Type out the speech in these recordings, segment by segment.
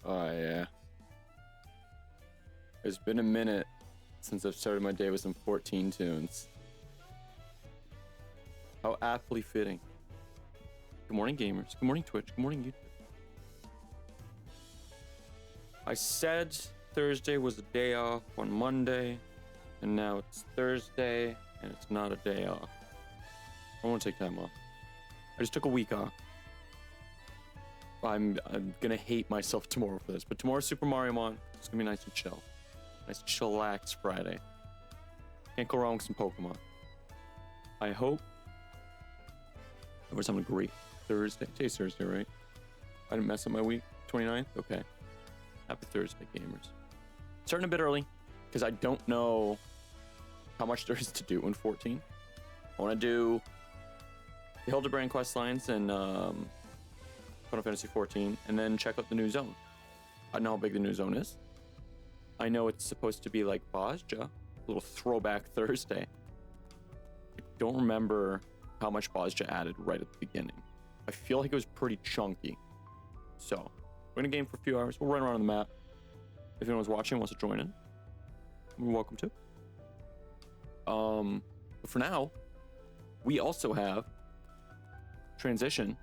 Oh, yeah. It's been a minute since I've started my day with some 14 tunes. How aptly fitting. Good morning, gamers. Good morning, Twitch. Good morning, YouTube. I said Thursday was a day off on Monday, and now it's Thursday, and it's not a day off. I want to take time off. I just took a week off. I'm gonna hate myself tomorrow for this, but tomorrow's Super Mario Mon. It's gonna be nice and chill. Nice chillax Friday. Can't go wrong with some Pokemon. I hope there was something great. Thursday. Today's Thursday, right? I didn't mess up my week. 29th? Okay. Happy Thursday, gamers. Starting a bit early, because I don't know how much there is to do in 14. I want to do the Hildibrand quest lines and Final Fantasy 14, and then check out the new zone. I don't know how big the new zone is. I know it's supposed to be like Bozja, a little throwback Thursday. I don't remember how much Bozja added right at the beginning. I feel like it was pretty chunky. So, we're gonna game for a few hours. We'll run around on the map. If anyone's watching and wants to join in, you're welcome to. But for now, we also have transition.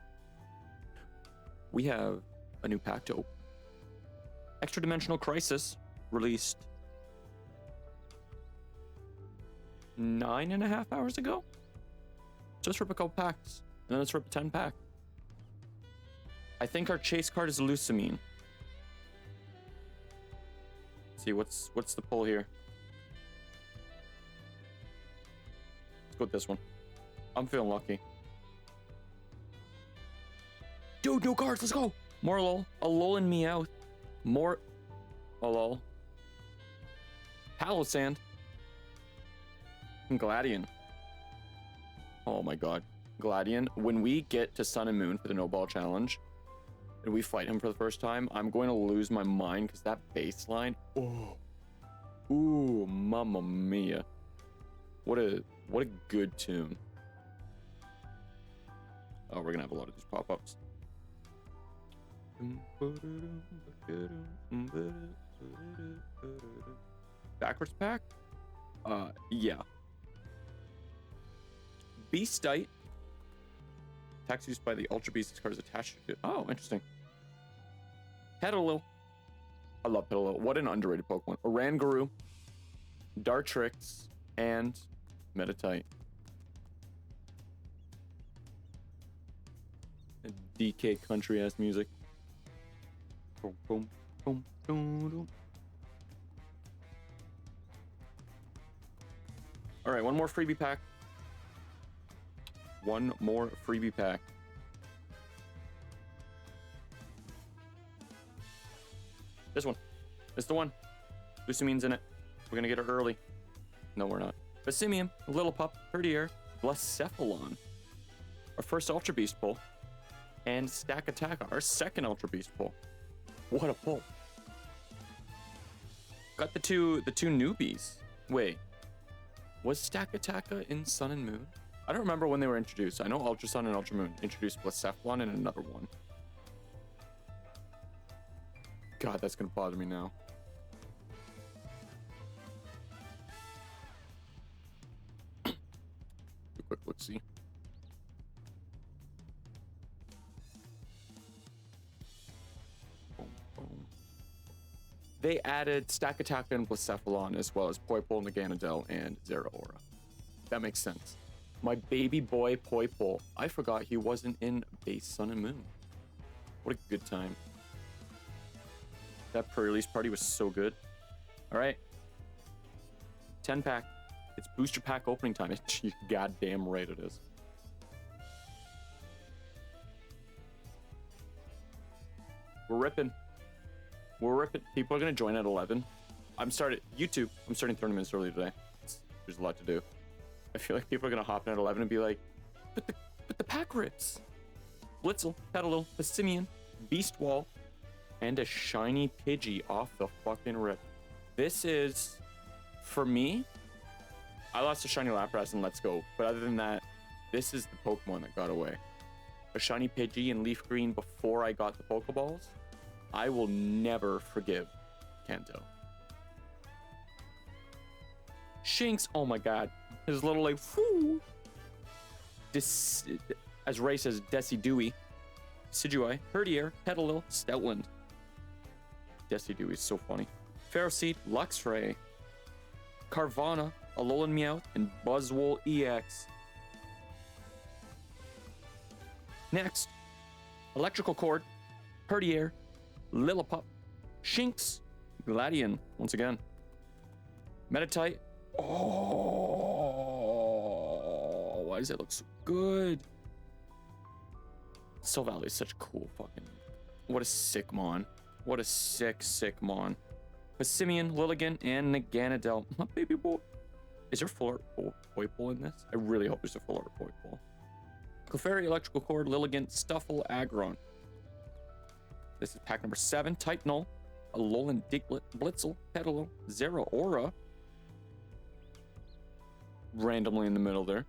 We have a new pack to open. Extra Dimensional Crisis released 9.5 hours ago. Just rip a couple packs, and then let's rip a 10 pack. I think our chase card is Lusamine. Let's see, what's the pull here? Let's go with this one. I'm feeling lucky. Dude, no cards, let's go! More lol. A lol and Meowth. More... a lol. Palossand. And Gladion. Oh my god. Gladion. When we get to Sun and Moon for the No Ball Challenge, and we fight him for the first time, I'm going to lose my mind, because that baseline... oh. Ooh, mamma mia. What a good tune. Oh, we're gonna have a lot of these pop-ups. Backwards pack? Yeah. Beastite. Attacks used by the Ultra Beast. This card is attached to it. Oh, interesting. Petalil. I love Petalil. What an underrated Pokemon. Oranguru, Dartrix, and Meditite. And DK country ass music. Boom, boom, boom, boom, boom. All right, one more freebie pack. One more freebie pack. This one. It's the one. Lusamine's in it. We're gonna get her early. No, we're not. Basimium, Little Pup, Herdier, Blacephalon. Our first Ultra Beast pull. And Stack Attack, our second Ultra Beast pull. What a pull. Got the two newbies. Wait. Was Stack Attacker in Sun and Moon? I don't remember when they were introduced. I know Ultra Sun and Ultra Moon introduced Blacephalon and another one. God, that's gonna bother me now. Do a quick look-see. Boom, boom. They added Stack Attacker and Blacephalon as well as Poipole, Naganadel, and Zeraora. That makes sense. My baby boy Poipole. I forgot he wasn't in base Sun and Moon. What a good time. That pre-release party was so good. All right. 10 pack. It's booster pack opening time. You're goddamn right it is. We're ripping. We're ripping. People are going to join at 11. I'm starting 30 minutes early today. There's a lot to do. I feel like people are going to hop in at 11 and be like, but the pack rips. Blitzel, Petalil, Basimian, Beast Wall, and a shiny Pidgey off the fucking rip. This is, for me, I lost a shiny Lapras and Let's Go, but other than that, this is the Pokemon that got away. A shiny Pidgey in Leaf Green before I got the Pokeballs. I will never forgive Kanto. Shinx, oh my god. His little like, whoo. As Ray says, Decidueye, Decidueye, Herdier, Petalil, Stoutland. Decidueye is so funny. Ferroseed, Luxray, Carvana, Alolan Meowth, and Buzzwole EX. Next, Electrical Cord, Herdier, Lillipup, Shinx, Gladion, once again. Meditite. Oh, why does it look so good? Silvally is such a cool fucking... What a sick mon. What a sick, sick mon. Passimian, Lilligant, and Naganadel. My baby boy. Is there full art Poipole in this? I really hope there's a full art Poipole. Clefairy, Electrical Cord, Lilligant, Stuffle, Aggron. This is pack number 7. Type Null, Alolan Diglett, Blitzel, Petalil, Zeraora. Randomly in the middle there.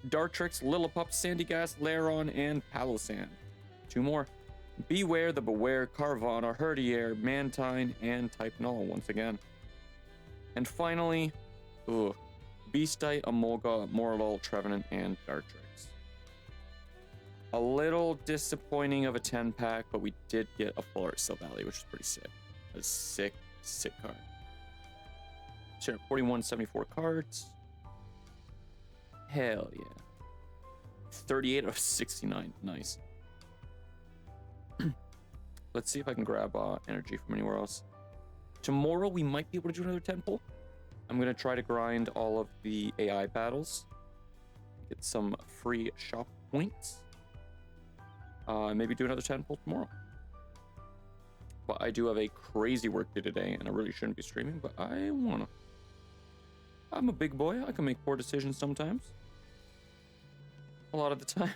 Dartrix, Lillipup, Sandygast, Lairon, and Palossand. 2 more. Beware the Beware, Carvana, Herdier, Mantine, and Type Null once again. And finally, Beastite, Emolga, Morlul, Trevenant, and Dartrix. A little disappointing of a 10-pack, but we did get a full art Silvally, which is pretty sick. A sick, sick card. 41, 74 cards. Hell yeah. 38 of 69. Nice. Let's see if I can grab energy from anywhere else. Tomorrow we might be able to do another 10 pull. I'm going to try to grind all of the AI battles. Get some free shop points. Maybe do another 10 pull tomorrow. But I do have a crazy work day today, and I really shouldn't be streaming, but I wanna. I'm a big boy. I can make poor decisions sometimes. A lot of the time.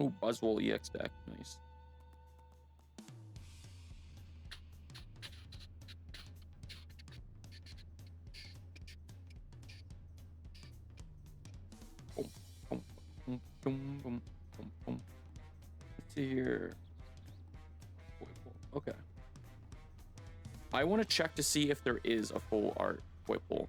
Oh, Buzzwole EX deck. Nice. Let's see here. Okay. I want to check to see if there is a full art Whipple.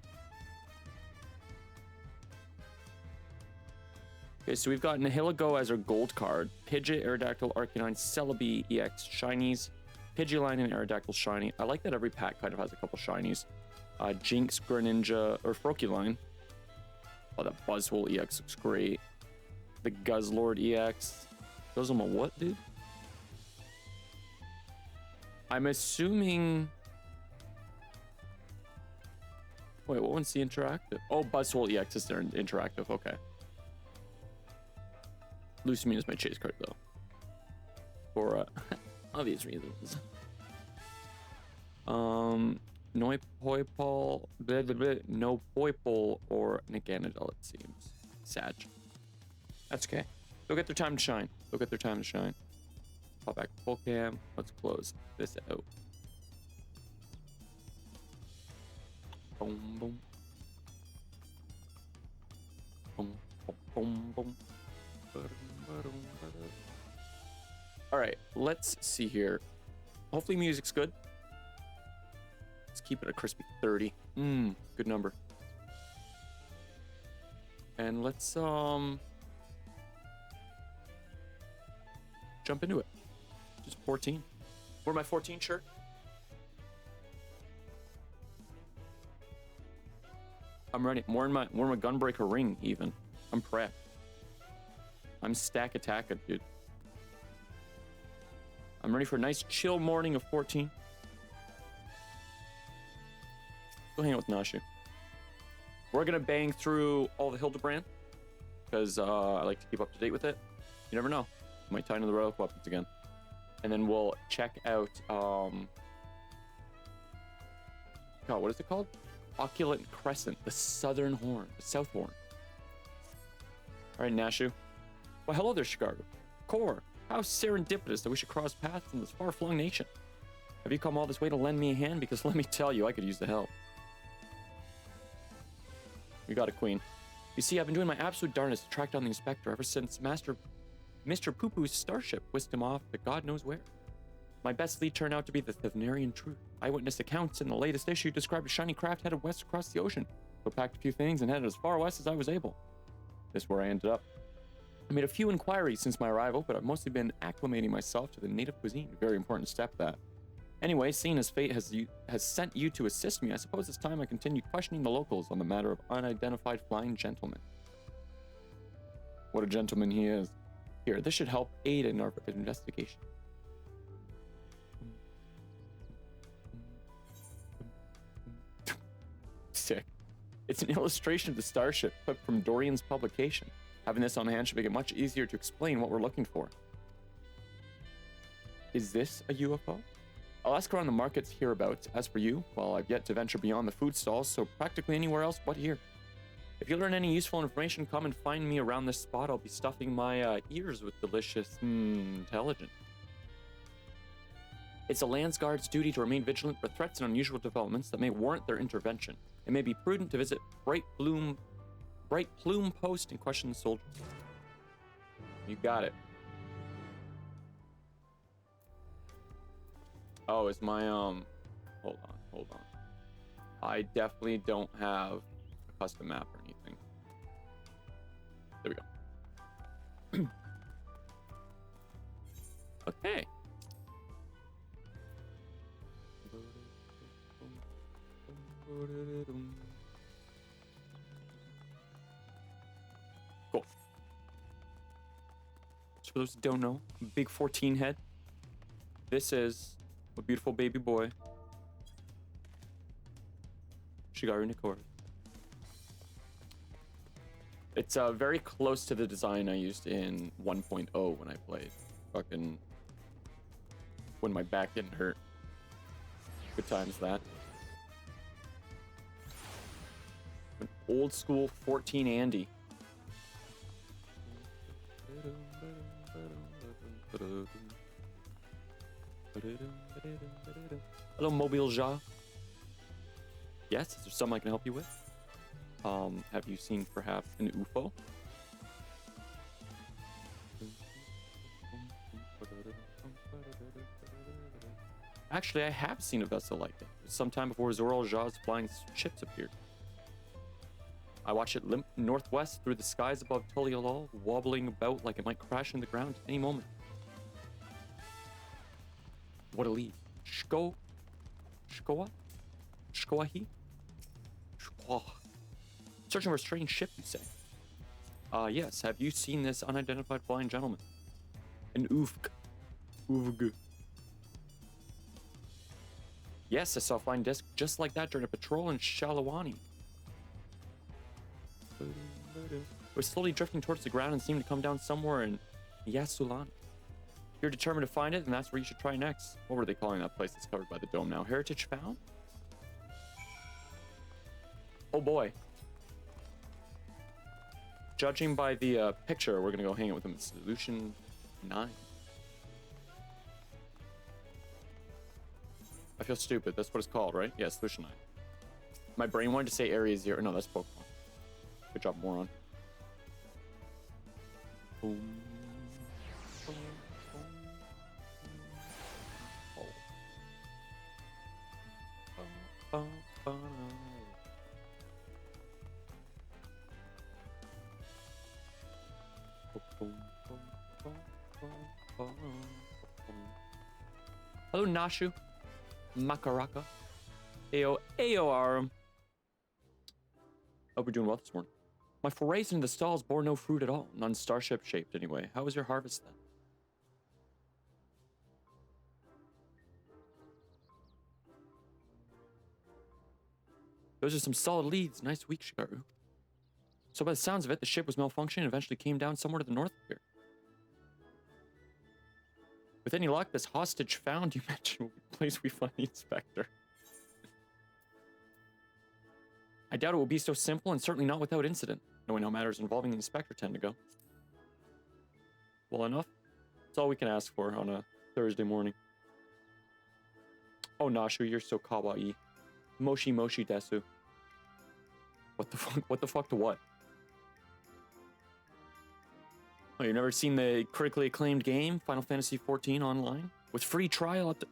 Okay, so we've got Nihilego as our gold card. Pidgeot, Aerodactyl, Arcanine, Celebi, EX, Shinies, Pidgeline, and Aerodactyl Shiny. I like that every pack kind of has a couple Shinies. Jinx, Greninja, or Froakie. Oh, that Buzzwole EX looks great. The Guzzlord EX. Those are my what, dude? I'm assuming... Wait, what one's the interactive? Oh, Buzzwole EX is their interactive, okay. Lusamine is my chase card, though. For obvious reasons. No Poipole, no Poipole or Naganadel, it seems. Sad. That's okay. They'll get their time to shine. They'll get their time to shine. Pop back to full cam. Let's close this out. Boom, boom. Boom, boom, boom, boom. All right, let's see here. Hopefully music's good. Let's keep it a crispy 30. Good number. And let's jump into it. Just 14. Wear my 14 shirt. I'm ready. More in my Gunbreaker ring even. I'm prepped. I'm stack attacking, dude. I'm ready for a nice chill morning of 14. Go hang out with Nashu. We're gonna bang through all the Hildibrand because I like to keep up to date with it. You never know. Might tie into the relic weapons again. And then we'll check out God, what is it called? Occult Crescent, the southern horn, the south horn. All right, Nashu. Well, hello there, Chicago. Core, how serendipitous that we should cross paths in this far-flung nation. Have you come all this way to lend me a hand? Because let me tell you, I could use the help. You got it, Queen. You see, I've been doing my absolute darndest to track down the Inspector ever since Master Mr. Poo-Poo's starship whisked him off to God knows where. My best lead turned out to be the Thavnarian truth. Eyewitness accounts in the latest issue described a shiny craft headed west across the ocean. So packed a few things and headed as far west as I was able. This is where I ended up. I made a few inquiries since my arrival, but I've mostly been acclimating myself to the native cuisine. A very important step, that. Anyway, seeing as fate has sent you to assist me, I suppose it's time I continue questioning the locals on the matter of unidentified flying gentlemen. What a gentleman he is. Here, this should help aid in our investigation. Sick. It's an illustration of the starship clipped from Dorian's publication. Having this on hand should make it much easier to explain what we're looking for. Is this a UFO? I'll ask around the markets hereabouts. As for you, well, I've yet to venture beyond the food stalls, so practically anywhere else but here. If you learn any useful information, come and find me around this spot. I'll be stuffing my ears with delicious, intelligence. It's a Landsguard's duty to remain vigilant for threats and unusual developments that may warrant their intervention. It may be prudent to visit Bright Plume Post and question the soldiers. You got it. Oh, is my hold on. I definitely don't have a custom map or anything. There we go. Okay. Cool. So for those who don't know, big 14 head. This is a beautiful baby boy. Shigaru Nikori. It's very close to the design I used in 1.0 when I played. Fucking when my back didn't hurt. Good times that. An old school 14 Andy. Hello, Mobile Ja. Yes, is there something I can help you with? Have you seen perhaps an UFO? Actually, I have seen a vessel like that. Sometime before Zoral Ja's flying ships appeared. I watched it limp northwest through the skies above Tulialal, wobbling about like it might crash into the ground at any moment. What a lead. Shkoahi? Shkoahi? Shkoah. Searching for a strange ship, you say? Yes. Have you seen this unidentified flying gentleman? An Uvg. Uvg. Yes, I saw a flying disc just like that during a patrol in Shalawani. It was slowly drifting towards the ground and seemed to come down somewhere in Yasulan. You're determined to find it, and that's where you should try next. What were they calling that place that's covered by the dome now? Heritage Found? Oh boy. Judging by the picture, we're gonna go hang out with him at Solution 9. I feel stupid. That's what it's called, right? Yeah, Solution 9. My brain wanted to say Area 0. No, that's Pokemon. Good job, moron. Boom. Hello, Nashu. Makaraka. Ayo, Arum. Hope you're doing well this morning. My forays into the stalls bore no fruit at all. None starship shaped anyway. How was your harvest then? Those are some solid leads. Nice week, Shigaru. So by the sounds of it, the ship was malfunctioning and eventually came down somewhere to the north of here. With any luck, this hostage found you mentioned will be the place we find the inspector. I doubt it will be so simple and certainly not without incident, knowing how matters involving the inspector tend to go. Well enough. That's all we can ask for on a Thursday morning. Oh, Nashu, you're so kawaii. Moshi moshi desu. What the fuck? What the fuck to what? Oh, you've never seen the critically acclaimed game, Final Fantasy XIV Online? With free trial at the...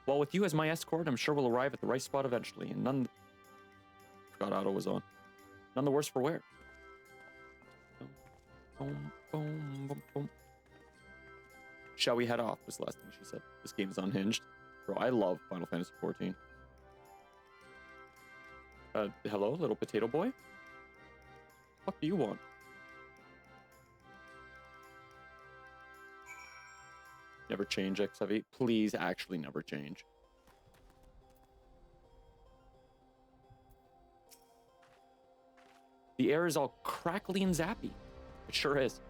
Well, with you as my escort, I'm sure we'll arrive at the right spot eventually, and none... Forgot auto was on. None the worse for wear. Boom, boom, boom, boom. Shall we head off, was the last thing she said. This game is unhinged. Bro, I love Final Fantasy XIV. Hello, little potato boy? What do you want? Never change, FFXIV. Please actually never change. The air is all crackly and zappy. It sure is.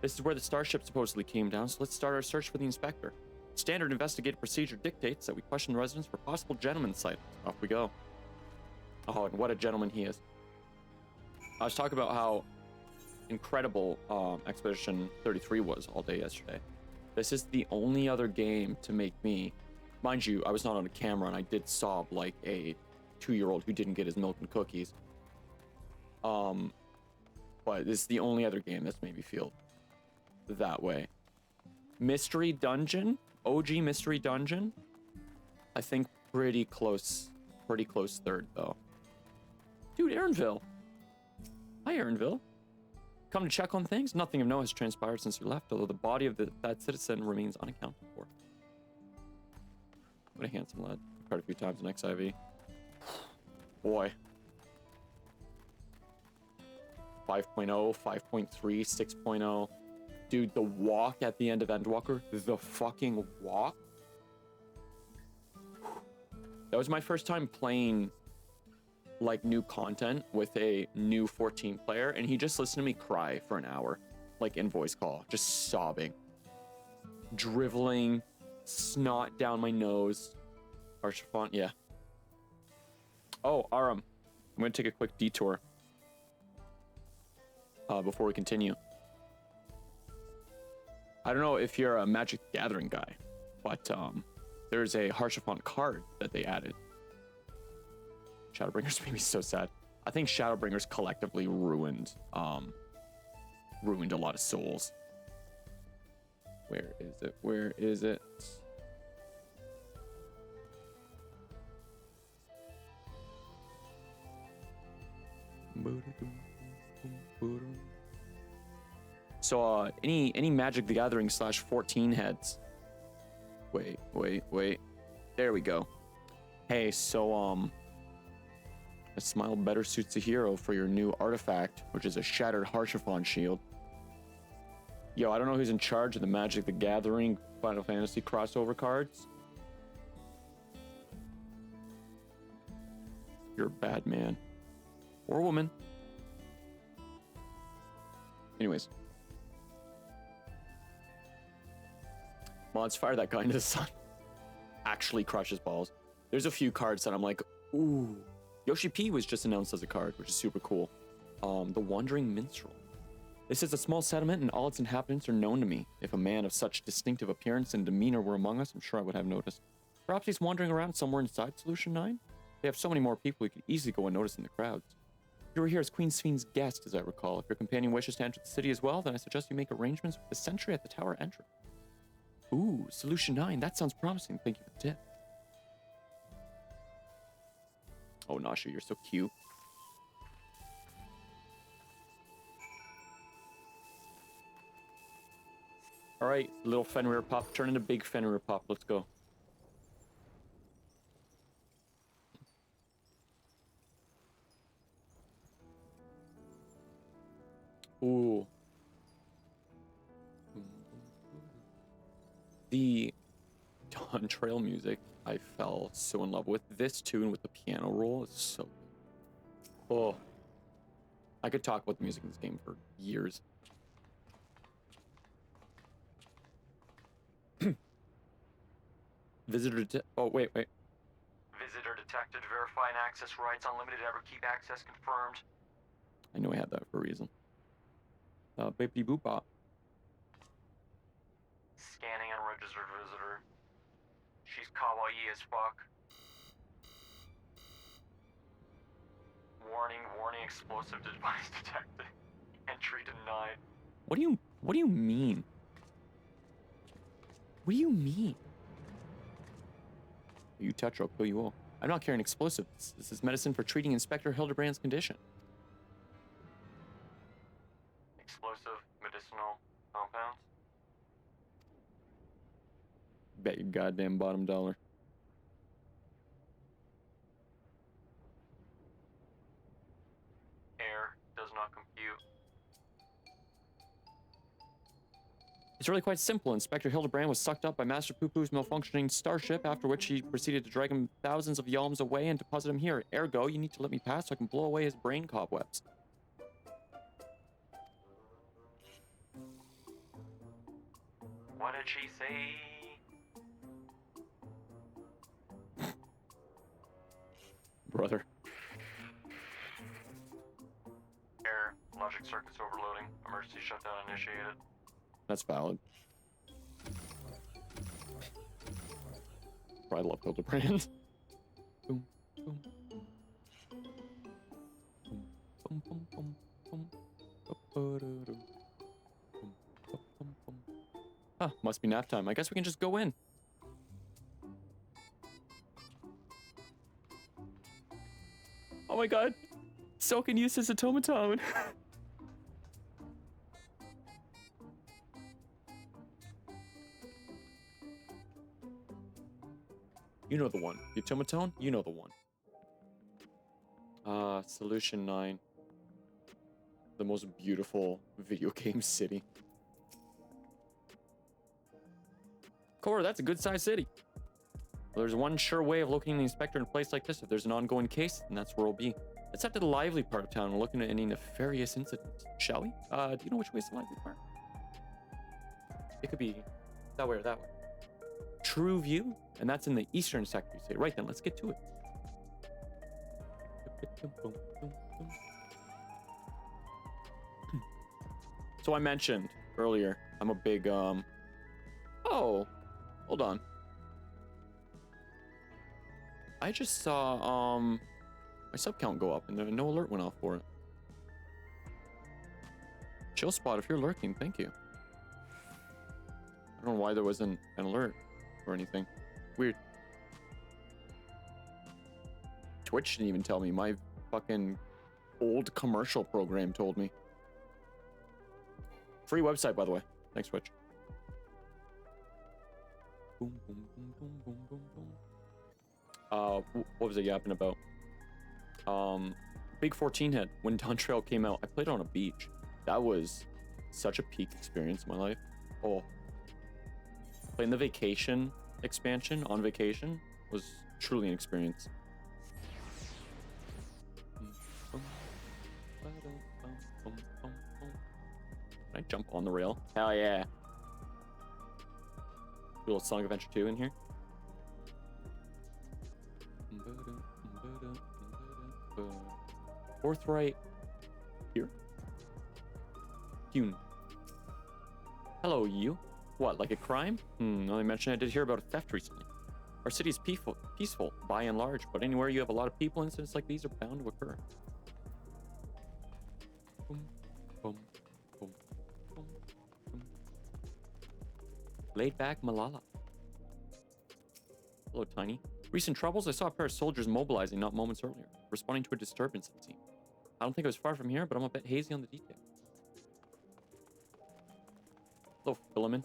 This is where the starship supposedly came down, so let's start our search for the inspector. Standard investigative procedure dictates that we question residents for possible gentleman sightings. Off we go. Oh, and what a gentleman he is. I was talking about how incredible Expedition 33 was all day yesterday. This is the only other game to make me... Mind you, I was not on a camera and I did sob like a 2-year-old who didn't get his milk and cookies. But this is the only other game that's made me feel that way. Mystery Dungeon? OG Mystery Dungeon? I think pretty close third, though. Dude, Aaronville. Hi, Aaronville. Come to check on things? Nothing of note has transpired since you left, although the body of that citizen remains unaccounted for. What a handsome lad. Quite a few times in XIV. Boy. 5.0, 5.3, 6.0. Dude, the walk at the end of Endwalker, the fucking walk. That was my first time playing like new content with a new 14 player, and he just listened to me cry for an hour, like in voice call, just sobbing, driveling, snot down my nose. Archifont, yeah. Oh, Aram, I'm gonna take a quick detour before we continue. I don't know if you're a Magic the Gathering guy, but there's a Harshafont card that they added. Shadowbringers made me so sad. I think Shadowbringers collectively ruined a lot of souls. Where is it? Where is it? So any Magic the Gathering /14 heads. Wait. There we go. Hey, so a smile better suits a hero for your new artifact, which is a shattered Harshafon shield. Yo, I don't know who's in charge of the Magic the Gathering Final Fantasy crossover cards. You're a bad man. Or woman. Anyways. Mods, fire that guy into the sun. Actually crushes balls. There's a few cards that I'm like, ooh. Yoshi P was just announced as a card, which is super cool. The Wandering Minstrel. This is a small settlement and all its inhabitants are known to me. If a man of such distinctive appearance and demeanor were among us, I'm sure I would have noticed. Perhaps he's wandering around somewhere inside Solution 9? They have so many more people, you could easily go unnoticed in the crowds. You were here as Queen Sphne's guest, as I recall. If your companion wishes to enter the city as well, then I suggest you make arrangements with the sentry at the tower entrance. Ooh, Solution 9, that sounds promising. Thank you for the tip. Oh, Nasha, you're so cute. All right, little Fenrir Pop, turn into big Fenrir Pop. Let's go. Ooh. The Dawntrail music, I fell so in love with. This tune with the piano roll is so good. Oh. I could talk about the music in this game for years. Oh, wait. Visitor detected. Verifying access rights. Unlimited ever keep access confirmed. I knew I had that for a reason. Baby boop bop. Scanning unregistered visitor. She's kawaii as fuck. Warning, explosive device detected. Entry denied. What do you... What do you mean? What do you mean? You touch or I'll kill you all. I'm not carrying explosives. This is medicine for treating Inspector Hildibrand's condition. Explosive medicinal compounds? Bet your goddamn bottom dollar. Air does not compute. It's really quite simple. Inspector Hildibrand was sucked up by Master Poo-Poo's malfunctioning starship, after which he proceeded to drag him thousands of yalms away and deposit him here. Ergo, you need to let me pass so I can blow away his brain cobwebs. What did she say? Brother. Air, logic circuits overloading. Emergency shutdown initiated. That's valid. I love Hildibrand. Boom, boom. Boom, boom, boom, boom, boom. Ba-ba-da-dum. Boom, boom, boom. Huh, must be nap time. I guess we can just go in. Oh my god. So can use his automaton. You know the one. The automaton? You know the one. Solution 9. The most beautiful video game city. Cora, that's a good-sized city. Well, there's one sure way of locating the inspector in a place like this. If there's an ongoing case, then that's where we'll be. Let's head to the lively part of town and look into any nefarious incidents, shall we? Do you know which way is the lively part? It could be that way or that way. True View, and that's in the eastern sector, you say. Right then, let's get to it. So I mentioned earlier, I'm a big, oh, hold on. I just saw, my sub count go up and no alert went off for it. Chill spot if you're lurking, thank you. I don't know why there wasn't an alert or anything. Weird. Twitch didn't even tell me. My fucking old commercial program told me. Free website, by the way. Thanks, Twitch. Boom, boom, boom, boom, boom, boom, boom. What was I yapping about? Big 14 head. When Dawntrail came out, I played it on a beach. That was such a peak experience in my life. Oh. Playing the vacation expansion on vacation was truly an experience. Can I jump on the rail? Hell yeah. A little Sonic Adventure 2 in here. Forthright here. Hewn. Hello, you. What, like a crime? Only mention I did hear about a theft recently. Our city is peaceful by and large, but anywhere you have a lot of people, incidents like these are bound to occur. Boom, boom, boom, boom, boom. Laid back Malala. Hello, Tiny. Recent troubles? I saw a pair of soldiers mobilizing not moments earlier, responding to a disturbance, it seemed. I don't think it was far from here, but I'm a bit hazy on the details. Hello, Philemon.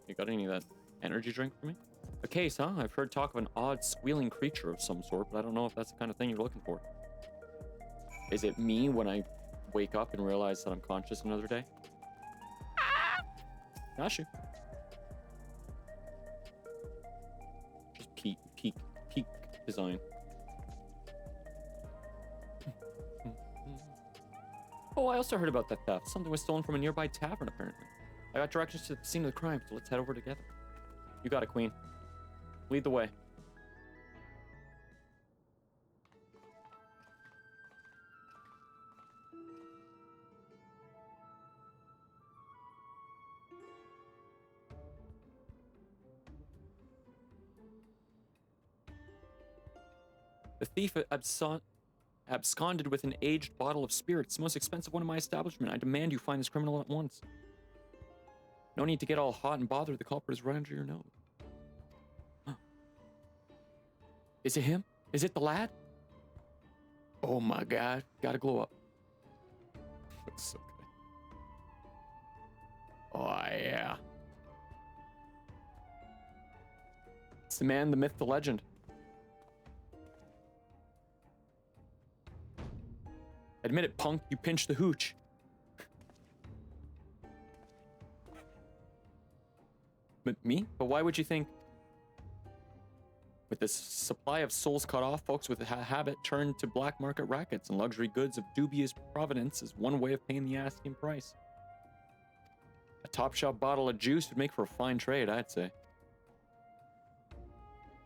You got any of that energy drink for me? A case, huh? I've heard talk of an odd squealing creature of some sort, but I don't know if that's the kind of thing you're looking for. Is it me when I wake up and realize that I'm conscious another day? Got you. Just peak design. Oh, I also heard about that theft. Something was stolen from a nearby tavern, apparently. I got directions to the scene of the crime, so let's head over together. You got it, Queen. Lead the way. The thief absconded with an aged bottle of spirits, the most expensive one in my establishment. I demand you find this criminal at once. No need to get all hot and bothered. The culprit is right under your nose. Huh. Is it him? Is it the lad? Oh my god. Gotta glow up. That's so good. Oh yeah. It's the man, the myth, the legend. Admit it, punk. You pinched the hooch. Me? But why would you think? With this supply of souls cut off, folks with a habit turn to black market rackets, and luxury goods of dubious provenance is one way of paying the asking price. A top shelf bottle of juice would make for a fine trade, I'd say.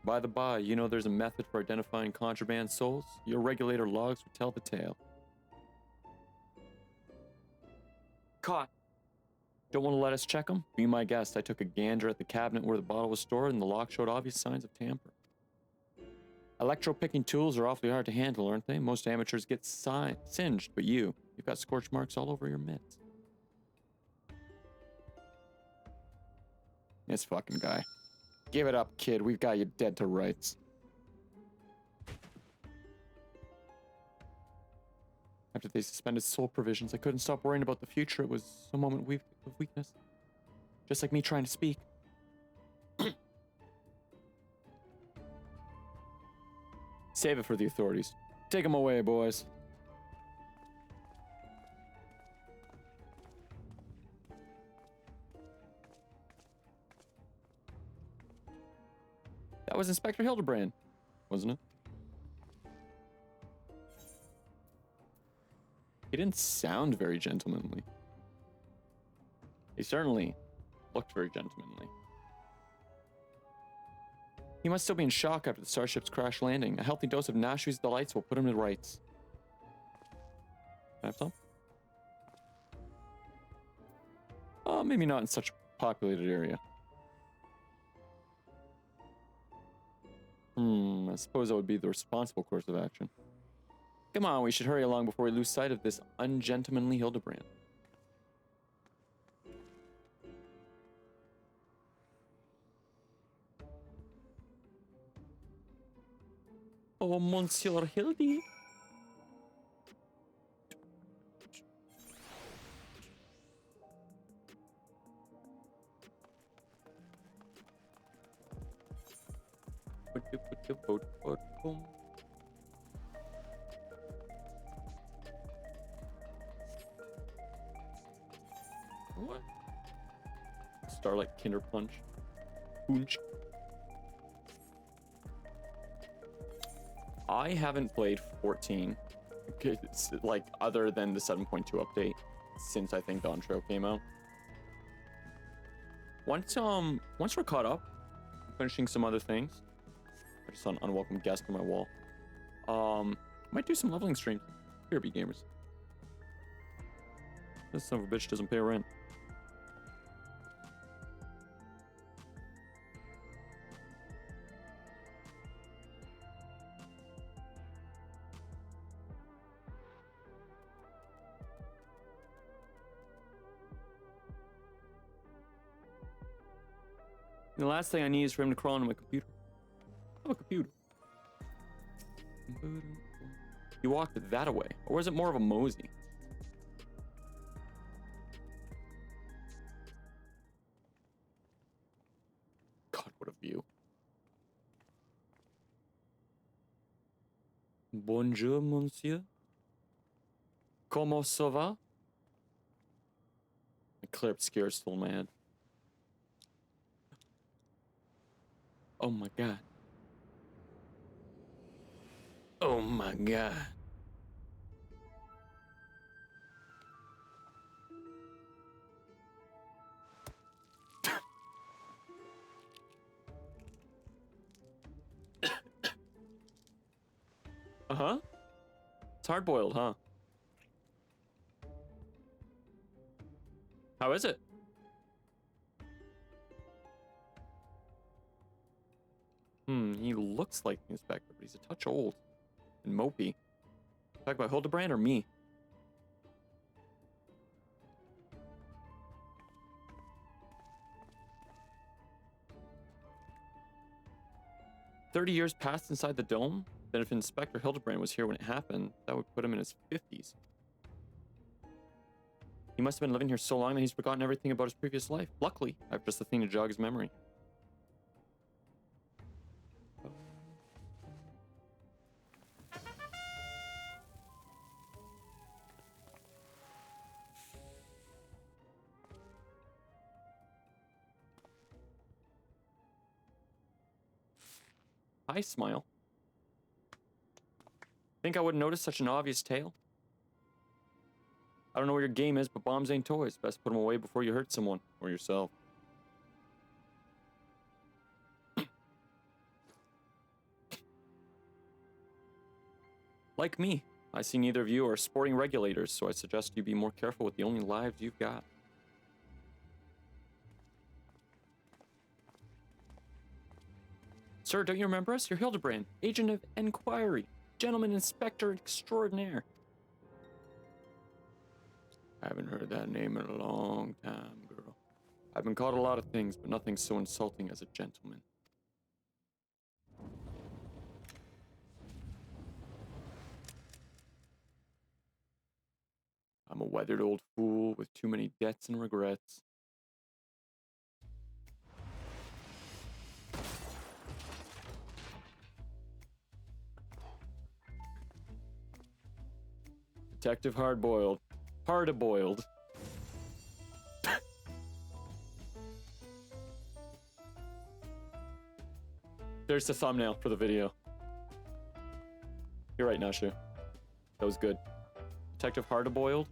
By the by, you know there's a method for identifying contraband souls? Your regulator logs would tell the tale. Caught. Don't want to let us check them? Be my guest. I took a gander at the cabinet where the bottle was stored, and the lock showed obvious signs of tamper. Electro-picking tools are awfully hard to handle, aren't they? Most amateurs get singed, but you've got scorch marks all over your mitts. This fucking guy. Give it up, kid. We've got you dead to rights. After they suspended soul provisions, I couldn't stop worrying about the future. It was a moment of weakness. Just like me trying to speak. Save it for the authorities. Take them away, boys. That was Inspector Hildibrand, wasn't it? He didn't sound very gentlemanly. He certainly looked very gentlemanly. He must still be in shock after the starship's crash landing. A healthy dose of Nashu's delights will put him to rights. Can I have some? Maybe not in such a populated area. I suppose that would be the responsible course of action. Come on, we should hurry along before we lose sight of this ungentlemanly Hildibrand. Oh, Monsieur Hildy. What? Starlight Kinder Punch. Punch. I haven't played 14, like, other than the 7.2 update, since I think Dawntrail came out. Once we're caught up, finishing some other things. I just saw an unwelcome guest on my wall. Might do some leveling streams. Here be gamers. This son of a bitch doesn't pay rent. The last thing I need is for him to crawl into my computer. I have a computer. You walked that away, or was it more of a mosey? God, what a view. Bonjour, monsieur. Comment ça va? A clear obscure still in my head. Oh my god. Oh my god. Uh-huh. It's hard-boiled, huh? How is it? He looks like the inspector, but he's a touch old and mopey. Talk about Hildibrand or me? 30 years passed inside the dome? Then if Inspector Hildibrand was here when it happened, that would put him in his 50s. He must have been living here so long that he's forgotten everything about his previous life. Luckily, I have just the thing to jog his memory. Hi, Smile. Think I wouldn't notice such an obvious tale? I don't know what your game is, but bombs ain't toys. Best put them away before you hurt someone or yourself. Like me, I see neither of you are sporting regulators, so I suggest you be more careful with the only lives you've got. Sir, don't you remember us? You're Hildibrand, agent of Enquiry, gentleman inspector extraordinaire. I haven't heard that name in a long time, girl. I've been called a lot of things, but nothing so insulting as a gentleman. I'm a weathered old fool with too many debts and regrets. Detective Hardboiled. Hard-boiled. There's the thumbnail for the video. You're right, Nashu. That was good. Detective Hard-boiled.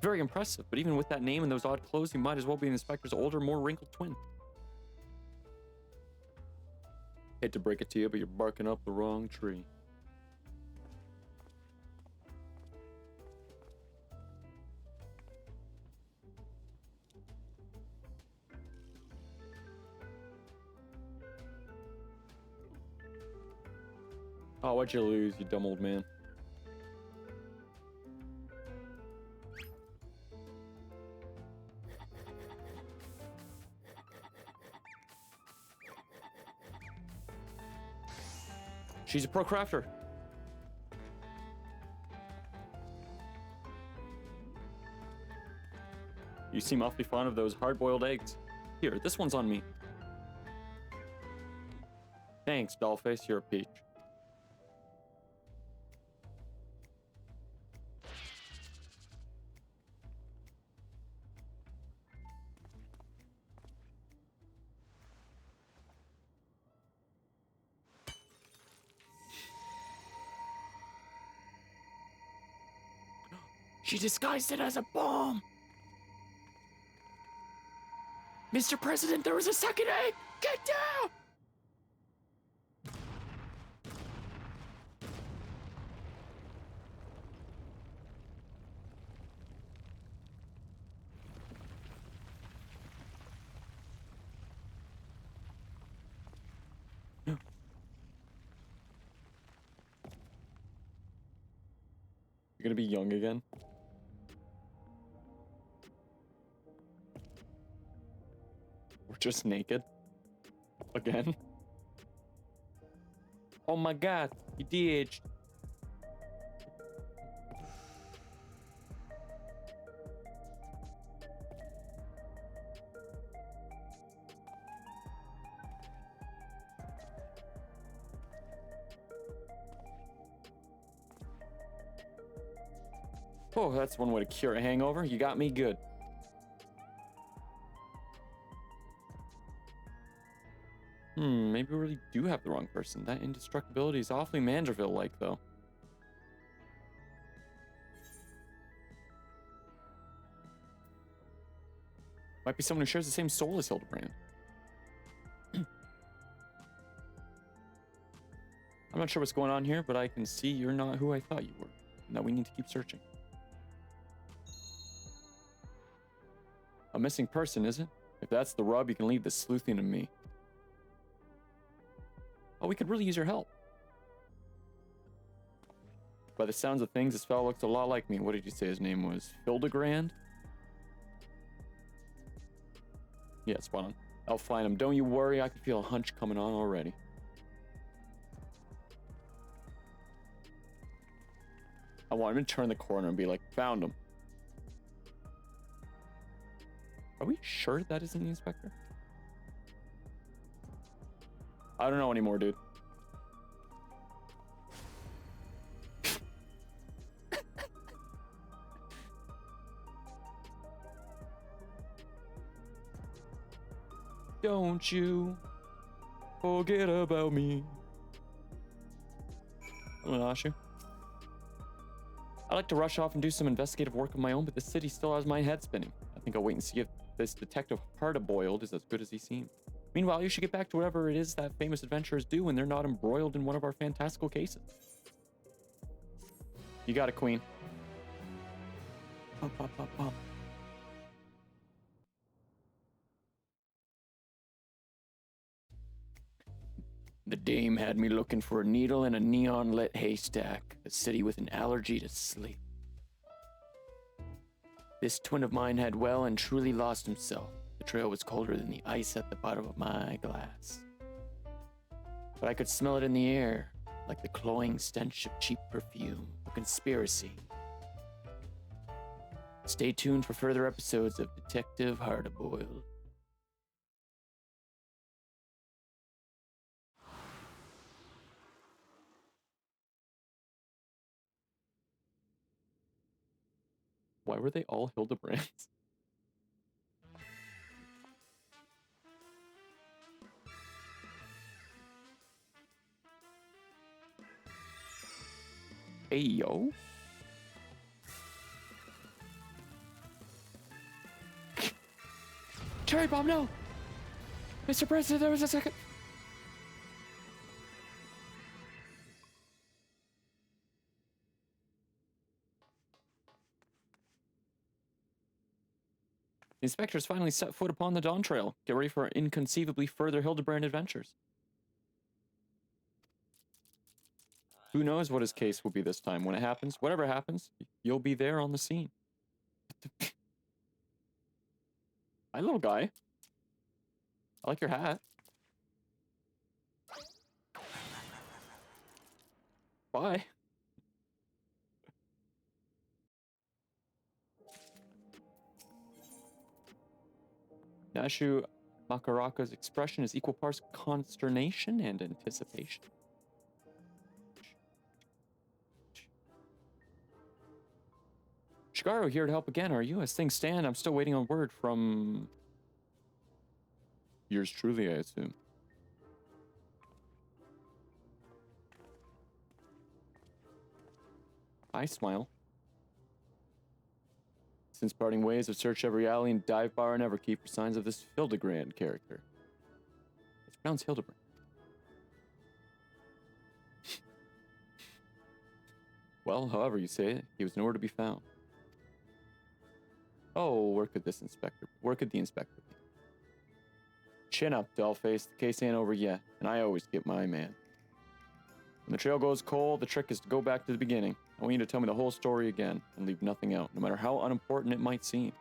Very impressive, but even with that name and those odd clothes, you might as well be an inspector's older, more wrinkled twin. Hate to break it to you, but you're barking up the wrong tree. Oh, why'd you lose, you dumb old man? She's a pro crafter. You seem awfully fond of those hard-boiled eggs. Here, this one's on me. Thanks, Dollface, you're a peach. She disguised it as a bomb! Mr. President, there was a second egg! Get down! You're gonna be young again? We're just naked? Again? Oh my god, he de-aged. Oh, that's one way to cure a hangover. You got me good. Maybe we really do have the wrong person. That indestructibility is awfully Manderville-like, though. Might be someone who shares the same soul as Hildibrand. I'm not sure what's going on here, but I can see you're not who I thought you were, and that we need to keep searching. A missing person, is it? If that's the rub, you can leave the sleuthing to me. Oh, we could really use your help. By the sounds of things, this fellow looks a lot like me. What did you say his name was? Hildibrand? Yeah, spot on. I'll find him. Don't you worry, I can feel a hunch coming on already. I want him to turn the corner and be like, found him. Are we sure that isn't the inspector? I don't know anymore, dude. Don't you forget about me. I'm gonna ask you. I like to rush off and do some investigative work of my own, but the city still has my head spinning. I think I'll wait and see if this detective Hard-Boiled is as good as he seems. Meanwhile, you should get back to whatever it is that famous adventurers do when they're not embroiled in one of our fantastical cases. You got it, Queen. Bum, bum, bum, bum. The dame had me looking for a needle in a neon-lit haystack, a city with an allergy to sleep. This twin of mine had well and truly lost himself. The trail was colder than the ice at the bottom of my glass. But I could smell it in the air, like the cloying stench of cheap perfume, a conspiracy. Stay tuned for further episodes of Detective Hard-Boiled. Why were they all Hildebrands? Hey, yo. Cherry bomb, no! Mr. President, there was a second. The inspectors finally set foot upon the Dawntrail. Get ready for inconceivably further Hildibrand adventures. Who knows what his case will be this time. When it happens, whatever happens, you'll be there on the scene. Hi, little guy. I like your hat. Bye. Nashu Makaraka's expression is equal parts consternation and anticipation. Shigaro here to help again, are you? As things stand, I'm still waiting on word from... yours truly, I assume. I smile. Since parting ways, I've searched every alley and dive bar and Everkeep for signs of this Hildibrand character. It's pronounced Hildibrand. Well, however you say it, he was nowhere to be found. Oh, where could the inspector be? Chin up, dollface. The case ain't over yet, and I always get my man. When the trail goes cold, the trick is to go back to the beginning. I want you to tell me the whole story again and leave nothing out, no matter how unimportant it might seem.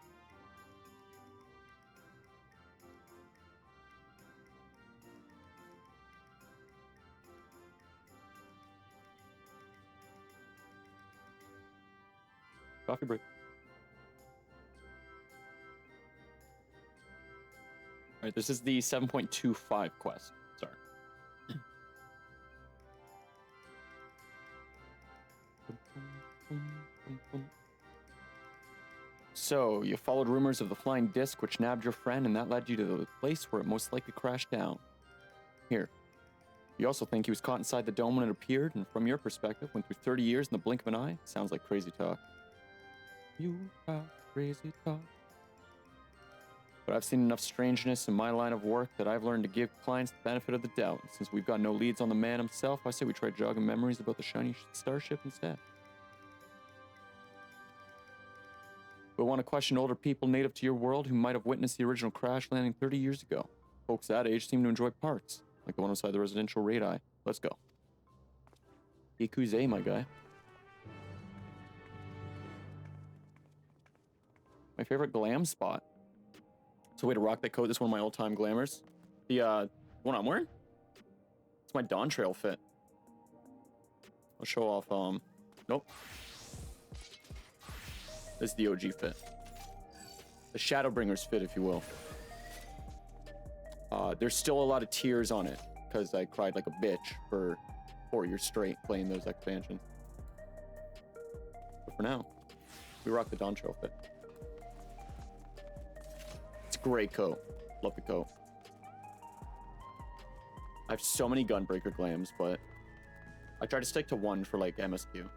Coffee break. Alright, this is the 7.25 quest. Sorry. So, you followed rumors of the flying disc which nabbed your friend, and that led you to the place where it most likely crashed down. Here. You also think he was caught inside the dome when it appeared, and from your perspective, went through 30 years in the blink of an eye? Sounds like crazy talk. You have crazy talk. But I've seen enough strangeness in my line of work that I've learned to give clients the benefit of the doubt. And since we've got no leads on the man himself, I say we try jogging memories about the shiny starship instead. We want to question older people native to your world who might have witnessed the original crash landing 30 years ago. Folks that age seem to enjoy parks, like the one inside the residential radii. Let's go. Ikuze, my guy. My favorite glam spot. It's a way to rock that coat. This is one of my all-time glamours. The one I'm wearing? It's my Dawntrail fit. I'll show off, nope. This is the OG fit. The Shadowbringer's fit, if you will. There's still a lot of tears on it, because I cried like a bitch for 4 years straight playing those expansions. But for now, we rock the Dawntrail fit. It's a great coat. Love the coat. I have so many Gunbreaker glams, but I try to stick to one for like MSQ.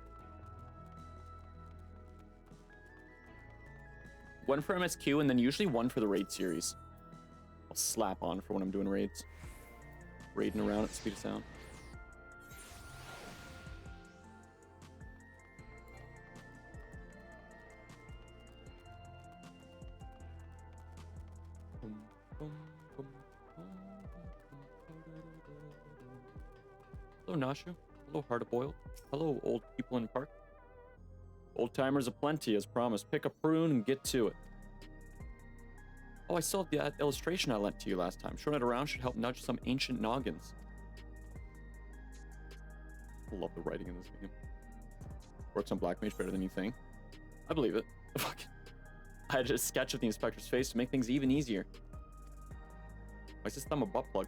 One for MSQ, and then usually one for the raid series. I'll slap on for when I'm doing raids. Raiding around at speed of sound. Hello, Nashu. Hello, Heart of Boiled. Hello, old people in the park. Old timers aplenty, as promised. Pick a prune and get to it. Oh, I saw that illustration I lent to you last time. Showing it around should help nudge some ancient noggins. I love the writing in this game. Works on Black Mage better than you think. I believe it. I had a sketch of the Inspector's face to make things even easier. Why is this thumb a butt plug?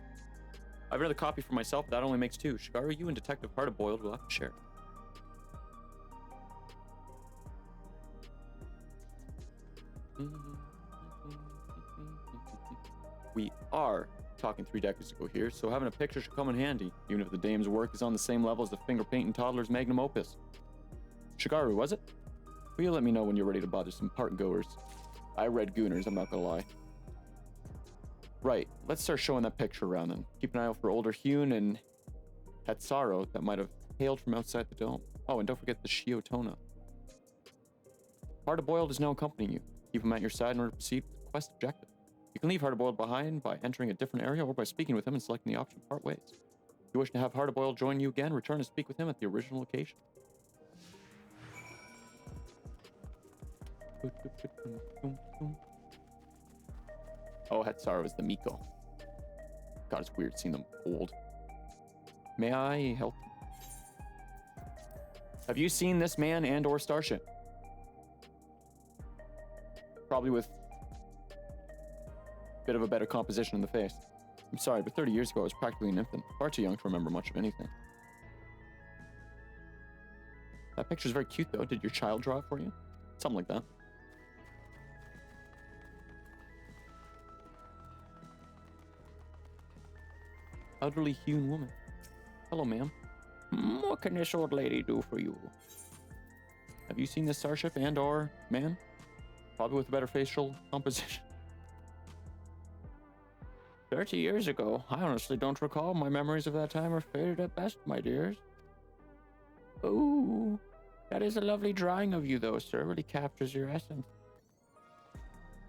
I have another copy for myself, but that only makes 2. Shigaru, you and Detective Heart of Boiled will have to share. We are talking 3 decades ago here, so having a picture should come in handy, even if the dame's work is on the same level as the finger painting toddler's magnum opus. Shigaru, was it? Will you let me know when you're ready to bother some part goers? I read Gooners, I'm not gonna lie. Right, let's start showing that picture around then. Keep an eye out for older Hune and Hatsaro that might have hailed from outside the dome. Oh, and don't forget the Shiotona. Heart of Boiled is now accompanying you. Keep him at your side in order to proceed with the quest objective. You can leave Heart of Boiled behind by entering a different area or by speaking with him and selecting the option to part ways. If you wish to have Heart of Boiled join you again, return to speak with him at the original location. Oh, Hatsaro is the Miko. God, it's weird seeing them old. May I help? Have you seen this man and or starship? Probably with a bit of a better composition in the face. I'm sorry, but 30 years ago I was practically an infant. Far too young to remember much of anything. That picture's very cute though. Did your child draw it for you? Something like that. Elderly hewn woman. Hello, ma'am. What can this old lady do for you? Have you seen this starship and or man? Probably with a better facial composition. 30 years ago. I honestly don't recall. My memories of that time are faded at best, my dears. Ooh, that is a lovely drawing of you, though, sir. Really captures your essence.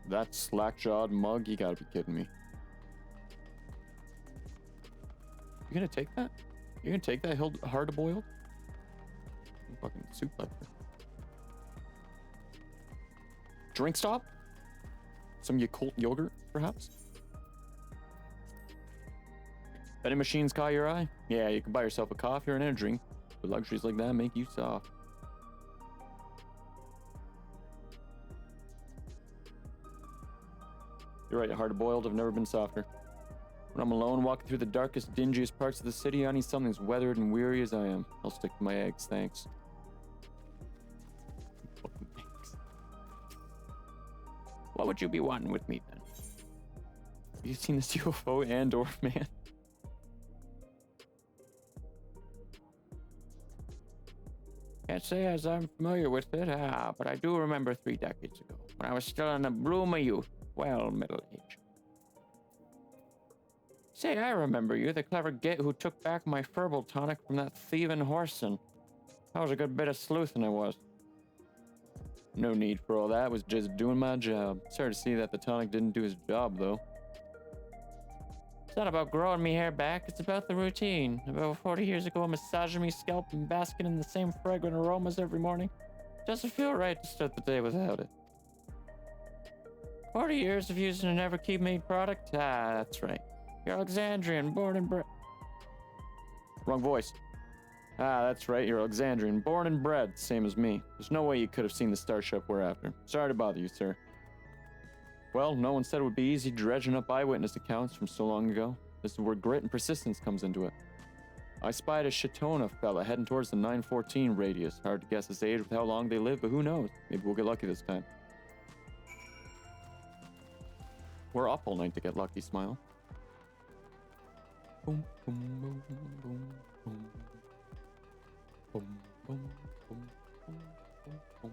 That slack-jawed mug? You gotta be kidding me. You gonna take that? You gonna take that Heart of Boiled? Fucking soup leather. Drink stop? Some Yakult yogurt, perhaps? Vending machines caught your eye? Yeah, you can buy yourself a coffee or an energy drink, but luxuries like that make you soft. You're right, Heart of Boiled, I've never been softer. When I'm alone, walking through the darkest, dingiest parts of the city, I need something as weathered and weary as I am. I'll stick to my eggs, thanks. Fucking eggs. What would you be wanting with me, then? Have you seen this UFO and or man? Can't say as I'm familiar with it, but I do remember 3 decades ago, when I was still in the bloom of youth, well, middle age. Say, I remember you, the clever git who took back my furball tonic from that thieving horseson. That was a good bit of sleuthing I was. No need for all that, was just doing my job. Sorry to see that the tonic didn't do his job, though. It's not about growing me hair back, it's about the routine. About 40 years ago, massaging me scalp and basking in the same fragrant aromas every morning. Doesn't feel right to start the day without it. 40 years of using an Everkeep made product? Ah, that's right. You're Alexandrian, born and bred. Wrong voice. Ah, that's right, you're Alexandrian, born and bred, same as me. There's no way you could have seen the starship we're after. Sorry to bother you, sir. Well, no one said it would be easy dredging up eyewitness accounts from so long ago. This is where grit and persistence comes into it. I spied a Shatona fella heading towards the 914 radius. Hard to guess his age with how long they live, but who knows? Maybe we'll get lucky this time. We're up all night to get lucky, smile. Boom, boom, boom, boom, boom. Boom, boom, boom, boom, boom, boom.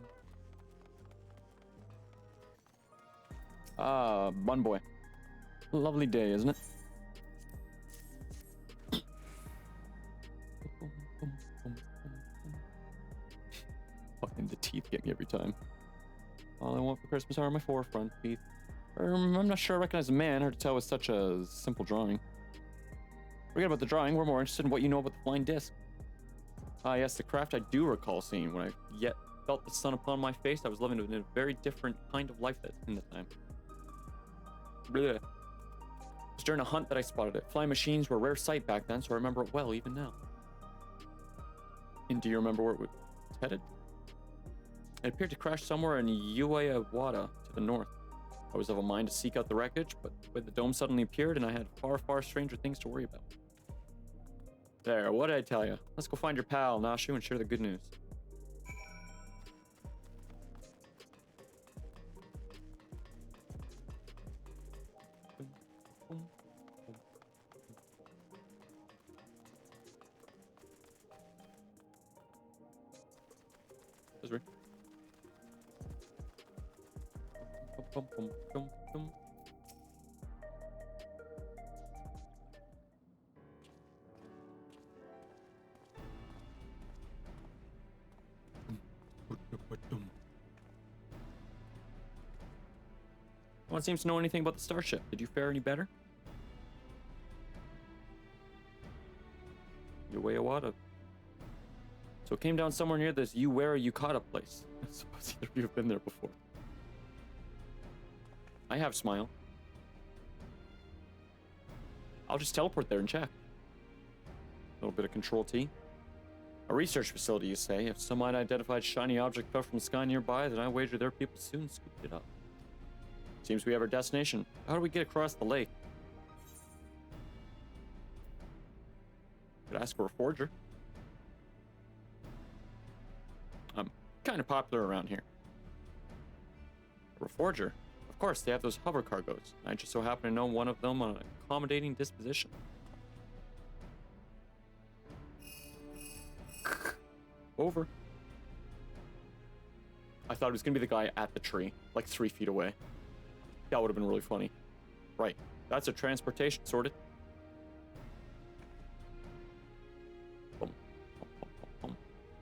Ah, Bun Boy. Lovely day, isn't it? Fucking the teeth get me every time. All I want for Christmas are my forefront teeth. I'm not sure I recognize a man. Hard to tell with such a simple drawing. Forget about the drawing. We're more interested in what you know about the flying disc. Ah, yes, the craft I do recall seeing. When I yet felt the sun upon my face, I was living in a very different kind of life in the time. Blech. It was during a hunt that I spotted it. Flying machines were a rare sight back then, so I remember it well, even now. And do you remember where it was headed? It appeared to crash somewhere in Ueyawada to the north. I was of a mind to seek out the wreckage, but the dome suddenly appeared and I had far, far stranger things to worry about. There, what did I tell you? Let's go find your pal, Nashu, and share the good news. That's right. Bum, bum, bum, bum. No one seems to know anything about the starship. Did you fare any better? Ueyawada. So it came down somewhere near this Yukata place. I suppose either of you have been there before. I have, Smile. I'll just teleport there and check. A little bit of Control T. A research facility, you say? If some unidentified shiny object fell from the sky nearby, then I wager their people soon scooped it up. Seems we have our destination. How do we get across the lake? Could ask for a forger. I'm kind of popular around here. For a forger? Of course, they have those hover cargoes. I just so happen to know one of them on an accommodating disposition. Over. I thought it was gonna be the guy at the tree, like 3 feet away. That would have been really funny. Right, that's a transportation sorted. Boom.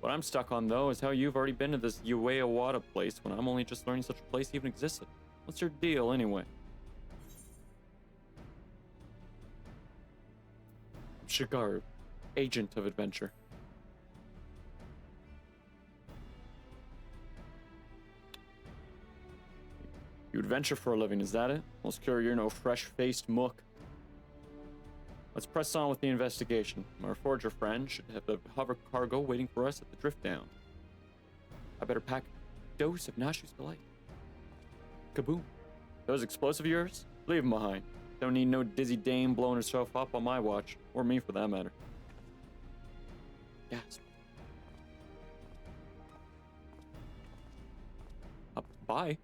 What I'm stuck on, though, is how you've already been to this Ueyawada place when I'm only just learning such a place even existed. What's your deal, anyway? Shigar, agent of adventure. You adventure for a living, is that it? Well, it's clear you're no fresh-faced mook. Let's press on with the investigation. Our forger friend should have the hover cargo waiting for us at the drift down. I better pack a dose of Nashu's delight. Kaboom. Those explosive of yours? Leave them behind. Don't need no dizzy dame blowing herself up on my watch. Or me, for that matter. Gasp. Bye.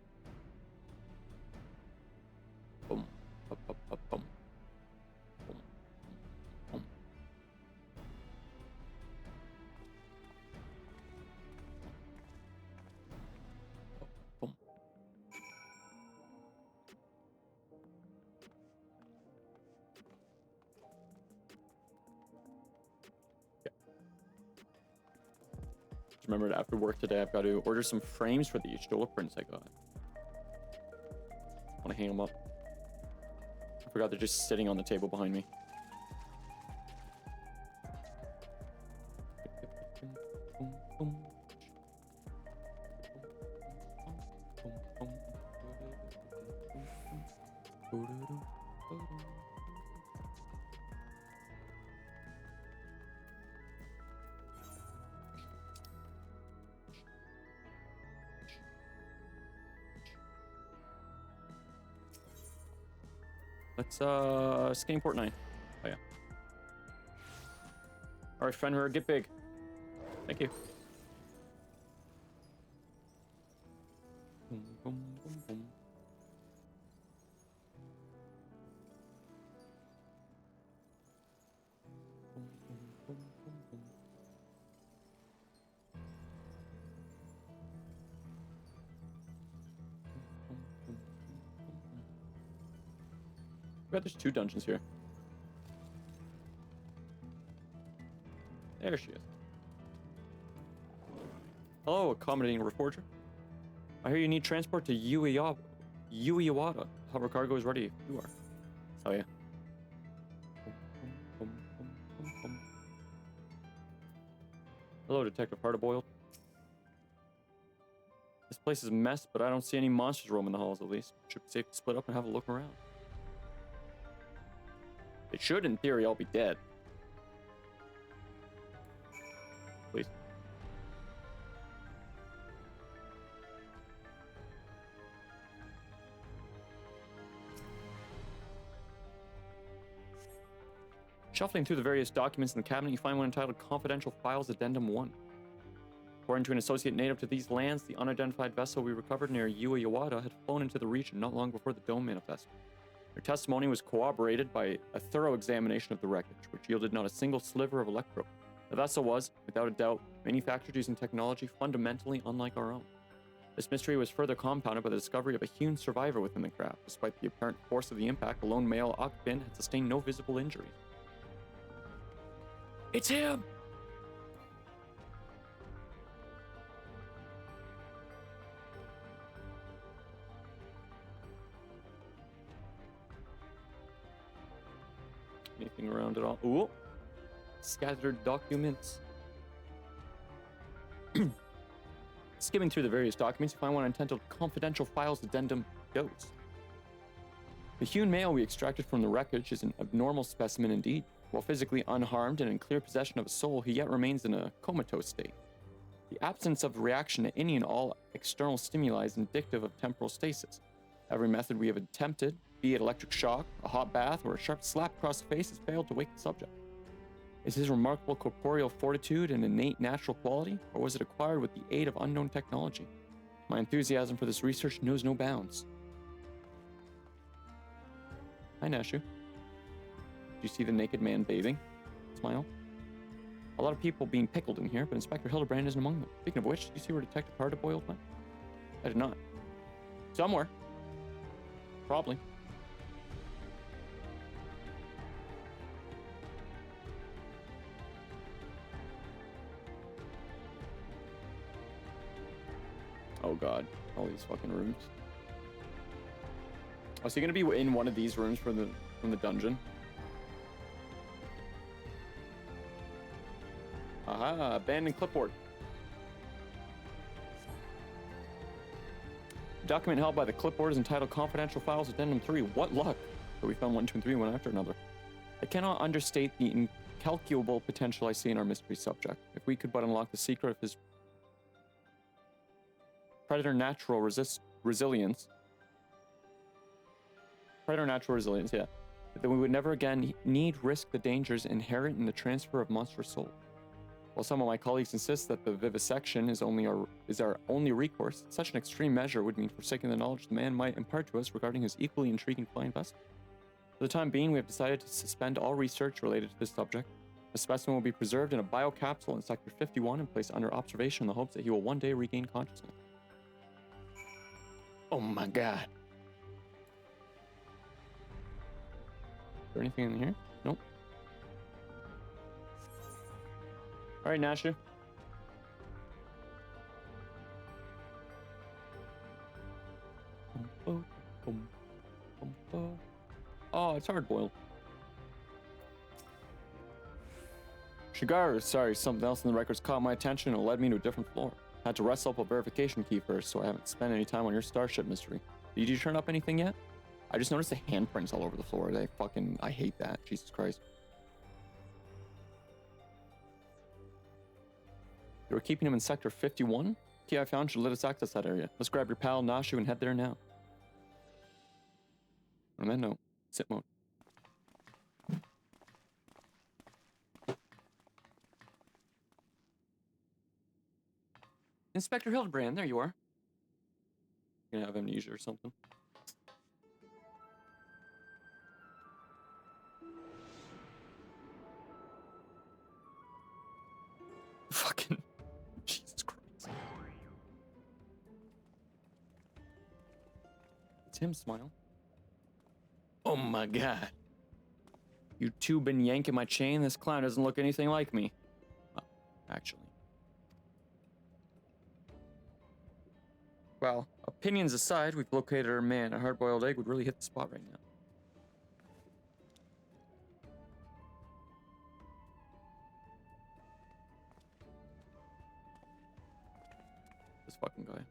Boom. Boom. Boom. Boom. Boom. Boom. Yeah. Just remembered after work today, I've got to order some frames for the Ishtola prints I got. I want to hang them up. I forgot they're just sitting on the table behind me. Let's scanning port 9. Oh yeah. All right, Fenrir, get big. Thank you. Boom, boom, boom, boom. Boom, boom, boom, boom, boom. I bet there's 2 dungeons here. There she is. Hello, accommodating reforger. I hear you need transport to Uiawata. Hover cargo is ready if you are. Oh yeah. Hello, Detective Hardboiled. This place is a mess, but I don't see any monsters roaming the halls at least. Should be safe to split up and have a look around. It should, in theory, all be dead. Please. Shuffling through the various documents in the cabinet, you find one entitled Confidential Files Addendum 1. According to an associate native to these lands, the unidentified vessel we recovered near Uiawata had flown into the region not long before the dome manifested. Their testimony was corroborated by a thorough examination of the wreckage, which yielded not a single sliver of electro. The vessel was, without a doubt, manufactured using technology fundamentally unlike our own. This mystery was further compounded by the discovery of a hewn survivor within the craft. Despite the apparent force of the impact, the lone male occupant had sustained no visible injuries. It's him! Anything around at all? Ooh! Scattered documents. Skimming through the various documents, you find one entitled Confidential Files Addendum Dose. The hewn male we extracted from the wreckage is an abnormal specimen indeed. While physically unharmed and in clear possession of a soul, he yet remains in a comatose state. The absence of reaction to any and all external stimuli is indicative of temporal stasis. Every method we have attempted, be it electric shock, a hot bath, or a sharp slap across the face, has failed to wake the subject. Is his remarkable corporeal fortitude an innate natural quality, or was it acquired with the aid of unknown technology? My enthusiasm for this research knows no bounds. Hi, Nashu. Do you see the naked man bathing? Smile. A lot of people being pickled in here, but Inspector Hildibrand isn't among them. Speaking of which, did you see where Detective Hardboiled went? I did not. Somewhere. Probably. Oh god, all these fucking rooms. Oh, so you're gonna be in one of these rooms from the dungeon? Aha, abandoned clipboard. The document held by the clipboard is entitled Confidential Files Addendum 3. What luck! So we found 1, 2, and 3 one after another. I cannot understate the incalculable potential I see in our mystery subject. If we could but unlock the secret of his preternatural resilience, yeah, then we would never again need risk the dangers inherent in the transfer of monstrous souls. While some of my colleagues insist that the vivisection is our only recourse, such an extreme measure would mean forsaking the knowledge the man might impart to us regarding his equally intriguing flying vessel. For the time being, we have decided to suspend all research related to this subject. The specimen will be preserved in a biocapsule in Sector 51 and placed under observation in the hopes that he will one day regain consciousness. Oh my god. Is there anything in here? Nope. Alright, Nashu. Oh, it's hard boiled. Shigaru, sorry, something else in the records caught my attention and led me to a different floor. Had to wrestle up a verification key first, so I haven't spent any time on your starship mystery. Did you turn up anything yet? I just noticed the handprints all over the floor. I hate that. Jesus Christ. You were keeping him in Sector 51? Key I found should let us access that area. Let's grab your pal Nashu and head there now. On that note, Sit mode. Inspector Hildibrand, there you are. You're gonna have amnesia or something. Fucking Jesus Christ. It's him, smile. Oh my god. You two been yanking my chain? This clown doesn't look anything like me. Well, actually. Well, opinions aside, we've located our man. A hard-boiled egg would really hit the spot right now. This fucking guy.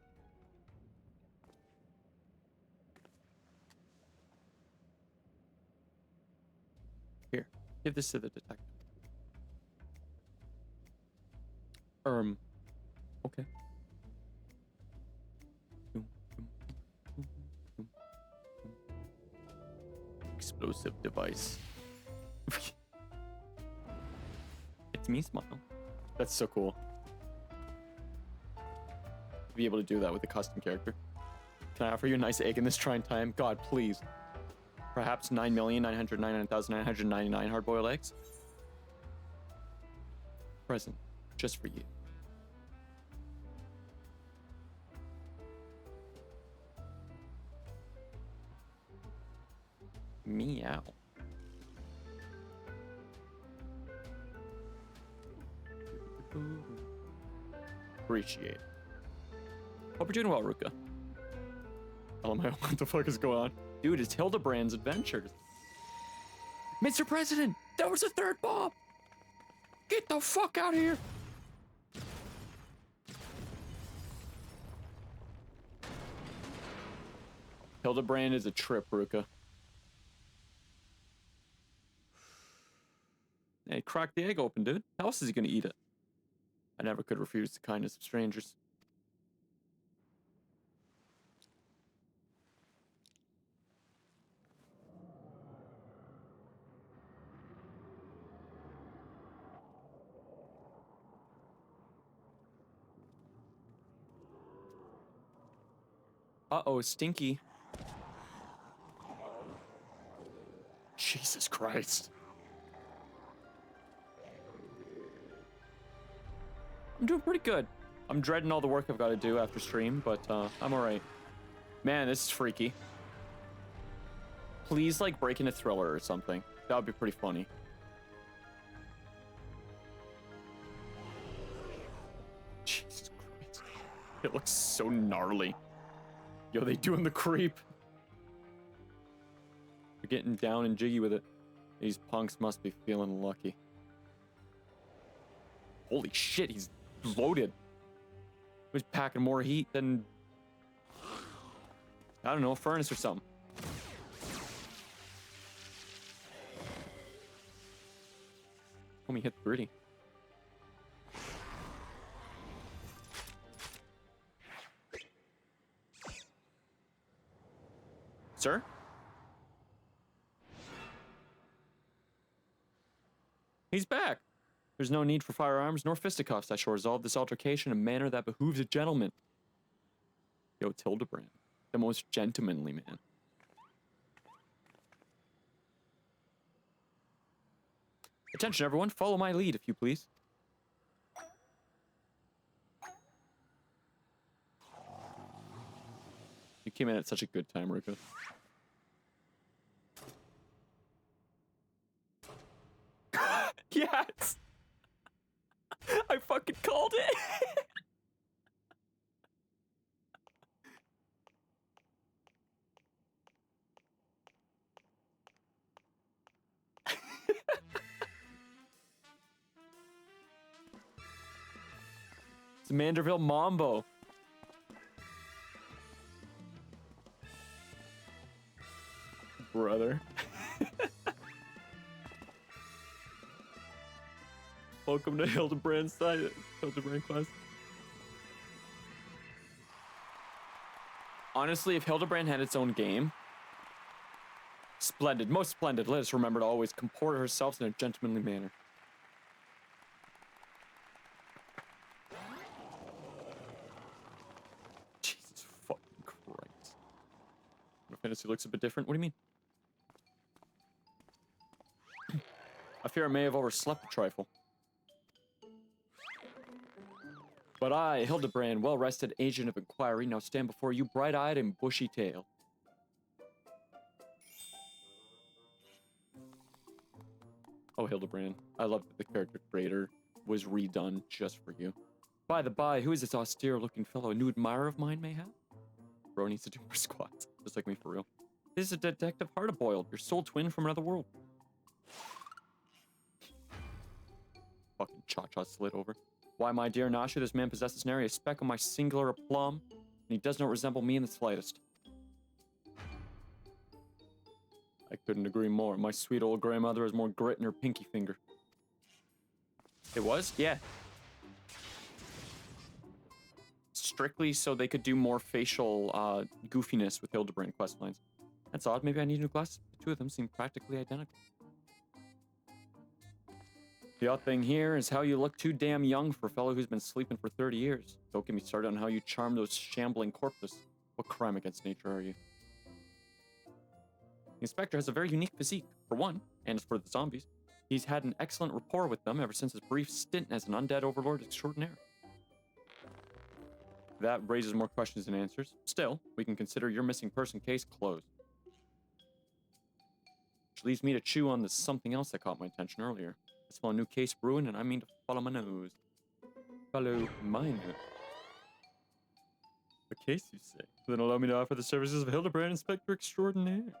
Here, give this to the detective. Okay. Explosive device. It's me, smile. That's so cool. To be able to do that with a custom character. Can I offer you a nice egg in this trying time? God, please. Perhaps 9,999,999 hard-boiled eggs? Present. Just for you. Meow. Appreciate it. Hope you're doing well, Ruka. LMAO, what the fuck is going on? Dude, it's Hildibrand's adventures. Mr. President, there was a third bomb! Get the fuck out of here! Hildibrand is a trip, Ruka. Hey, crack the egg open, dude. How else is he gonna eat it? I never could refuse the kindness of strangers. Uh-oh, Stinky. Jesus Christ. I'm doing pretty good. I'm dreading all the work I've got to do after stream, but I'm alright. Man, this is freaky. Please, like, break into Thriller or something. That would be pretty funny. Jesus Christ. It looks so gnarly. Yo, they doing the creep. They're getting down and jiggy with it. These punks must be feeling lucky. Holy shit, he's loaded. He's packing more heat than, I don't know, a furnace or something. Homie hit gritty. Sir? He's back. There's no need for firearms nor fisticuffs. I shall resolve this altercation in a manner that behooves a gentleman. Yo, Hildibrand, the most gentlemanly man. Attention, everyone. Follow my lead, if you please. You came in at such a good time, Ruka. Yes! I fucking called it! It's Manderville Mambo. Brother. Welcome to Hildibrand's side. Hildibrand class. Honestly, if Hildibrand had its own game, Splendid, most splendid. Let us remember to always comport ourselves in a gentlemanly manner. Jesus fucking Christ. My fantasy looks a bit different. What do you mean? I fear I may have overslept a trifle. But I, Hildibrand, well-rested agent of inquiry, now stand before you bright-eyed and bushy-tailed. Oh, Hildibrand, I love that the character creator was redone just for you. By the by, who is this austere-looking fellow? A new admirer of mine, mayhap? Bro needs to do more squats, just like me for real. This is a Detective Hard-Boiled, your soul twin from another world. Fucking cha-cha slid over. Why, my dear Nasha, this man possesses nary a speck of my singular aplomb, and he does not resemble me in the slightest. I couldn't agree more. My sweet old grandmother has more grit in her pinky finger. It was? Yeah. Strictly so they could do more facial goofiness with Hildibrand questlines. That's odd. Maybe I need new glasses. The two of them seem practically identical. The odd thing here is how you look too damn young for a fellow who's been sleeping for 30 years. Don't get me started on how you charm those shambling corpses. What crime against nature are you? The inspector has a very unique physique, for one, and as for the zombies, he's had an excellent rapport with them ever since his brief stint as an undead overlord extraordinaire. That raises more questions than answers. Still, we can consider your missing person case closed. Which leaves me to chew on this something else that caught my attention earlier. I smell a new case brewing, and I mean to follow my nose. Follow my nose. A case, you say? Then allow me to offer the services of Hildibrand, Inspector Extraordinaire.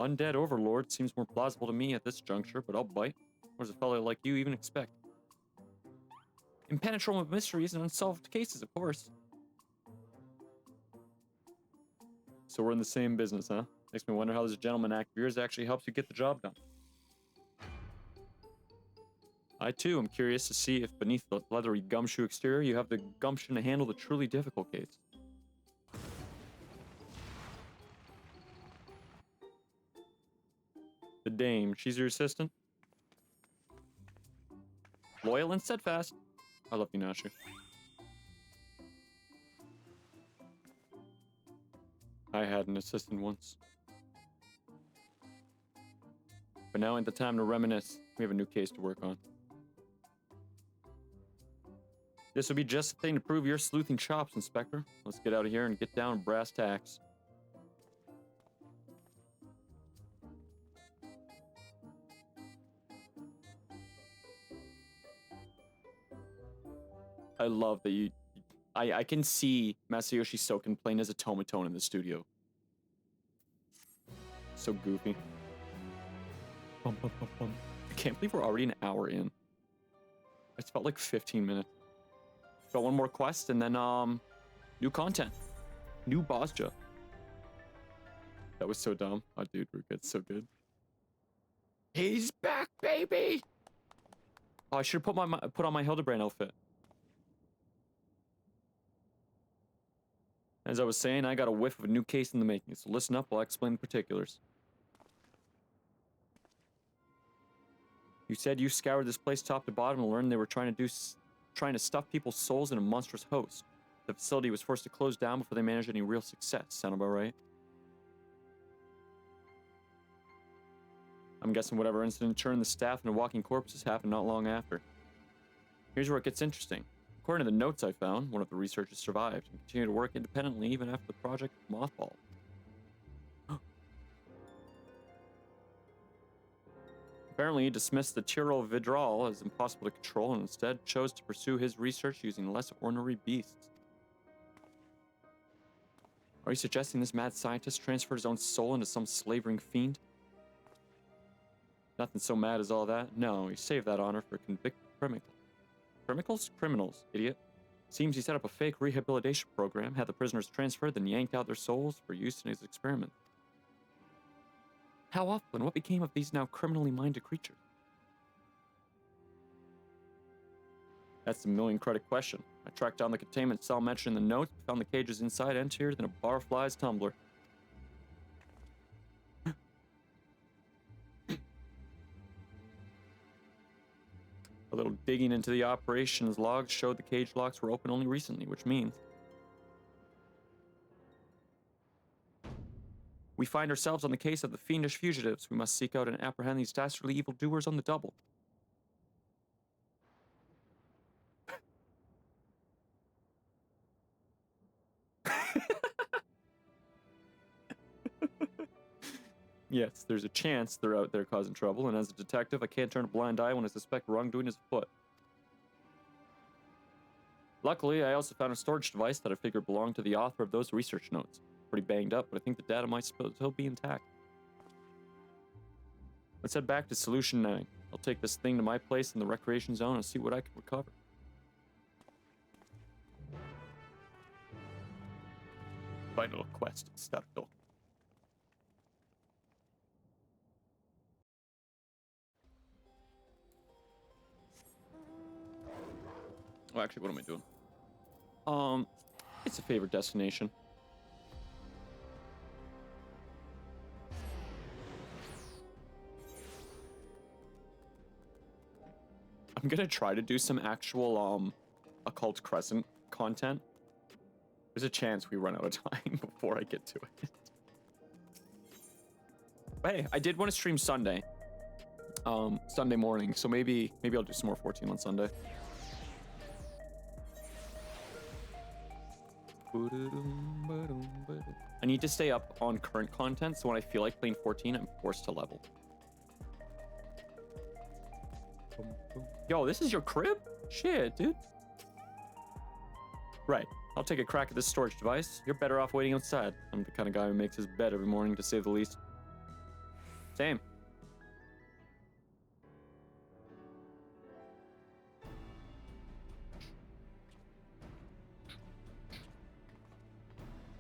Undead Overlord seems more plausible to me at this juncture, but I'll bite. What does a fellow like you even expect? Impenetrable mysteries and unsolved cases, of course. So we're in the same business, huh? Makes me wonder how this gentleman act of yours actually helps you get the job done. I, too, am curious to see if beneath the leathery gumshoe exterior you have the gumption to handle the truly difficult case. The dame, she's your assistant? Loyal and steadfast. I love you, Nashu. I had an assistant once. But now ain't the time to reminisce. We have a new case to work on. This would be just the thing to prove your sleuthing chops, Inspector. Let's get out of here and get down to brass tacks. I love that you... I can see Masayoshi Soken playing as a Tomatone in the studio. So goofy. Bum, bum, bum, bum. I can't believe we're already an hour in. It's felt like 15 minutes. Got one more quest and then, new content. New Bozja. That was so dumb. Oh, dude, we're good. So good. He's back, baby! Oh, I should have put on my Hildibrand outfit. As I was saying, I got a whiff of a new case in the making, so listen up while I explain the particulars. You said you scoured this place top to bottom and learned they were trying to stuff people's souls in a monstrous host. The facility was forced to close down before they managed any real success. Sound about right? I'm guessing whatever incident turned the staff into walking corpses happened not long after. Here's where it gets interesting. According to the notes I found, one of the researchers survived and continued to work independently even after the project mothballed. Apparently, he dismissed the Tyrol Vidral as impossible to control and instead chose to pursue his research using less ornery beasts. Are you suggesting this mad scientist transferred his own soul into some slavering fiend? Nothing so mad as all that. No, he saved that honor for a convicted criminal. Criminals, idiot. Seems he set up a fake rehabilitation program, had the prisoners transferred, then yanked out their souls for use in his experiment. How often? What became of these now criminally minded creatures? That's the million-credit question. I tracked down the containment cell mentioned in the notes, found the cages inside emptier than a barfly's tumbler. A little digging into the operations logs showed the cage locks were open only recently, which means we find ourselves on the case of the fiendish fugitives. We must seek out and apprehend these dastardly evildoers on the double. Yes, there's a chance they're out there causing trouble, and as a detective, I can't turn a blind eye when I suspect wrongdoing is afoot. Luckily, I also found a storage device that I figured belonged to the author of those research notes. Pretty banged up, but I think the data might still be intact. Let's head back to Solution 9. I'll take this thing to my place in the recreation zone and see what I can recover. Final quest starto. Oh, actually, what am I doing? It's a favorite destination. I'm gonna try to do some actual, Occult Crescent content. There's a chance we run out of time before I get to it. But hey, I did want to stream Sunday. Sunday morning, so maybe I'll do some more 14 on Sunday. I need to stay up on current content, so when I feel like playing 14, I'm forced to level. Yo, this is your crib? Shit, dude. Right. I'll take a crack at this storage device. You're better off waiting outside. I'm the kind of guy who makes his bed every morning, to say the least. Same.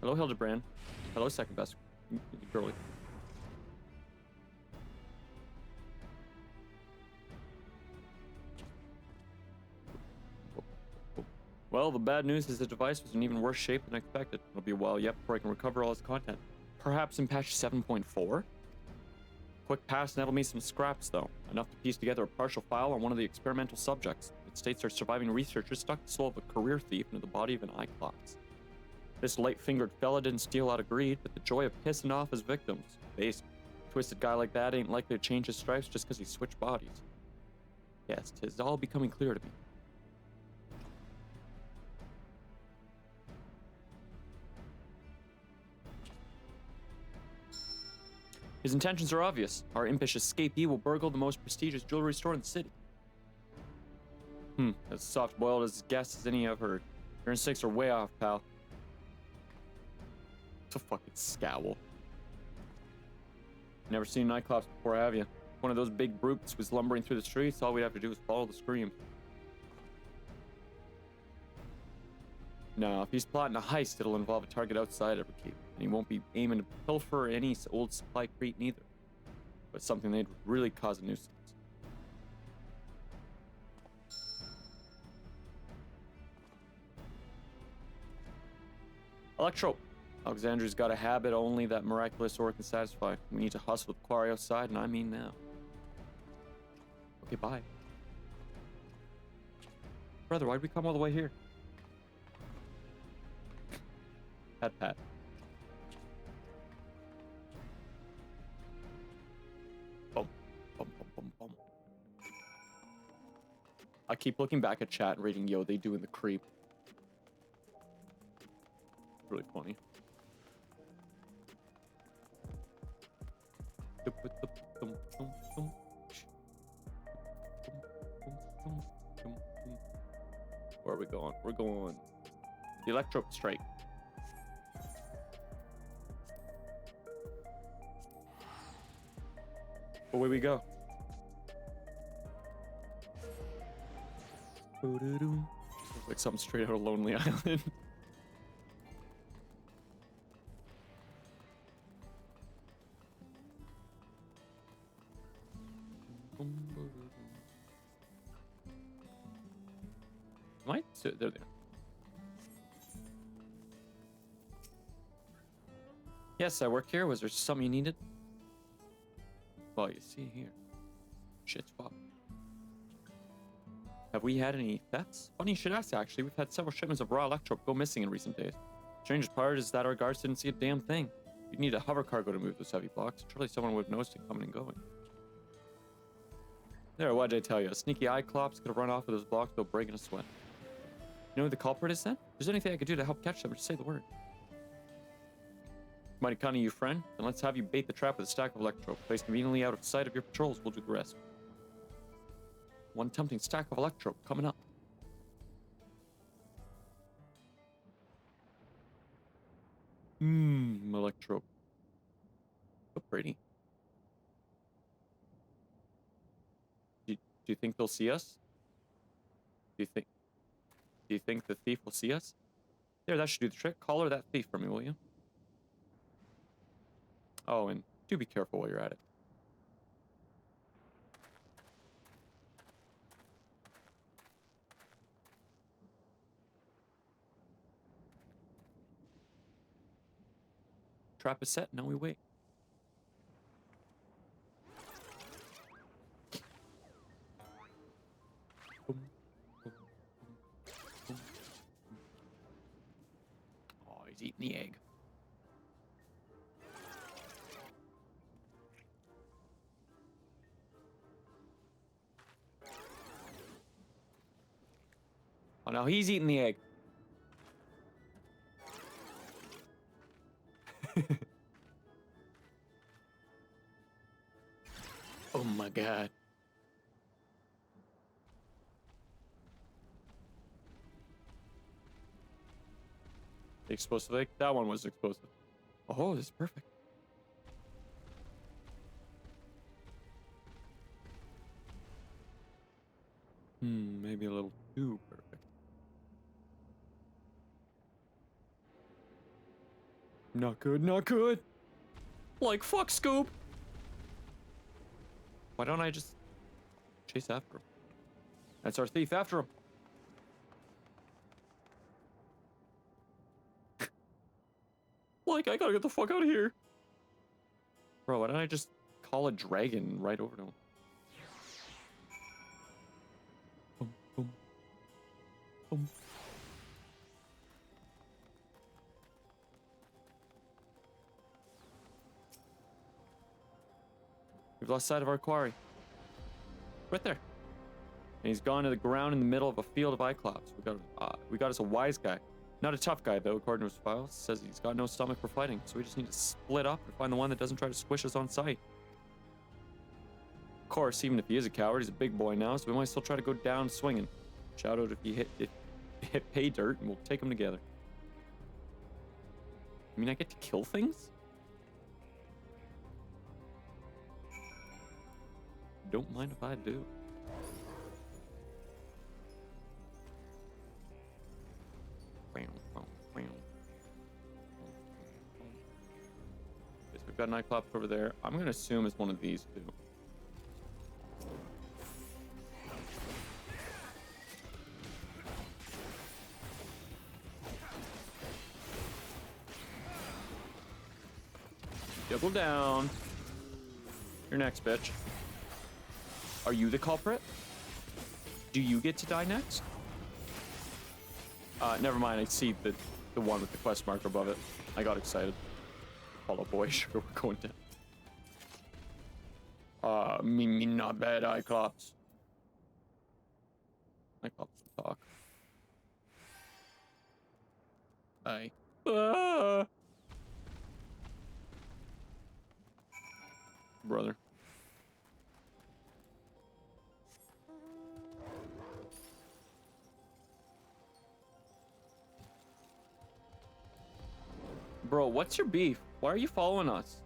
Hello, Hildibrand. Hello, second best girly. Well, the bad news is the device was in even worse shape than I expected. It'll be a while yet before I can recover all its content. Perhaps in patch 7.4? Quick pass nettled me some scraps, though. Enough to piece together a partial file on one of the experimental subjects. It states our surviving researchers stuck the soul of a career thief into the body of an Iclox. This light-fingered fella didn't steal out of greed, but the joy of pissing off his victims. Base. Twisted guy like that ain't likely to change his stripes just because he switched bodies. Yes, 'tis all becoming clear to me. His intentions are obvious. Our impish escapee will burgle the most prestigious jewelry store in the city. As soft-boiled as guess as any I've heard. Your instincts are way off, pal. It's a fucking scowl. Never seen Nyclops before, have you? One of those big brutes was lumbering through the streets. All we'd have to do is follow the screams. No, if he's plotting a heist, it'll involve a target outside Everkeep. And he won't be aiming to pilfer any old supply crate neither. But something they'd really cause a nuisance. Electro. Alexandria's got a habit only that miraculous ore can satisfy. We need to hustle the quarry outside, and I mean now. Okay, bye. Brother, why'd we come all the way here? Pat. Boom. I keep looking back at chat and reading, yo, they doing the creep. Really funny. Where are we going? We're going the Electro Strike. Away we go. Looks like something straight out of Lonely Island. Might they're there. Yes, I work here. Was there something you needed? Well, you see here. Shit's pop. Have we had any thefts? Funny you should ask, actually. We've had several shipments of raw electrope go missing in recent days. Strangest part is that our guards didn't see a damn thing. You'd need a hover cargo to move those heavy blocks. Surely someone would have noticed it coming and going. There, what did I tell you? A sneaky Cyclops could have run off with those blocks without breaking a sweat. You know who the culprit is then? If there's anything I could do to help catch them, just say the word. Mighty kind of you, friend. Then let's have you bait the trap with a stack of electrope. Placed conveniently out of sight of your patrols, we'll do the rest. One tempting stack of electrope coming up. Electrope. So pretty. Do you think they'll see us? Do you think the thief will see us? There, that should do the trick. Collar that thief for me, will you? Oh, and do be careful while you're at it. Trap is set, now we wait. Boom, boom, boom, boom. Oh, he's eating the egg. Oh, no, he's eating the egg. Oh my god. The explosive egg? That one was explosive. Oh, this is perfect. Maybe a little too perfect. Not good, not good. Like, fuck, Scoop. Why don't I just chase after him? That's our thief, after him. Like, I gotta get the fuck out of here. Bro, why don't I just call a dragon right over to him? Boom, boom, boom. We've lost sight of our quarry. Right there. And he's gone to the ground in the middle of a field of Cyclops. We got us a wise guy. Not a tough guy, though, according to his files. Says he's got no stomach for fighting, so we just need to split up and find the one that doesn't try to squish us on sight. Of course, even if he is a coward, he's a big boy now, so we might still try to go down swinging. Shout out if you hit pay dirt, and we'll take them together. I mean, I get to kill things? Don't mind if I do. Okay, so we've got an Cyclops over there. I'm gonna assume it's one of these two. Double down. You're next, bitch. Are you the culprit? Do you get to die next? Never mind. I see the one with the quest marker above it. I got excited. Follow boy, sure, we're going down. Me not bad, Cyclops. Cyclops will talk. Aye. Brother. Bro, what's your beef? Why are you following us?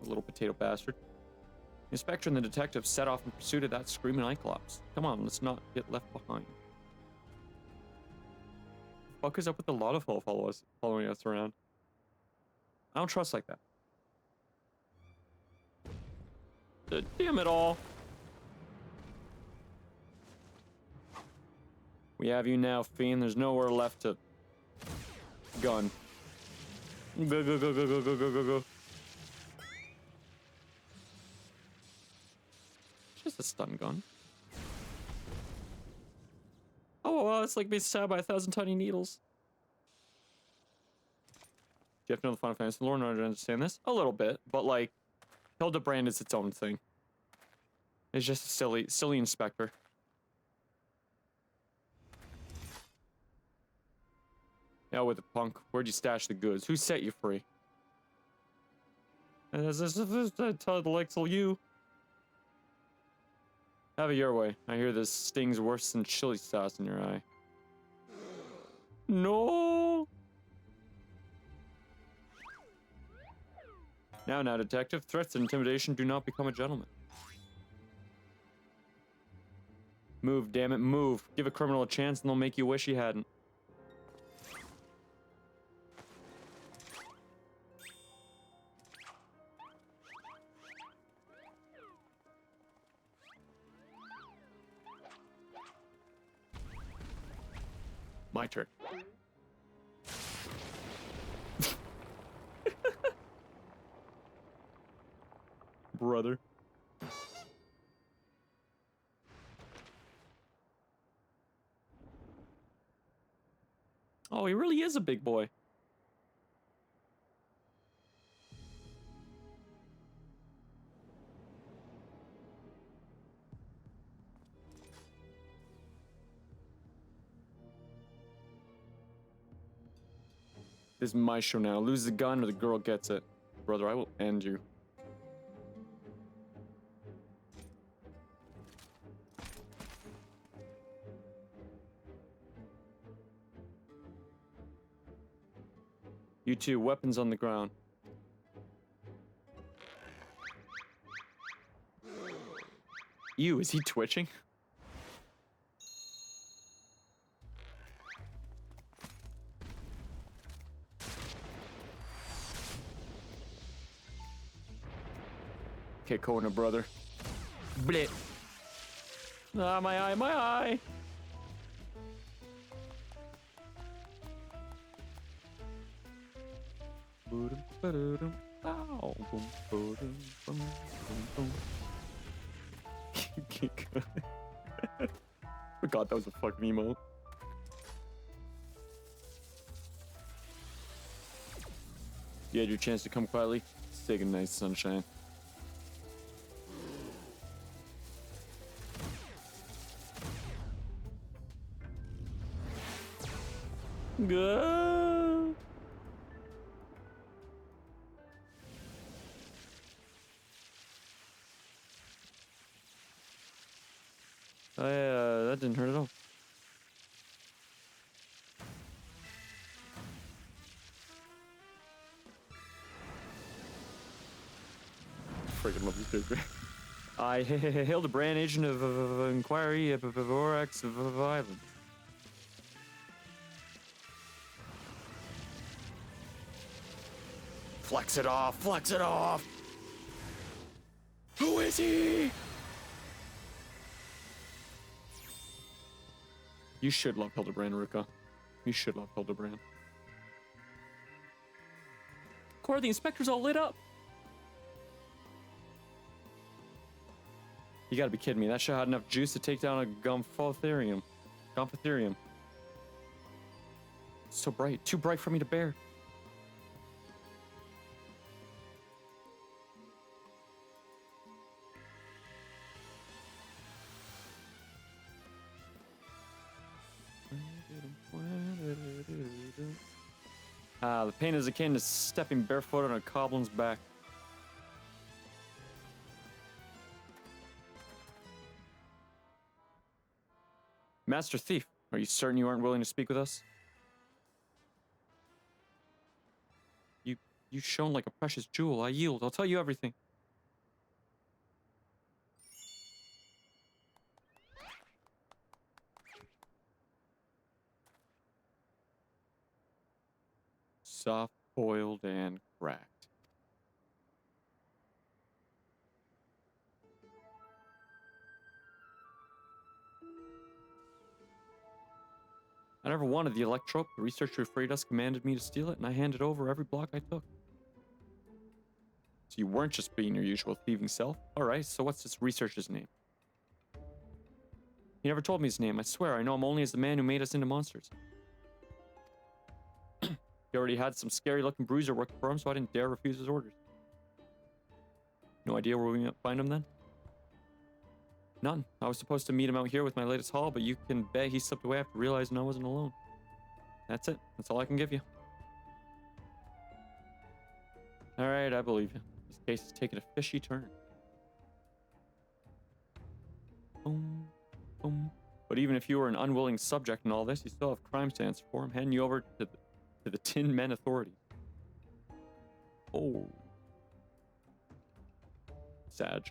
A little potato bastard. The inspector and the detective set off in pursuit of that screaming Cyclops. Come on, let's not get left behind. What fuck is up with the lot of following us around? I don't trust like that. Damn it all. We have you now, Fiend. There's nowhere left to... Gun. Go, go, go, go, go, go, go, go, go. just a stun gun. Oh, well, it's like being stabbed by 1,000 tiny needles. Do you have to know the Final Fantasy lore in order to understand this? A little bit, but like, Hildibrand is its own thing. It's just a silly inspector. Yeah, with the punk. Where'd you stash the goods? Who set you free? Is this the likes of you? Have it your way. I hear this stings worse than chili sauce in your eye. No! Now, detective. Threats and intimidation do not become a gentleman. Move, damn it, move. Give a criminal a chance and they'll make you wish he hadn't. My turn. Brother. Oh, he really is a big boy. This is my show now. Lose the gun or the girl gets it. Brother, I will end you. You two, weapons on the ground. Ew, is he twitching? Okay, Kona, brother. Blit. Ah, my eye, my eye. Ow. Forgot that was a fucking emote. You had your chance to come quietly. Let's take a nice sunshine. Go. That didn't hurt at all. Freaking love this character. I Hildibrand, agent of inquiry of FFXIV. Flex it off! Flex it off! Who is he? You should love Hildibrand, Ruka. You should love Hildibrand. Cora, the inspector's all lit up. You gotta be kidding me. That shit had enough juice to take down a Gomphotherium. So bright. Too bright for me to bear. The pain is akin to stepping barefoot on a goblin's back. Master Thief, are you certain you aren't willing to speak with us? You shone like a precious jewel. I yield. I'll tell you everything. Soft boiled and cracked. I never wanted the electrope. The researcher who freed us commanded me to steal it, and I handed over every block I took. So you weren't just being your usual thieving self? Alright, so what's this researcher's name? He never told me his name. I swear, I know him only as the man who made us into monsters. He already had some scary-looking bruiser working for him, so I didn't dare refuse his orders. No idea where we might find him then? None. I was supposed to meet him out here with my latest haul, but you can bet he slipped away after realizing I wasn't alone. That's it. That's all I can give you. Alright, I believe you. This case is taking a fishy turn. Boom, boom. But even if you were an unwilling subject in all this, you still have crimes to answer for. I'm handing you over to the Tin Men authorities. Oh. Sag.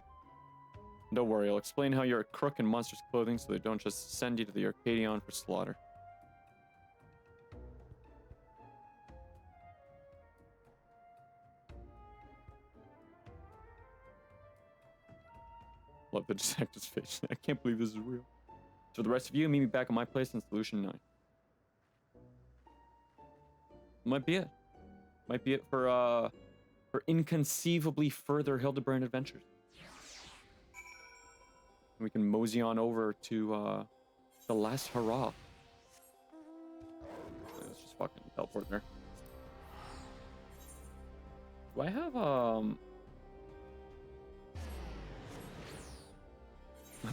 Don't worry, I'll explain how you're a crook in monsters' clothing so they don't just send you to the Arcadion for slaughter. Love the detective's face. I can't believe this is real. So for the rest of you, meet me back at my place in Solution 9. Might be it. Might be it for inconceivably further Hildibrand adventures. We can mosey on over to the last hurrah. Let's just fucking teleport there. Do I have I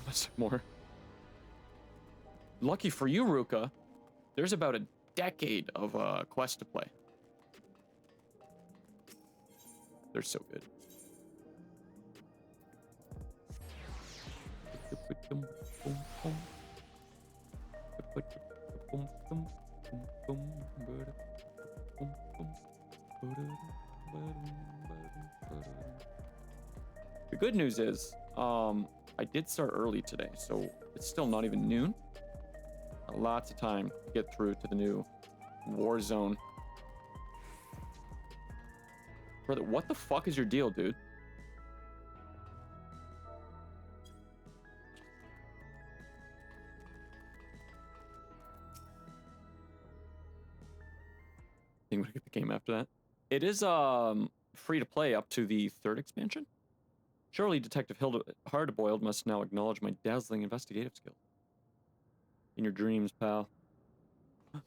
must have more. Lucky for you, Ruka, there's about a decade of quest to play. They're so good. The good news is, I did start early today, so it's still not even noon. Lots of time to get through to the new war zone. Brother, what the fuck is your deal, dude? I think we'll get the game after that. It is free to play up to the 3rd expansion. Surely Detective Hardboiled must now acknowledge my dazzling investigative skill. In your dreams, pal. I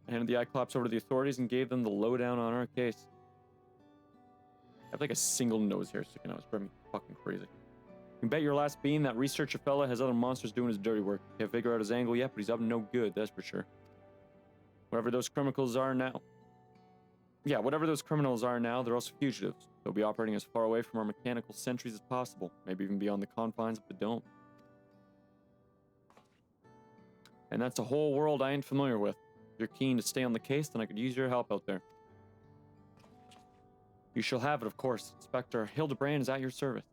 handed the Cyclops over to the authorities and gave them the lowdown on our case. I have like a single nose hair sticking out. It's driving me fucking crazy. You can bet your last bean that researcher fella has other monsters doing his dirty work. Can't figure out his angle yet, but he's up to no good, that's for sure. Whatever those criminals are now. Yeah, whatever those criminals are now, they're also fugitives. They'll be operating as far away from our mechanical sentries as possible, maybe even beyond the confines of the dome. And that's a whole world I ain't familiar with. If you're keen to stay on the case, then I could use your help out there. You shall have it, of course. Inspector Hildibrand is at your service.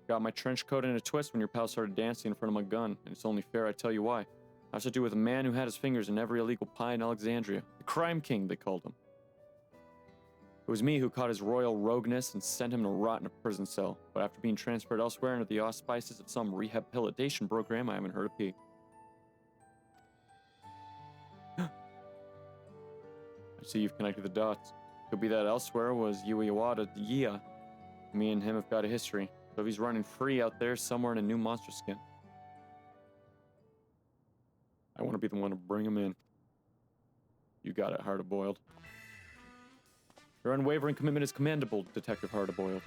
Got my trench coat in a twist when your pal started dancing in front of my gun, and it's only fair I tell you why. I have to do with a man who had his fingers in every illegal pie in Alexandria. The Crime King, they called him. It was me who caught his royal rogueness and sent him to rot in a prison cell. But after being transferred elsewhere under the auspices of some rehabilitation program, I haven't heard a peep. I see you've connected the dots. Could be that elsewhere was Yui Iwata Yia. Me and him have got a history. So if he's running free out there somewhere in a new monster skin, I want to be the one to bring him in. You got it, Hard-Boiled. Your unwavering commitment is commendable, Detective Hard-Boiled.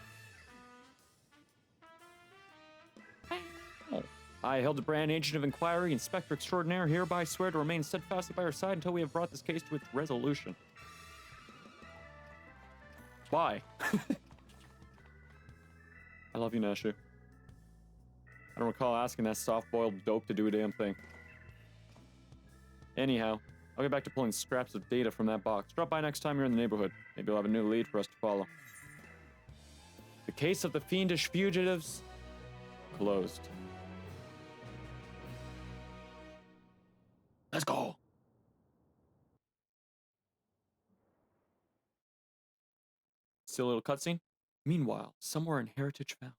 Oh. I, Hildibrand, Agent of Inquiry, Inspector Extraordinaire, hereby swear to remain steadfastly by your side until we have brought this case to its resolution. Bye. I love you, Nashu. I don't recall asking that soft-boiled dope to do a damn thing. Anyhow, I'll get back to pulling scraps of data from that box. Drop by next time you're in the neighborhood. Maybe you'll have a new lead for us to follow. The case of the fiendish fugitives closed. Let's go. Still a little cutscene. Meanwhile, somewhere in Heritage Found.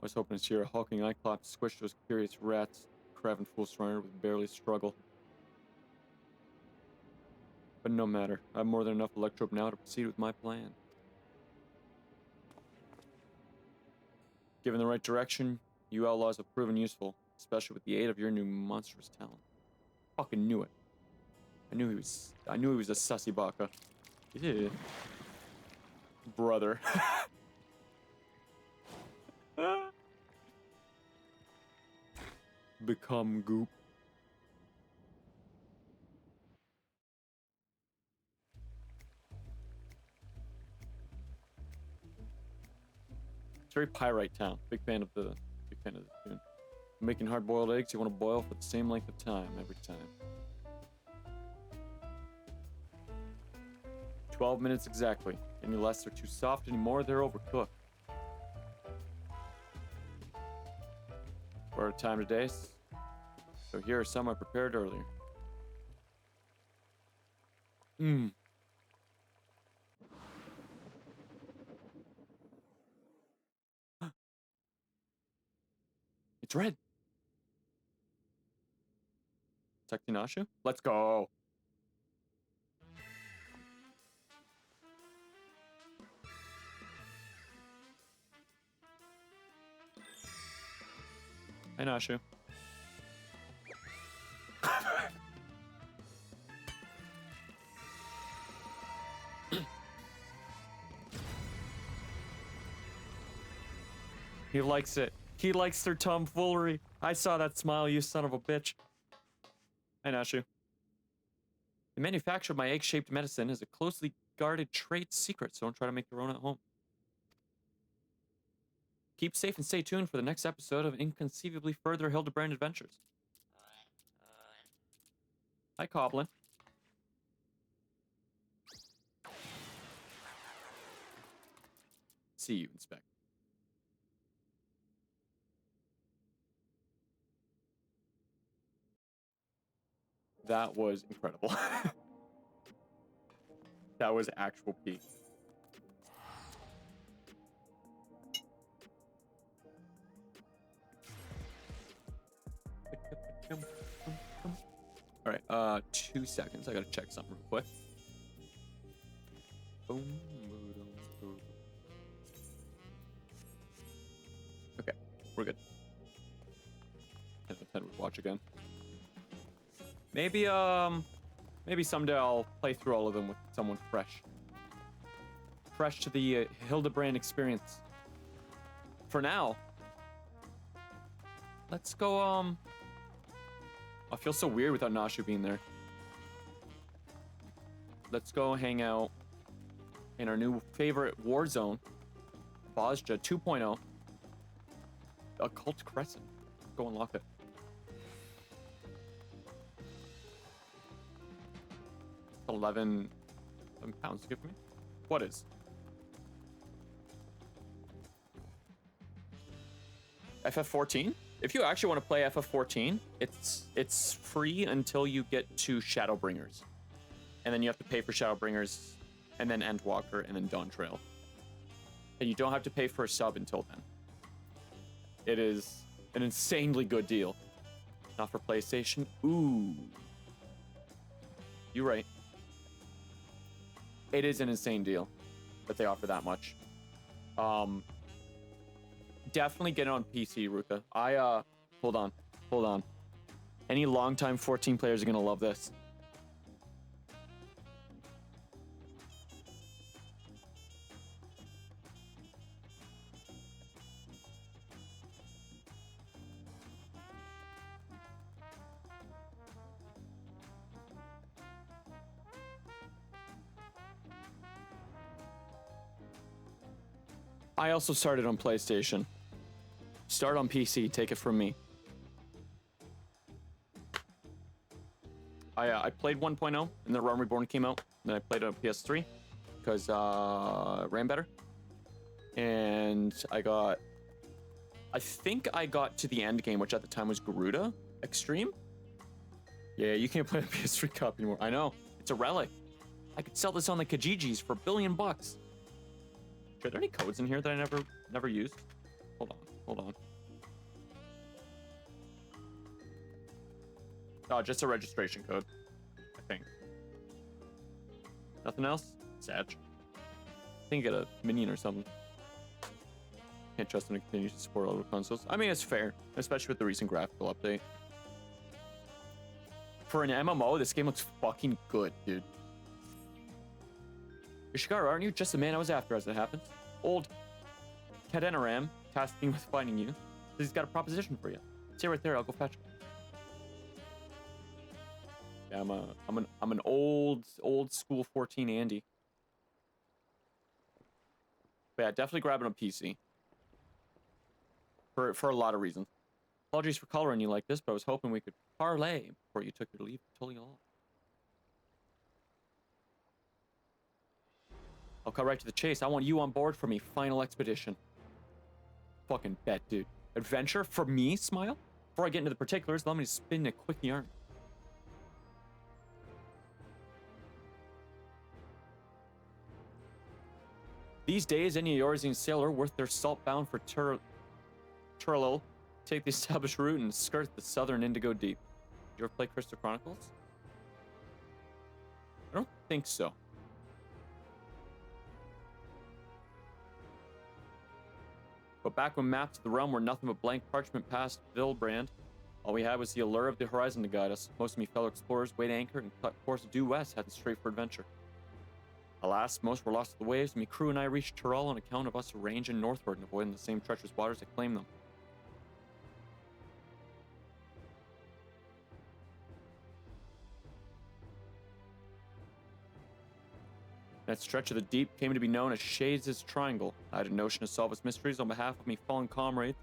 I was hoping to see a hulking Cyclops squish those curious rats. Kraven fool surrounded with barely struggle. But no matter. I have more than enough electrope now to proceed with my plan. Given the right direction, you outlaws have proven useful, especially with the aid of your new monstrous talent. Fucking knew it. I knew he was a sussy baka. Yeah. Brother. Become goop. It's very Pyrite Town. Big fan of the tune. Making hard-boiled eggs, you want to boil for the same length of time every time. 12 minutes exactly. Any less they're too soft, any more they're overcooked. We're out of time today, so here are some I prepared earlier. Mmm. It's red. Tektinashu? Let's go. Hey, Nashu. He likes it. He likes their tomfoolery. I saw that smile, you son of a bitch. Hey, Nashu. The manufacture of my egg-shaped medicine is a closely guarded trade secret, so don't try to make your own at home. Keep safe and stay tuned for the next episode of Inconceivably Further Hildibrand Adventures. Hi, Coblin. See you, Inspector. That was incredible. That was actual peak. All right, 2 seconds. I gotta check something real quick. Boom. Okay, we're good. 10 out of 10 would watch again. Maybe someday I'll play through all of them with someone fresh. Fresh to the Hildibrand experience. For now, let's go, I feel so weird without Nashu being there. Let's go hang out in our new favorite war zone, Bozja 2.0, Occult Crescent. Go unlock it. $11 pounds to give me? What is? FF14? If you actually want to play FF14, it's free until you get to Shadowbringers. And then you have to pay for Shadowbringers, and then Endwalker, and then Dawntrail. And you don't have to pay for a sub until then. It is an insanely good deal. Not for PlayStation. Ooh. You're right. It is an insane deal that they offer that much. Definitely get it on PC, Ruka. Hold on. Any longtime 14 players are gonna love this. I also started on PlayStation. Start on PC, take it from me. I played 1.0 and then Realm Reborn came out. Then I played it on PS3 because it ran better. And I think I got to the end game, which at the time was Garuda Extreme. Yeah, you can't play a PS3 copy anymore. I know, it's a relic. I could sell this on the Kijijis for $1 billion. Are there any codes in here that I never used? Hold on. Hold on. Oh, just a registration code, I think. Nothing else? Sag. I think get a minion or something. Can't trust them to continue to support older consoles. I mean, it's fair, especially with the recent graphical update. For an MMO, this game looks fucking good, dude. You're Shigaro, aren't you? Just the man I was after as it happens. Old Kadenoram tasked me with finding you. So he's got a proposition for you. Stay right there, I'll go fetch him. Yeah, I'm an old school 14 Andy. But yeah, definitely grabbing a PC. For a lot of reasons. Apologies for coloring you like this, but I was hoping we could parlay before you took your leave. Totally all. I'll cut right to the chase. I want you on board for me. Final expedition. Fucking bet, dude. Adventure for me, Smile? Before I get into the particulars, allow me to spin a quick yarn. These days, any Eorzean sailor worth their salt bound for Turlil take the established route and skirt the southern Indigo Deep. Did you ever play Crystal Chronicles? I don't think so. But back when maps of the realm were nothing but blank parchment past Hildibrand, all we had was the allure of the horizon to guide us. Most of me fellow explorers weighed anchor and cut course due west, heading straight for adventure. Alas, most were lost to the waves, and me crew and I reached Turlil on account of us ranging northward and avoiding the same treacherous waters that claimed them. That stretch of the deep came to be known as Shades' Triangle. I had a notion to solve its mysteries on behalf of me fallen comrades,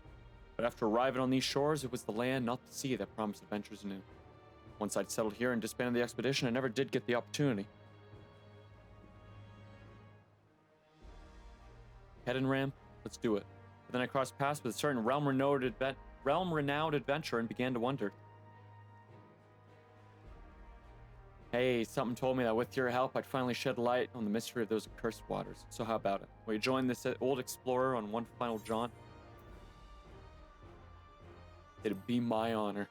but after arriving on these shores, it was the land, not the sea, that promised adventures anew. Once I'd settled here and disbanded the expedition, I never did get the opportunity. Head and ram, let's do it. But then I crossed paths with a certain realm-renowned adventurer and began to wonder. Hey, something told me that with your help, I'd finally shed light on the mystery of those accursed waters. So how about it? Will you join this old explorer on one final jaunt? It'd be my honor.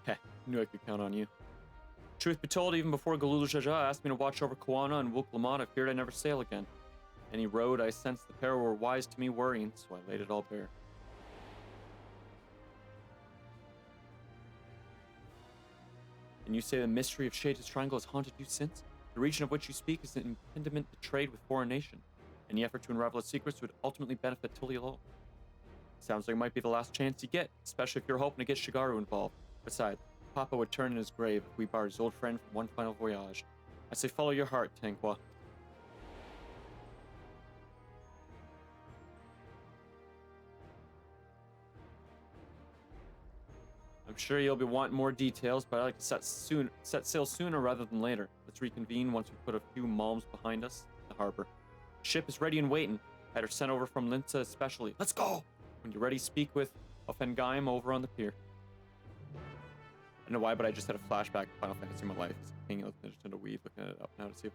Heh, knew I could count on you. Truth be told, even before Galul Jaja asked me to watch over Koana and Wuk Lamont, I feared I'd never sail again. Any road, I sensed the pair were wise to me worrying, so I laid it all bare. And you say the mystery of Shades' Triangle has haunted you since? The region of which you speak is an impediment to trade with foreign nation. Any effort to unravel its secrets would ultimately benefit Tulial. Sounds like it might be the last chance you get, especially if you're hoping to get Shigaru involved. Besides, Papa would turn in his grave if we barred his old friend from one final voyage. I say follow your heart, Tanqua. I'm sure you'll be wanting more details, but I'd like to set sail sooner rather than later. Let's reconvene once we put a few malms behind us at the harbor. Ship is ready and waiting. Had her sent over from Linza especially. Let's go! When you're ready, speak with Offengaim over on the pier. I don't know why, but I just had a flashback to Final Fantasy in my life. Hanging out the Nintendo Wii, looking it up now to see if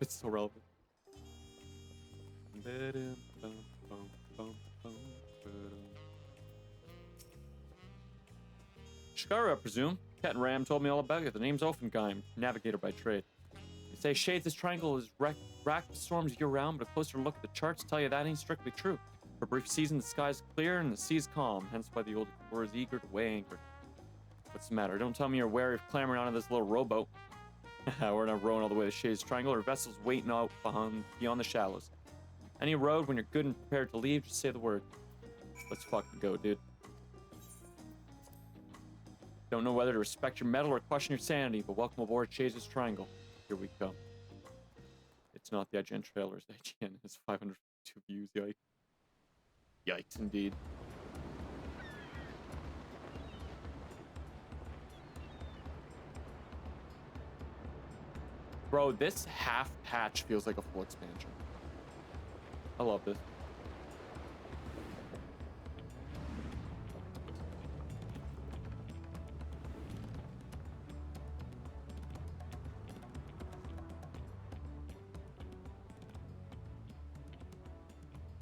it's still relevant. Shigaru, I presume. Cat and Ram told me all about it. The name's Offengaim, navigator by trade. They say Shades' Triangle is racked with storms year-round, but a closer look at the charts tell you that ain't strictly true. For a brief season, the sky's clear and the sea's calm, hence why the old explorer is eager to weigh anchor. What's the matter? Don't tell me you're wary of clambering onto this little rowboat. We're not rowing all the way to Shades' Triangle. Our vessel's waiting out beyond the shallows. Any road, when you're good and prepared to leave, just say the word. Let's fucking go, dude. Don't know whether to respect your mettle or question your sanity, but welcome aboard Shades' Triangle. Here we come. It's not the IGN trailers. IGN has 502 views. Yikes. Yikes, indeed. Bro, this half patch feels like a full expansion. I love this.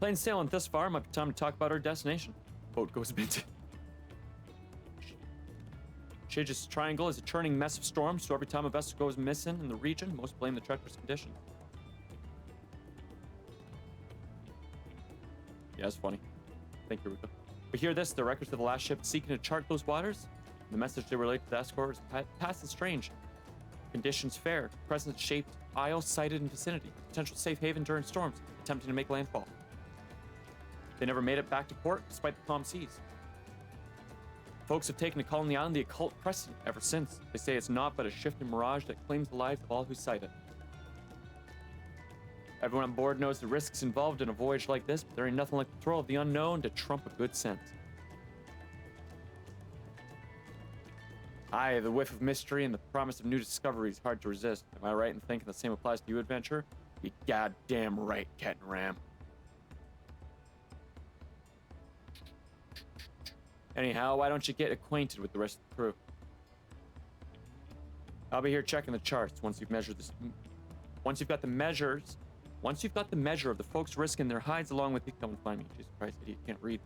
Plain sailing this far, might be time to talk about our destination. Boat goes mint. Shage's Triangle is a churning mess of storms, so every time a vessel goes missing in the region, most blame the treacherous conditions. Yeah, that's funny. Thank you, Ruka. We hear this, the records of the last ship seeking to chart those waters. The message they relate to the escort is past and strange. Conditions fair, crescent-shaped isle sighted in vicinity. Potential safe haven during storms, attempting to make landfall. They never made it back to port, despite the calm seas. Folks have taken to calling the island the Occult Crescent ever since. They say it's not but a shifting mirage that claims the lives of all who sight it. Everyone on board knows the risks involved in a voyage like this, but there ain't nothing like the thrill of the unknown to trump a good scent. Aye, the whiff of mystery and the promise of new discovery is hard to resist. Am I right in thinking the same applies to you, adventurer? You goddamn right, Captain Ram. Anyhow, why don't you get acquainted with the rest of the crew? I'll be here checking the charts once you've measured this. Once you've got the measure of the folks risking their hides along with you, come and find me. Jesus Christ, idiot, can't read.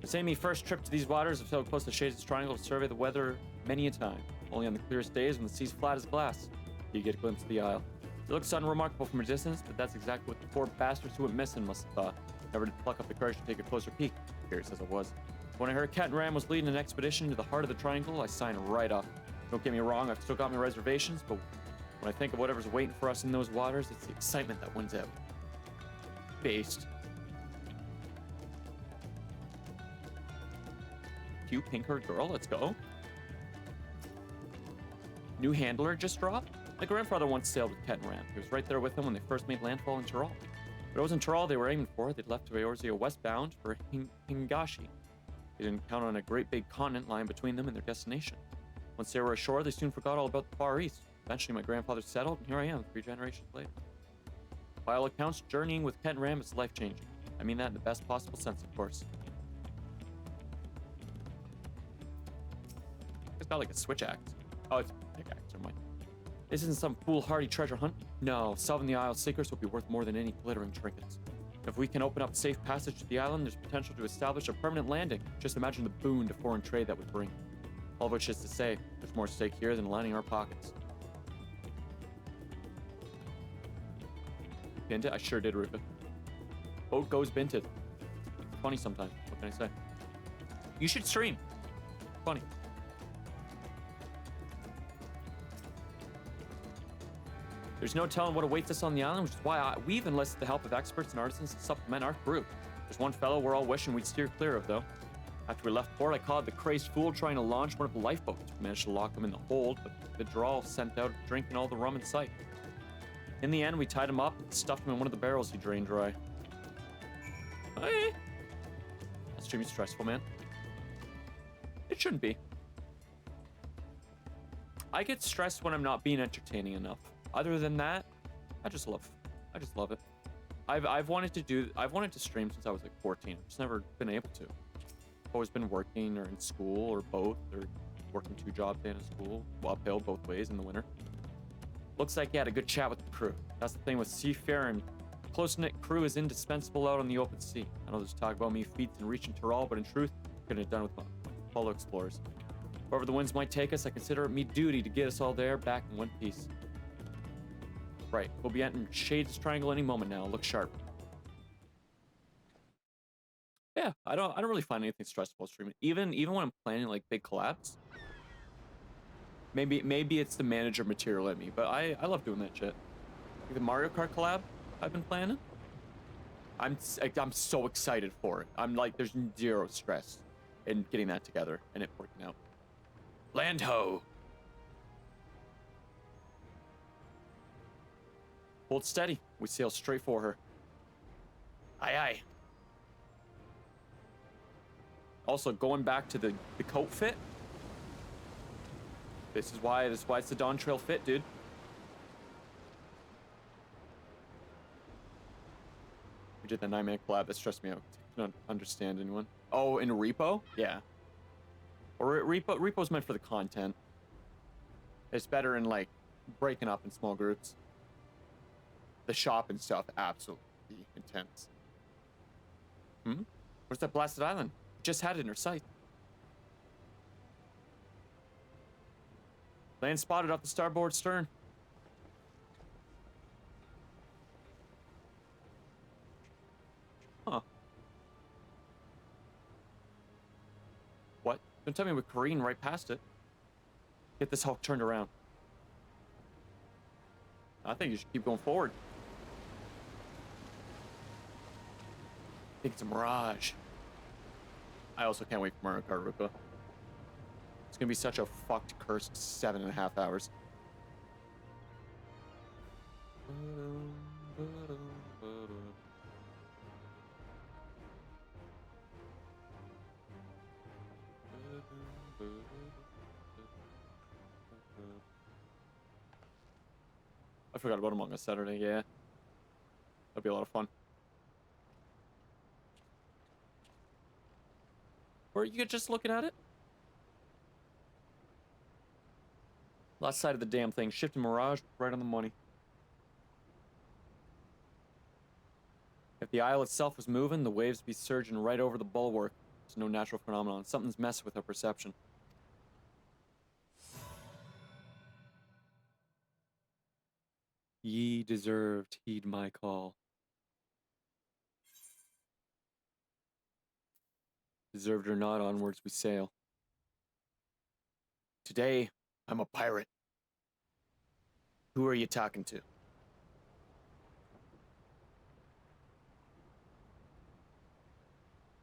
This ain't me first trip to these waters. I've sailed close to Shade's Triangle to survey the weather many a time. Only on the clearest days when the sea's flat as glass do you get a glimpse of the isle. It looks unremarkable from a distance, but that's exactly what the poor bastards who went missing must have thought. Never did pluck up the courage to take a closer peek, curious as I was. When I heard Captain Ram was leading an expedition to the heart of the Triangle, I signed right off. Don't get me wrong, I've still got my reservations, but when I think of whatever's waiting for us in those waters, it's the excitement that wins out. Based. Cute pink-haired girl, let's go. New handler just dropped? My grandfather once sailed with Captain Ram. He was right there with him when they first made landfall in Tyrol. But it wasn't Tyrol they were aiming for. They'd left Bozja westbound for Hingashi. They didn't count on a great big continent lying between them and their destination. Once they were ashore, they soon forgot all about the Far East. Eventually, my grandfather settled, and here I am, 3 generations later. By all accounts, journeying with Captain Ram is life-changing. I mean that in the best possible sense, of course. It's got like a switch axe. Oh, it's a pickaxe, never mind. This isn't some foolhardy treasure hunt. No, solving the isle's secrets will be worth more than any glittering trinkets. If we can open up safe passage to the island, there's potential to establish a permanent landing. Just imagine the boon to foreign trade that would bring. All of which is to say, there's more stake here than lining our pockets. You pinned it? I sure did, Ruka. Boat goes binted. Funny sometimes. What can I say? You should stream. Funny. There's no telling what awaits us on the island, which is why we've enlisted the help of experts and artisans to supplement our crew. There's one fellow we're all wishing we'd steer clear of, though. After we left port, I caught the crazed fool trying to launch one of the lifeboats. We managed to lock him in the hold, but the drawl sent out drinking all the rum in sight. In the end, we tied him up and stuffed him in one of the barrels he drained dry. Hey! That's extremely stressful, man. It shouldn't be. I get stressed when I'm not being entertaining enough. Other than that, I just love it. I've wanted to stream since I was like 14. I've just never been able to. I've always been working or in school or both, or working 2 jobs and in school, uphill both ways in the winter. Looks like you had a good chat with the crew. That's the thing with seafaring. Close-knit crew is indispensable out on the open sea. I know there's talk about me feats and reaching Tyrol, but in truth, couldn't have done with my fellow explorers. Wherever the winds might take us, I consider it me duty to get us all there, back in one piece. Right, we'll be entering Shade's Triangle any moment now. Look sharp. Yeah, I don't really find anything stressful streaming. Even when I'm planning like big collabs. Maybe it's the manager material in me, but I love doing that shit. Like the Mario Kart collab I've been planning. I'm so excited for it. I'm like, there's 0 stress in getting that together and it working out. Land ho! Hold steady. We sail straight for her. Aye, aye. Also, going back to the coat fit. This is why it's the Dawntrail fit, dude. We did the 9-minute collab. That stressed me out. don't understand anyone. Oh, in repo? Yeah. Or repo's meant for the content. It's better in like breaking up in small groups. The shop and stuff, absolutely intense. Where's that blasted island? Just had it in her sight. Land spotted off the starboard stern. Huh. What? Don't tell me we're careening right past it. Get this Hulk turned around. I think you should keep going forward. I think it's a mirage. I also can't wait for Mario Kart Ruka. It's gonna be such a fucked, cursed 7.5 hours. I forgot about Among Us Saturday, yeah. That'd be a lot of fun. Or you just looking at it? Last side of the damn thing. Shifting mirage right on the money. If the isle itself was moving, the waves would be surging right over the bulwark. It's no natural phenomenon. Something's messing with our perception. Ye deserved, heed my call. Deserved or not, onwards we sail. Today, I'm a pirate. Who are you talking to?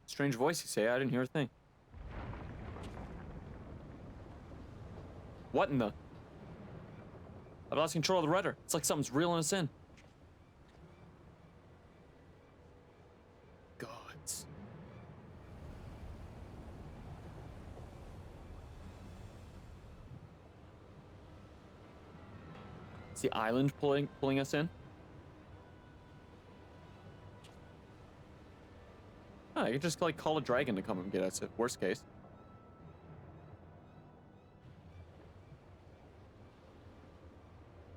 Strange voice, you say? I didn't hear a thing. What in the? I've lost control of the rudder. It's like something's reeling us in. Gods. Is the island pulling us in? Oh, you can just like call a dragon to come and get us. If worst case.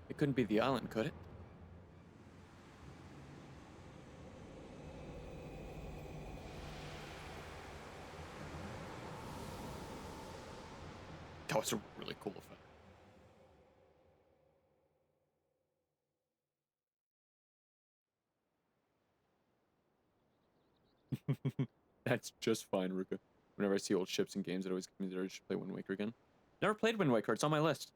It couldn't be the island, could it? That was a really cool effect. That's just fine, Ruka. Whenever I see old ships and games, it always gives me the urge to play Wind Waker again. Never played Wind Waker. It's on my list.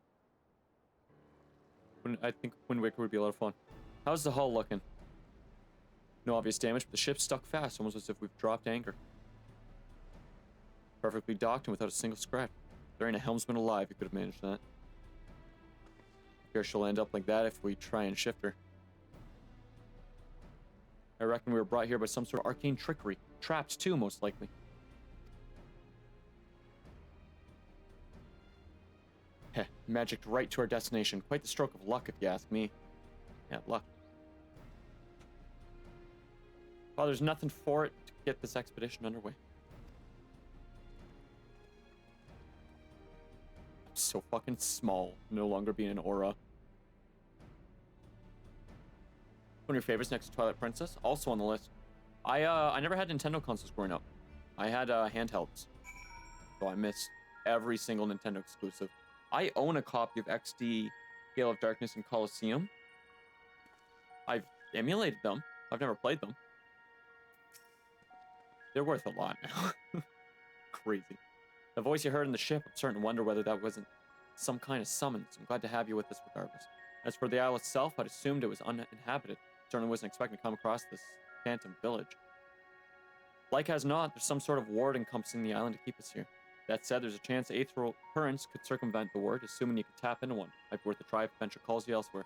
I think Wind Waker would be a lot of fun. How's the hull looking? No obvious damage, but the ship's stuck fast, almost as if we've dropped anchor. Perfectly docked and without a single scratch. There ain't a helmsman alive who could have managed that. I fear she'll end up like that if we try and shift her. I reckon we were brought here by some sort of arcane trickery. Traps too, most likely. Heh, magicked right to our destination. Quite the stroke of luck, if you ask me. Yeah, luck. Well, there's nothing for it to get this expedition underway. I'm so fucking small, no longer being an aura. One of your favorites next to Twilight Princess, also on the list. I never had Nintendo consoles growing up. I had handhelds, so I missed every single Nintendo exclusive. I own a copy of XD, Gale of Darkness, and Colosseum. I've emulated them. I've never played them. They're worth a lot now. Crazy. The voice you heard in the ship, I'm starting to wonder whether that wasn't some kind of summons. I'm glad to have you with us regardless. As for the isle itself, I'd assumed it was uninhabited. Certainly wasn't expecting to come across this phantom village. Like as not, there's some sort of ward encompassing the island to keep us here. That said, there's a chance aetherial currents could circumvent the ward, assuming you could tap into one. Might be worth a try if adventure calls you elsewhere.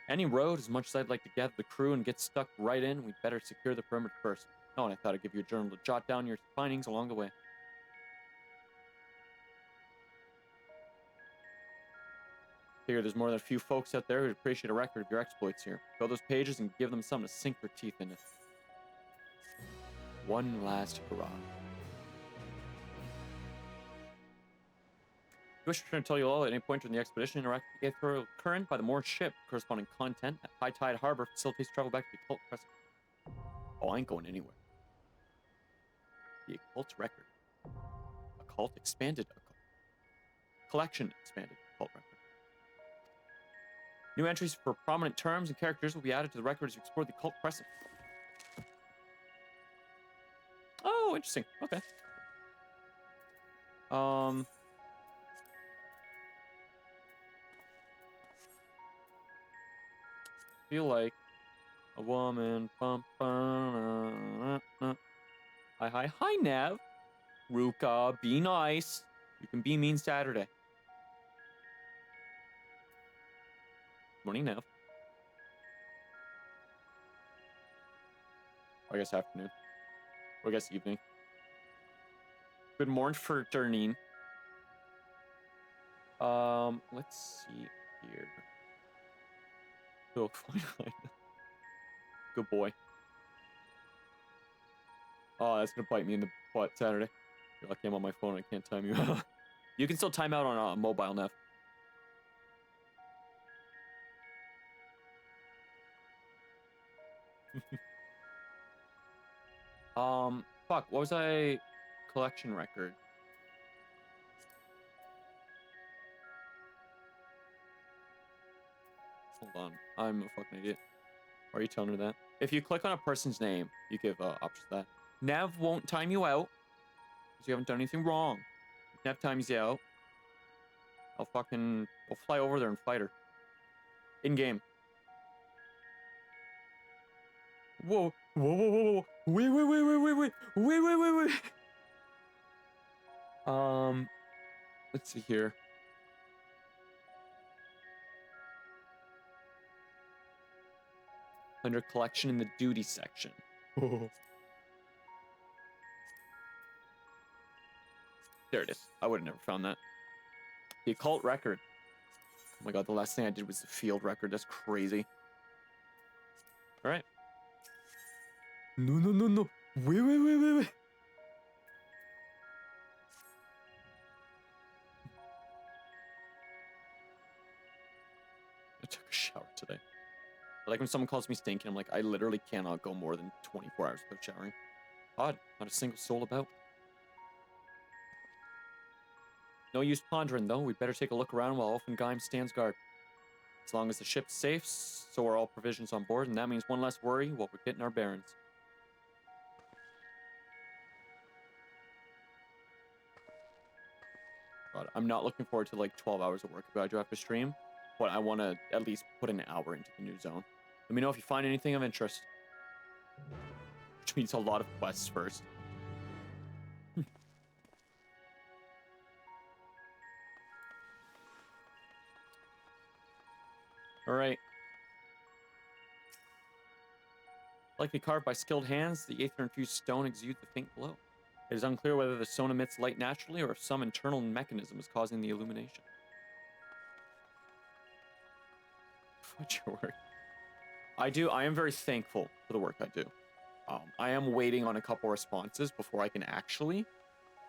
Any road, as much as I'd like to gather the crew and get stuck right in, we'd better secure the perimeter first. Oh, and I thought I'd give you a journal to jot down your findings along the way. Figure there's more than a few folks out there who'd appreciate a record of your exploits here. Fill those pages and give them something to sink their teeth into. One last hurrah. I wish to tell you all at any point during the expedition, interact with the ethereal current by the moored ship. Corresponding content at High Tide Harbor facilitates travel back to the Occult Crescent. Oh, I ain't going anywhere. The Occult Record. Occult Expanded Occult. Collection Expanded Occult Record. New entries for prominent terms and characters will be added to the record as you explore the Occult Crescent. Oh, interesting. Okay. Feel like a woman. Hi, Nev. Ruka, be nice. You can be mean Saturday. Morning, Nev. Or I guess afternoon. Or I guess evening. Good morning for Darnine. Let's see here. Oh, fine. Good boy. Oh, that's gonna bite me in the butt Saturday. You're lucky I'm on my phone. I can't time you out. You can still time out on mobile, Nev. Fuck. What was I? Collection record. Hold on. I'm a fucking idiot. Why are you telling her that? If you click on a person's name, you give options to that. Nev won't time you out because you haven't done anything wrong. If Nev times you out, I'll fly over there and fight her. In game. Whoa. Whoa, whoa, whoa, whoa. Wait. Let's see here. Under collection in the duty section. There it is. I would have never found that. The occult record. Oh my god, the last thing I did was the field record. That's crazy. Alright. No. Wait. I took a shower today. Like when someone calls me stinky, I'm like, I literally cannot go more than 24 hours without showering. Odd, not a single soul about. No use pondering, though. We better take a look around while Elfengeim stands guard. As long as the ship's safe, so are all provisions on board, and that means one less worry while we're getting our bearings. God, I'm not looking forward to like 12 hours of work if I do have to stream, but I want to at least put an hour into the new zone. Let me know if you find anything of interest. Which means a lot of quests first. Alright. Likely carved by skilled hands, the aether-infused stone exudes a faint glow. It is unclear whether the stone emits light naturally or if some internal mechanism is causing the illumination. What's your work? I am very thankful for the work I do. I am waiting on a couple responses before I can actually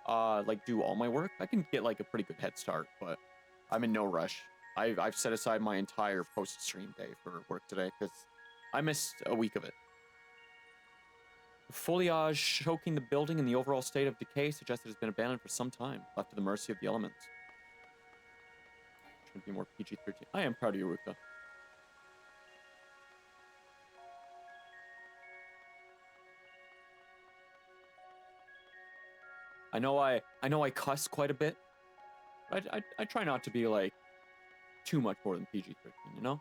like do all my work. I can get like a pretty good head start, but I'm in no rush. I've set aside my entire post-stream day for work today because I missed a week of it. The foliage choking the building and the overall state of decay suggests it has been abandoned for some time, left to the mercy of the elements. Trying to be more PG-13. I am proud of you, Ruka. I know I cuss quite a bit. I try not to be like too much more than PG-13, you know?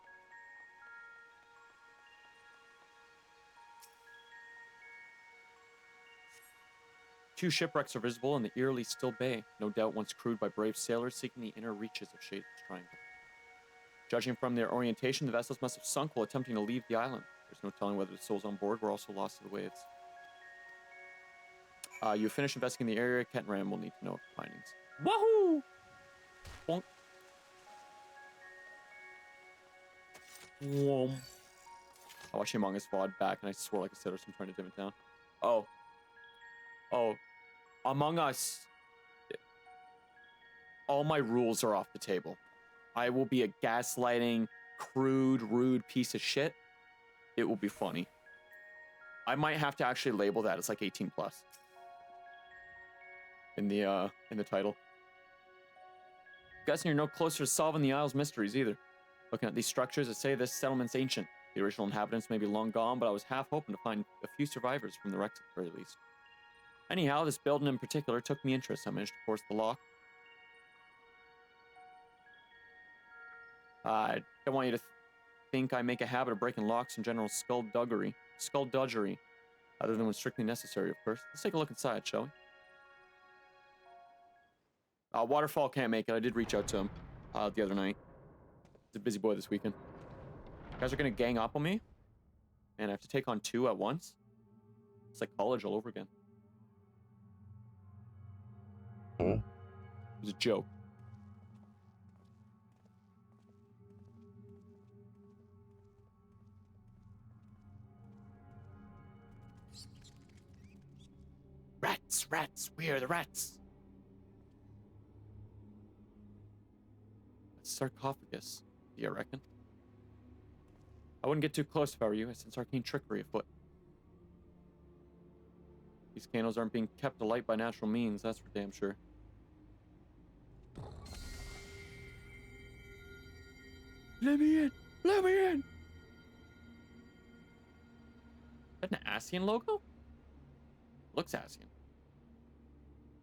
Two shipwrecks are visible in the eerily still bay, no doubt once crewed by brave sailors seeking the inner reaches of Shade's Triangle. Judging from their orientation, the vessels must have sunk while attempting to leave the island. There's no telling whether the souls on board were also lost to the waves. You finished investigating the area. Ket and Ram will need to know the findings. Wahoo! Bonk. I watched Among Us VOD back and I swore like I said or something trying to dim it down. Oh. Oh, Among Us, all my rules are off the table. I will be a gaslighting, crude, rude piece of shit. It will be funny. I might have to actually label that as like 18 plus in the title. Guessing you're no closer to solving the Isle's mysteries either. Looking at these structures that say this settlement's ancient. The original inhabitants may be long gone, but I was half hoping to find a few survivors from the wrecks at the very least. Anyhow, this building in particular took me interest. I managed to force the lock. I don't want you to think I make a habit of breaking locks in general skullduggery, other than when strictly necessary, of course. Let's take a look inside, shall we? Waterfall can't make it. I did reach out to him the other night. He's a busy boy this weekend. You guys are gonna gang up on me, and I have to take on 2 at once. It's like college all over again. It was a joke. Rats, rats, we are the rats. A sarcophagus, do you reckon? I wouldn't get too close if I were you. I sense arcane trickery afoot. These candles aren't being kept alight by natural means, that's for damn sure. Let me in! Let me in! Is that an Asian logo? Looks Asian.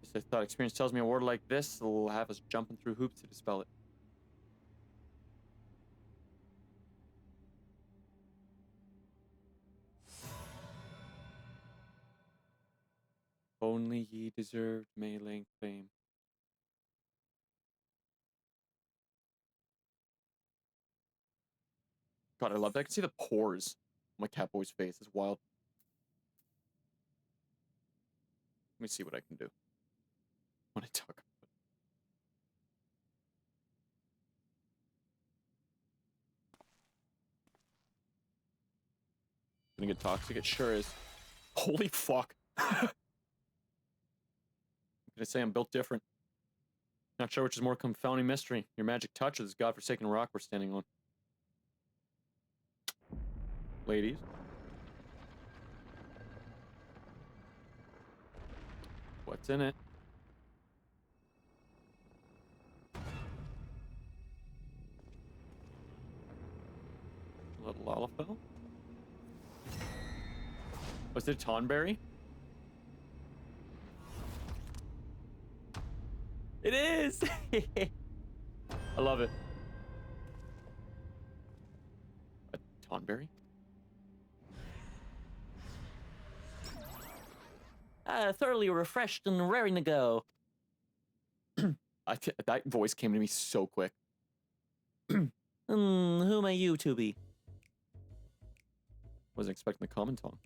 Just I thought experience tells me a word like this will have us jumping through hoops to dispel it. Only ye deserved May-Lang fame. God, I love that. I can see the pores on my Catboy's face. It's wild. Let me see what I can do when I talk about it. Gonna get toxic? It sure is. Holy fuck. I'm gonna say I'm built different. Not sure which is more confounding mystery. Your magic touch or this godforsaken rock we're standing on. Ladies. What's in it? A little Lalafell? Was it Tonberry? It is! I love it. A Tonberry? Thoroughly refreshed and raring to go. That voice came to me so quick. Who may you two be? Wasn't expecting the common tongue.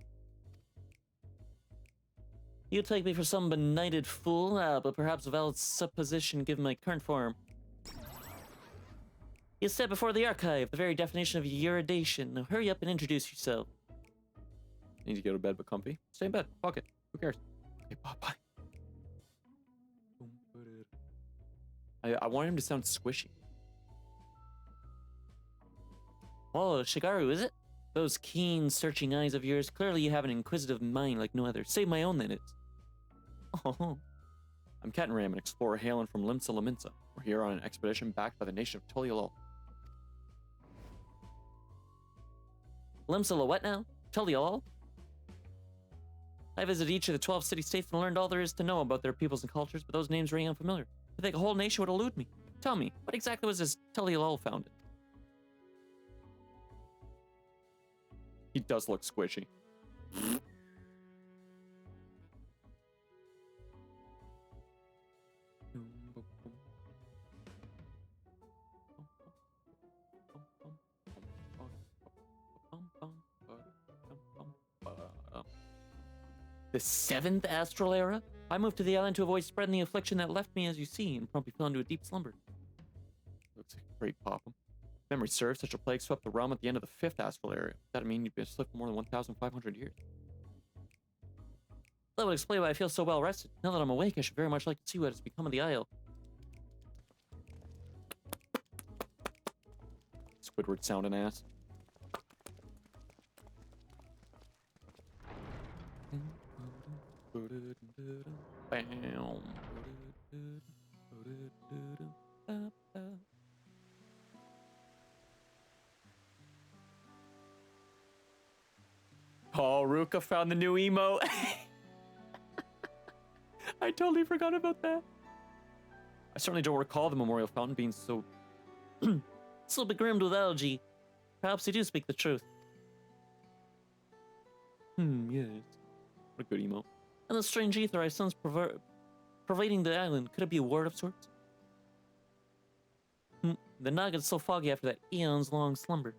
You take me for some benighted fool, but perhaps a valid supposition given my current form. You said before the archive, the very definition of uridation. Now hurry up and introduce yourself. Need to go to bed but comfy. Stay in bed. Fuck it. Who cares? Okay, bye. I want him to sound squishy. Oh, Shigaru, is it? Those keen, searching eyes of yours. Clearly you have an inquisitive mind like no other. Save my own, that is. Oh. I'm Captain Ram, an explorer hailing from Limsa Laminsa. We're here on an expedition backed by the nation of Tulialol. Limsa what now? Tulialol? I visited each of the 12 city-states and learned all there is to know about their peoples and cultures, but those names ring unfamiliar. I think a whole nation would elude me. Tell me, what exactly was this Tulialol founded? He does look squishy. The 7th astral era? I moved to the island to avoid spreading the affliction that left me, as you see, and promptly fell into a deep slumber. Looks like a great Popham. If memory serves, such a plague swept the realm at the end of the 5th astral era. That'd mean you'd been asleep for more than 1,500 years. That would explain why I feel so well rested. Now that I'm awake, I should very much like to see what has become of the Isle. Squidward sounding ass. Oh, Ruka found the new emote. I totally forgot about that. I certainly don't recall the memorial fountain being so So begrimed with algae. Perhaps they do speak the truth. yes. What a good emote. And the strange ether I sense pervading the island, could it be a word of sorts? The night gets so foggy after that eons-long slumber.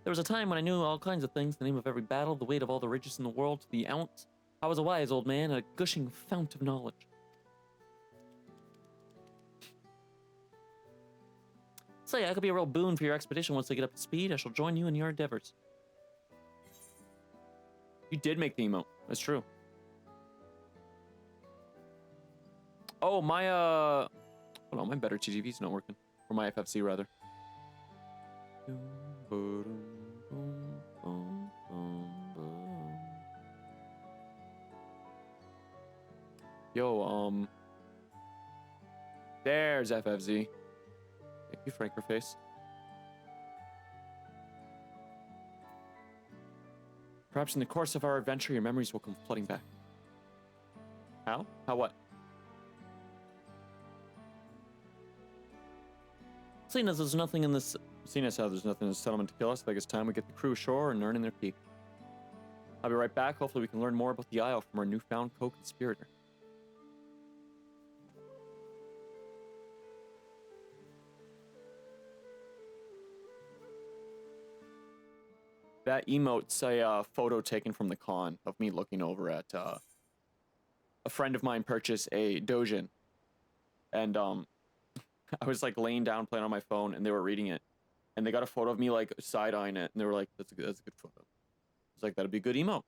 There was a time when I knew all kinds of things, the name of every battle, the weight of all the riches in the world to the ounce. I was a wise old man, a gushing fount of knowledge. Say, I could be a real boon for your expedition once they get up to speed. I shall join you in your endeavors. You did make the emote. That's true. Oh, my, hold on, my better TGV's not working. Or my FFC, rather. Yo, there's FFZ. Thank you, Frankerface. Perhaps in the course of our adventure, your memories will come flooding back. How? How what? Seeing as there's nothing in this... Seeing as how there's nothing in the settlement to kill us, I think it's time we get the crew ashore and earn in their keep. I'll be right back. Hopefully we can learn more about the Isle from our newfound co-conspirator. That emote's a photo taken from the con of me looking over at a friend of mine purchased a Dojin, and I was like laying down playing on my phone, and they were reading it, and they got a photo of me like side-eyeing it, and they were like, "That's a good photo." I was like, "That'd be a good emote."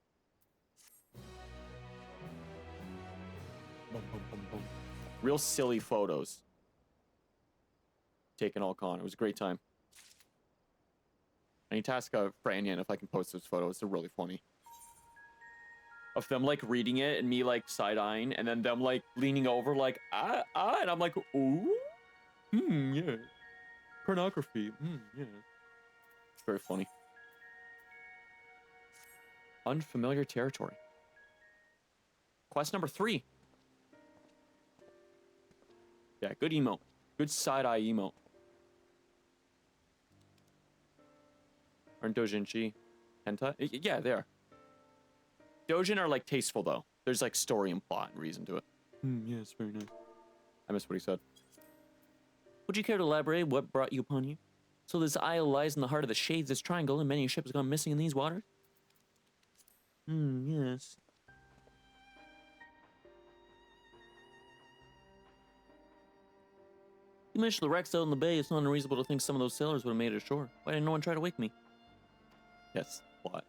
Boom, boom, boom, boom. Real silly photos taken all con. It was a great time. I need to ask Franyan if I can post those photos. They're really funny. Of them like reading it and me like side-eyeing, and then them like leaning over like and I'm like, ooh, yeah, pornography, yeah. It's very funny. Unfamiliar territory. Quest number 3. Yeah, good emote. Good side-eye emote. Aren't Dojinshi hentai? Yeah, they are. Dojin are like tasteful though. There's like story and plot and reason to it. Yeah, it's very nice. I missed what he said. Would you care to elaborate what brought you upon you? So this isle lies in the heart of the Shades, this triangle, and many a ship has gone missing in these waters? Yes. You mentioned the wrecks out in the bay. It's not unreasonable to think some of those sailors would have made it ashore. Why didn't no one try to wake me? Yes, plot.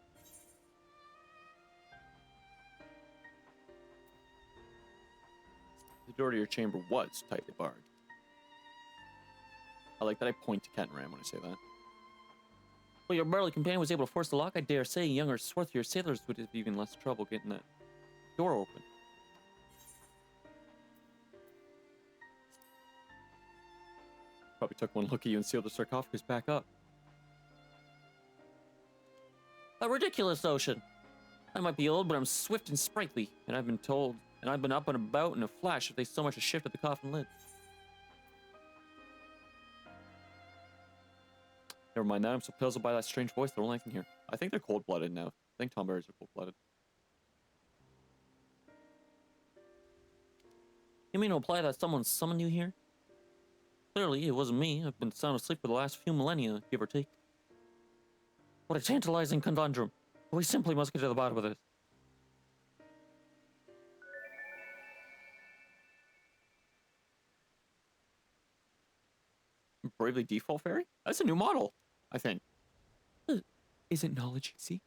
The door to your chamber was tightly barred. I like that I point to Kenram when I say that. Well, your burly companion was able to force the lock. I dare say younger, swarthier sailors would have even less trouble getting that door open. Probably took one look at you and sealed the sarcophagus back up. A ridiculous notion. I might be old, but I'm swift and sprightly, and I've been up and about in a flash if they so much as shifted the coffin lid. Never mind that, I'm so puzzled by that strange voice, they're only I can hear. I think they're cold-blooded now. I think tomberries are cold-blooded. You mean to imply that someone summoned you here? Clearly, it wasn't me. I've been sound asleep for the last few millennia, give or take. What a tantalizing conundrum. We simply must get to the bottom of this. Bravely Default Fairy? That's a new model, I think. Is it knowledge you seek?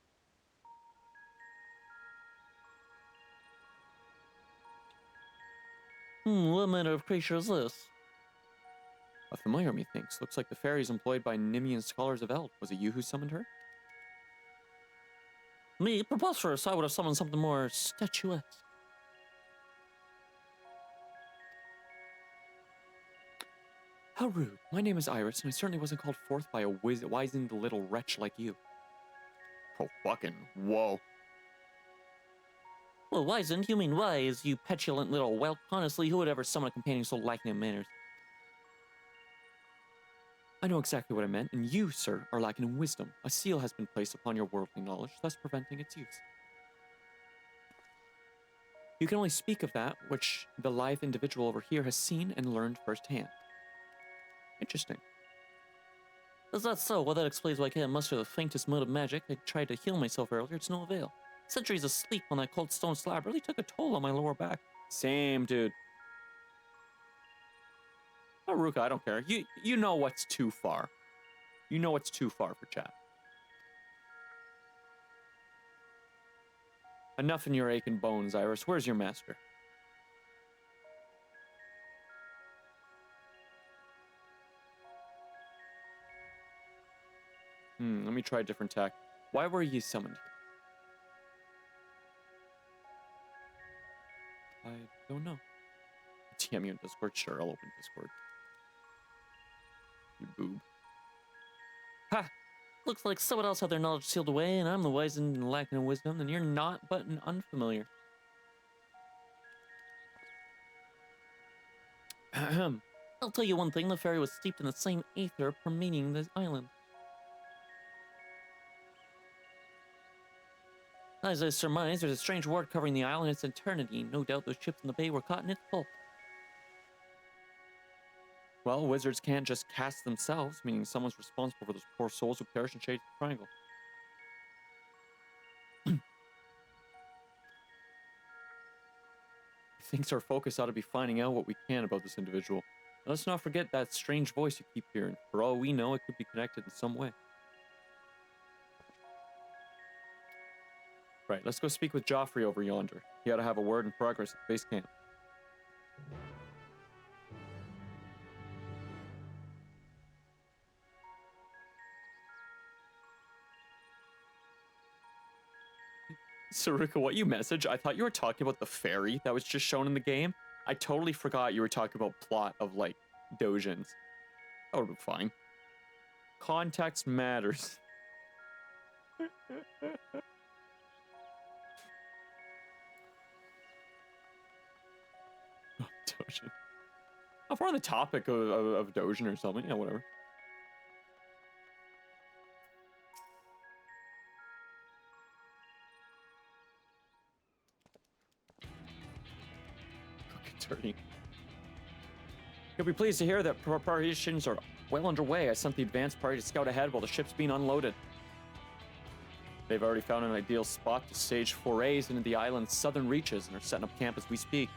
What manner of creature is this? A familiar, methinks. Looks like the fairies employed by Nimian scholars of Eld. Was it you who summoned her? Me? Preposterous. I would have summoned something more statuesque. How rude. My name is Iris, and I certainly wasn't called forth by a wizened little wretch like you. Oh, fucking whoa. Well, wizened? You mean wise, you petulant little whelp. Honestly, who would ever summon a companion so lacking in manners? I know exactly what I meant, and you, sir, are lacking in wisdom. A seal has been placed upon your worldly knowledge, thus preventing its use. You can only speak of that which the lithe individual over here has seen and learned firsthand. Interesting. Is that so? Well, that explains why I can't muster the faintest mode of magic. I tried to heal myself earlier, to no avail. Centuries of sleep on that cold stone slab really took a toll on my lower back. Same, dude. Oh, Ruka, I don't care. You know what's too far. You know what's too far for chat. Enough in your aching bones, Iris. Where's your master? Let me try a different tack. Why were you summoned? I don't know. TM you in Discord? Sure, I'll open Discord. You boob. Ha! Looks like someone else had their knowledge sealed away, and I'm the wizened and lacking in wisdom, and you're not but an unfamiliar. Ahem. I'll tell you one thing, the fairy was steeped in the same aether permeating the island. As I surmise, there's a strange ward covering the island its eternity. No doubt those ships in the bay were caught in its pulp. Well, wizards can't just cast themselves, meaning someone's responsible for those poor souls who perish in Shade's Triangle. He thinks our focus ought to be finding out what we can about this individual. And let's not forget that strange voice you keep hearing. For all we know, it could be connected in some way. Right, let's go speak with Joffrey over yonder. He ought to have a word in progress at base camp. Saruka, what you message? I thought you were talking about the fairy that was just shown in the game. I totally forgot you were talking about plot of, like, Dojins. That would have been fine. Context matters. Dojin. If we're on the topic of Dojin or something, yeah, whatever. Dirty. You'll be pleased to hear that preparations are well underway. I sent the advance party to scout ahead while the ship's being unloaded. They've already found an ideal spot to stage forays into the island's southern reaches and are setting up camp as we speak.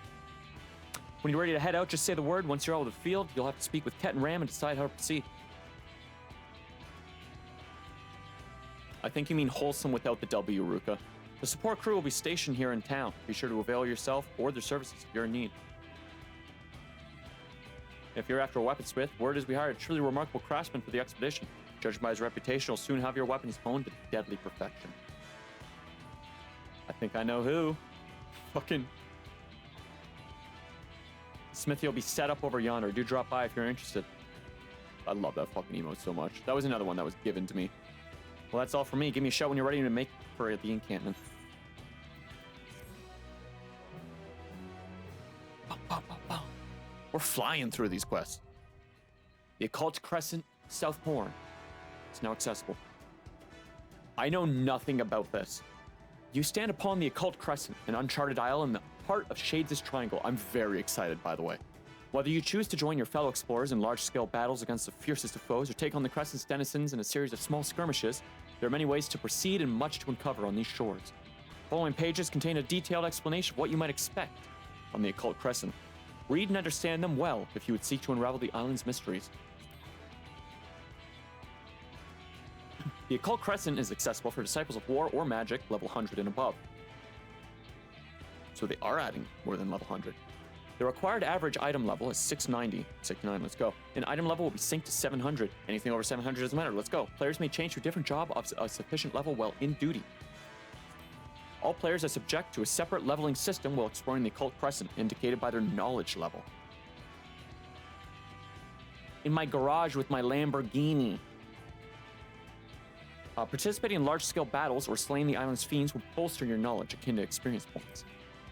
When you're ready to head out, just say the word. Once you're out of the field, you'll have to speak with Ket and Ram and decide how to proceed. I think you mean wholesome without the W, Ruka. The support crew will be stationed here in town. Be sure to avail yourself or their services if you're in need. If you're after a weaponsmith, word is we hired a truly remarkable craftsman for the expedition. Judged by his reputation, he'll soon have your weapons honed to deadly perfection. I think I know who. Fucking... Smithy will be set up over yonder. Do drop by if you're interested. I love that fucking emote so much. That was another one that was given to me. Well, that's all for me. Give me a shout when you're ready to make for the encampment. We're flying through these quests. The Occult Crescent, South Horn. It's now accessible. I know nothing about this. You stand upon the Occult Crescent, an uncharted isle in the heart of Shades' Triangle. I'm very excited, by the way. Whether you choose to join your fellow explorers in large-scale battles against the fiercest of foes or take on the Crescent's denizens in a series of small skirmishes, there are many ways to proceed and much to uncover on these shores. Following pages contain a detailed explanation of what you might expect on the Occult Crescent. Read and understand them well if you would seek to unravel the island's mysteries. The Occult Crescent is accessible for Disciples of War or Magic level 100 and above. So they are adding more than level 100. The required average item level is 690. 69, let's go. An item level will be synced to 700. Anything over 700 doesn't matter, let's go. Players may change to a different job of a sufficient level while in duty. All players are subject to a separate leveling system while exploring the Occult Crescent, indicated by their knowledge level. In my garage with my Lamborghini. Participating in large-scale battles or slaying the island's fiends will bolster your knowledge, akin to experience points.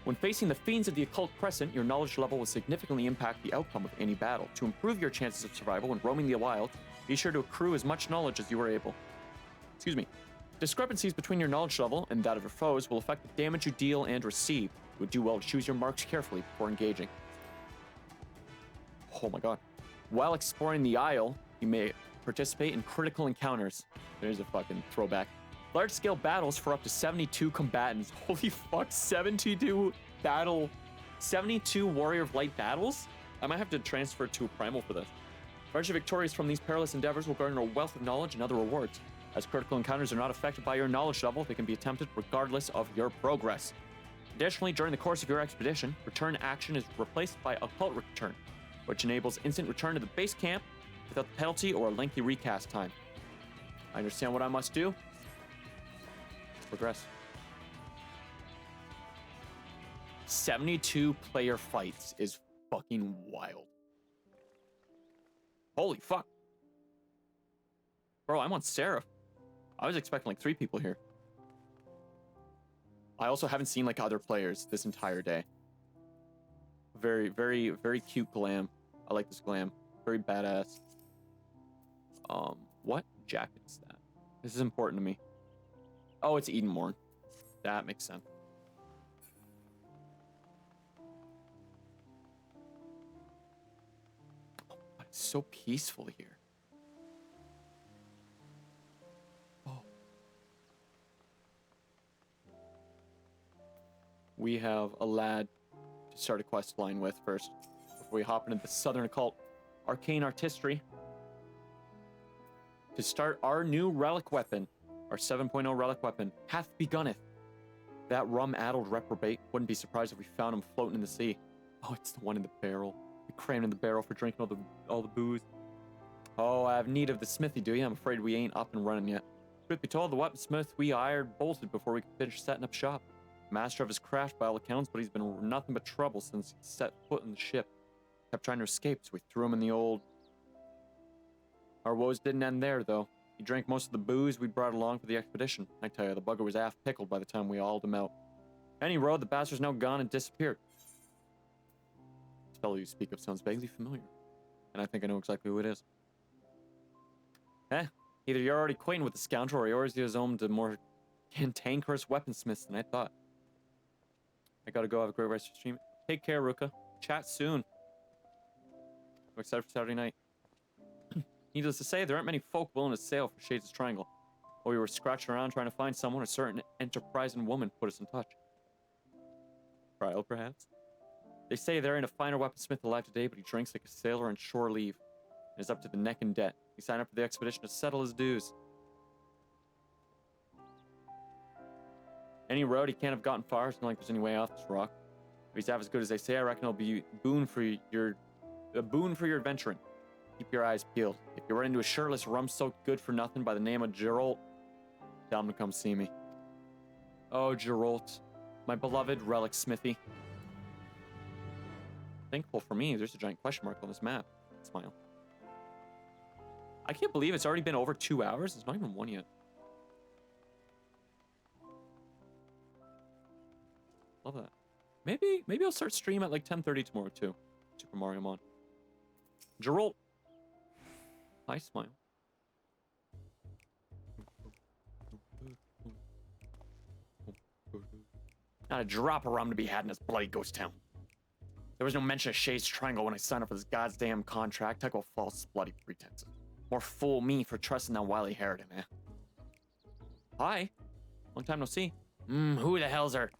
When facing the fiends of the Occult Crescent, your knowledge level will significantly impact the outcome of any battle. To improve your chances of survival when roaming the wild, be sure to accrue as much knowledge as you are able. Excuse me. Discrepancies between your knowledge level and that of your foes will affect the damage you deal and receive. You would do well to choose your marks carefully before engaging. Oh my god. While exploring the Isle, you may participate in critical encounters. There's a fucking throwback. Large-scale battles for up to 72 combatants. Holy fuck, 72 Warrior of Light battles? I might have to transfer to a primal for this. Large victorious from these perilous endeavors will garner a wealth of knowledge and other rewards. As critical encounters are not affected by your knowledge level, they can be attempted regardless of your progress. Additionally, during the course of your expedition, return action is replaced by Occult Return, which enables instant return to the base camp without the penalty or a lengthy recast time. I understand what I must do. Progress. 72 player fights is fucking wild. Holy fuck. Bro, I'm on Seraph. I was expecting like 3 people here. I also haven't seen like other players this entire day. Very, very, very cute glam. I like this glam. Very badass. What jacket is that? This is important to me. Oh, it's Edenmorn. That makes sense. Oh, it's so peaceful here. Oh. We have a lad to start a quest line with first, before we hop into the Southern Occult Arcane Artistry. To start our new relic weapon, our 7.0 relic weapon, hath begunneth. That rum-addled reprobate wouldn't be surprised if we found him floating in the sea. Oh, it's the one in the barrel. We crammed in the barrel for drinking all the booze. Oh, I have need of the smithy, do you? I'm afraid we ain't up and running yet. Truth be told, the weaponsmith we hired bolted before we could finish setting up shop. Master of his craft by all accounts, but he's been nothing but trouble since he set foot in the ship. Kept trying to escape, so we threw him in the old... Our woes didn't end there, though. He drank most of the booze we brought along for the expedition. I tell you, the bugger was half pickled by the time we hauled him out. Any road, the bastard's now gone and disappeared. This fellow you speak of sounds vaguely familiar, and I think I know exactly who it is. Either you're already acquainted with the scoundrel, or yours is home to more cantankerous weaponsmiths than I thought. I gotta go. Have a great rest of the stream. Take care, Ruka. Chat soon. I'm excited for Saturday night. Needless to say, there aren't many folk willing to sail for Shades' Triangle. While we were scratching around trying to find someone, a certain enterprising woman put us in touch. Trial, perhaps? They say there ain't a finer weaponsmith alive today, but he drinks like a sailor on shore leave, and is up to the neck in debt. He signed up for the expedition to settle his dues. Any road, he can't have gotten far. It's not like there's any way off this rock. If he's half as good as they say, I reckon it'll be a boon for your adventuring. Keep your eyes peeled. If you run into a shirtless, rum-soaked good-for-nothing by the name of Geralt, tell him to come see me. Oh, Geralt, my beloved relic smithy. Thankful for me, there's a giant question mark on this map. Smile. I can't believe it's already been over 2 hours. It's not even 1 yet. Love that. Maybe I'll start stream at like 10:30 tomorrow too. Super Mario Mon. Geralt. Hi, smile. Not a drop of rum to be had in this bloody ghost town. There was no mention of Shades Triangle when I signed up for this goddamn contract. I go false bloody pretenses. More fool me for trusting that wily Harridan, eh? Hi. Long time no see. Who the hell's her?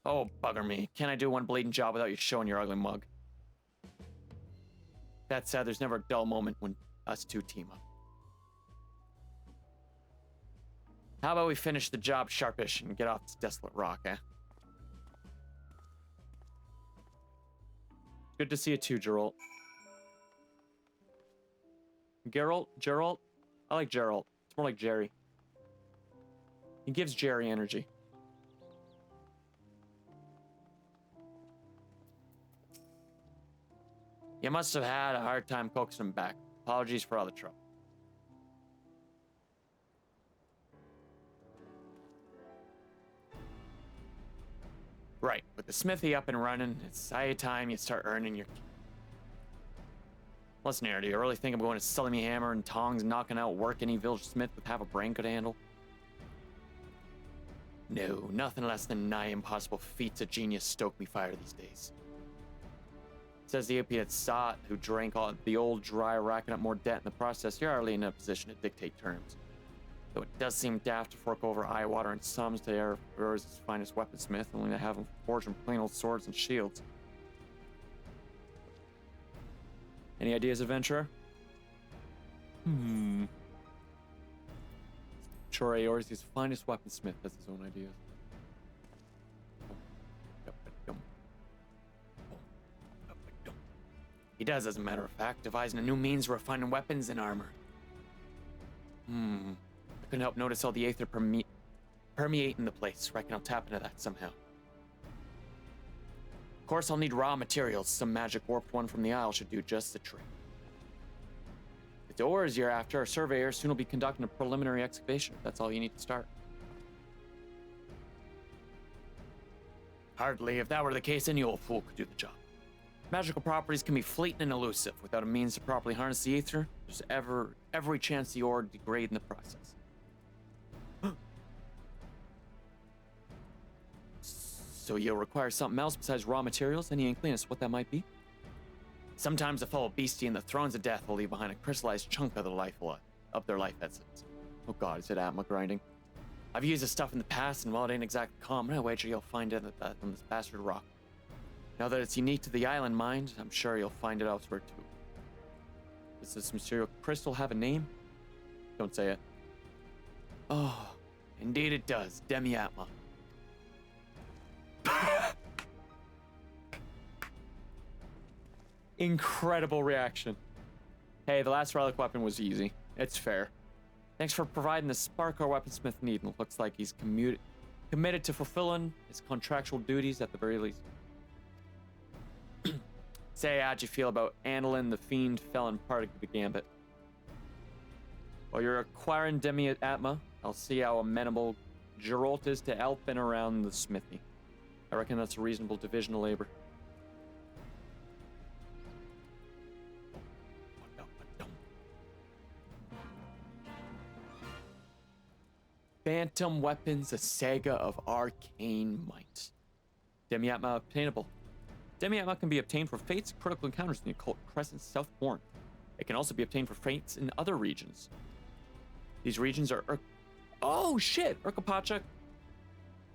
Oh, bugger me. Can't I do one bleeding job without you showing your ugly mug? That said, there's never a dull moment when us two team up. How about we finish the job sharpish and get off this desolate rock, eh? Good to see you too, Geralt. Geralt? I like Geralt. It's more like Jerry. He gives Jerry energy. You must have had a hard time coaxing him back. Apologies for all the trouble. Right, with the smithy up and running, it's high time you start earning your... Listen here, do you really think I'm going to selling me hammer and tongs and knocking out work any village smith with half a brain could handle? No, nothing less than nigh impossible feats of genius stoke me fire these days. Says the opiate sot who drank all the old dry, racking up more debt in the process. You're hardly in a position to dictate terms. Though it does seem daft to fork over eye water and sums to Erebro's finest weaponsmith, only to have him forge him plain old swords and shields. Any ideas, adventurer? Sure, Eorze's finest weaponsmith has his own ideas. He does, as a matter of fact, devising a new means of refining weapons and armor. I couldn't help notice all the aether permeating the place. Reckon I'll tap into that somehow. Of course, I'll need raw materials. Some magic warped one from the Isle should do just the trick. If the ore is you're after, our surveyor soon will be conducting a preliminary excavation. That's all you need to start. Hardly. If that were the case, any old fool could do the job. Magical properties can be fleeting and elusive. Without a means to properly harness the aether, there's every chance the ore degrade in the process. So you'll require something else besides raw materials? Any inkling as to what that might be? Sometimes a fellow beastie in the thrones of death will leave behind a crystallized chunk of their life essence. Oh god, is it atma grinding? I've used this stuff in the past, and while it ain't exactly common, I wager you'll find it on this bastard rock. Now that it's unique to the island mind, I'm sure you'll find it elsewhere too. Does this material crystal have a name? Don't say it. Oh, indeed it does. Demi-atma. Incredible reaction. Hey, the last relic weapon was easy. It's fair. Thanks for providing the spark our weaponsmith needs. Looks like he's committed to fulfilling his contractual duties at the very least. Say, how'd you feel about Annalyn, the fiend felon part of the gambit? While you're acquiring Demi-atma, I'll see how amenable Geralt is to helping around the smithy. I reckon that's a reasonable division of labor. Phantom Weapons, a saga of arcane might. Demi-atma obtainable. Demi-atma can be obtained for fates, critical encounters in the Occult Crescent South Horn. It can also be obtained for fates in other regions. These regions are Urkapachak,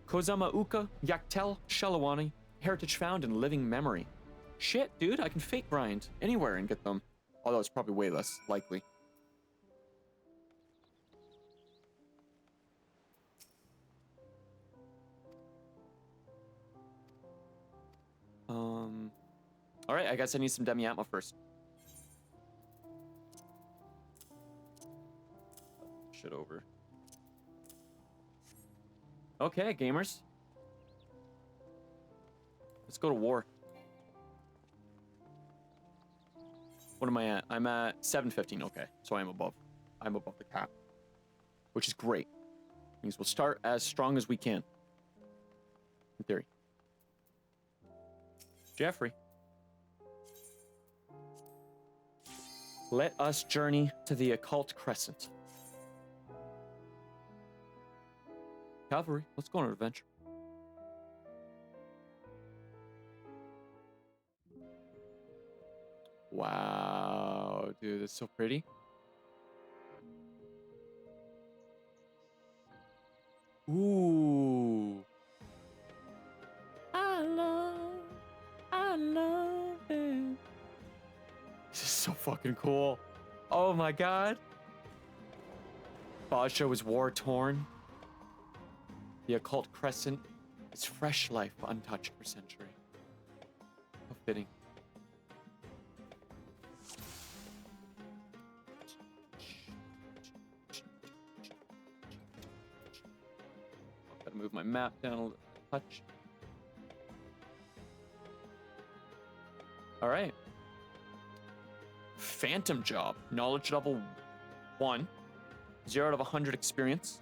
Kozama Uka, Yaktel, Shalawani, heritage found in living memory. Shit, dude, I can fate grind anywhere and get them. Although it's probably way less likely. Alright, I guess I need some Demi-atma first. Shit over. Okay, gamers. Let's go to war. What am I at? I'm at 715. Okay, so I'm above the cap, which is great. Means we'll start as strong as we can. In theory. Jeffrey. Let us journey to the Occult Crescent. Cavalry, let's go on an adventure. Wow, dude, that's so pretty. Ooh. I love it. This is so fucking cool. Oh my god. Bozja was war-torn. The Occult Crescent is fresh life untouched for century. How fitting. move my map down a little touch. All right. Phantom job. Knowledge level 1. 0 out of 100 experience.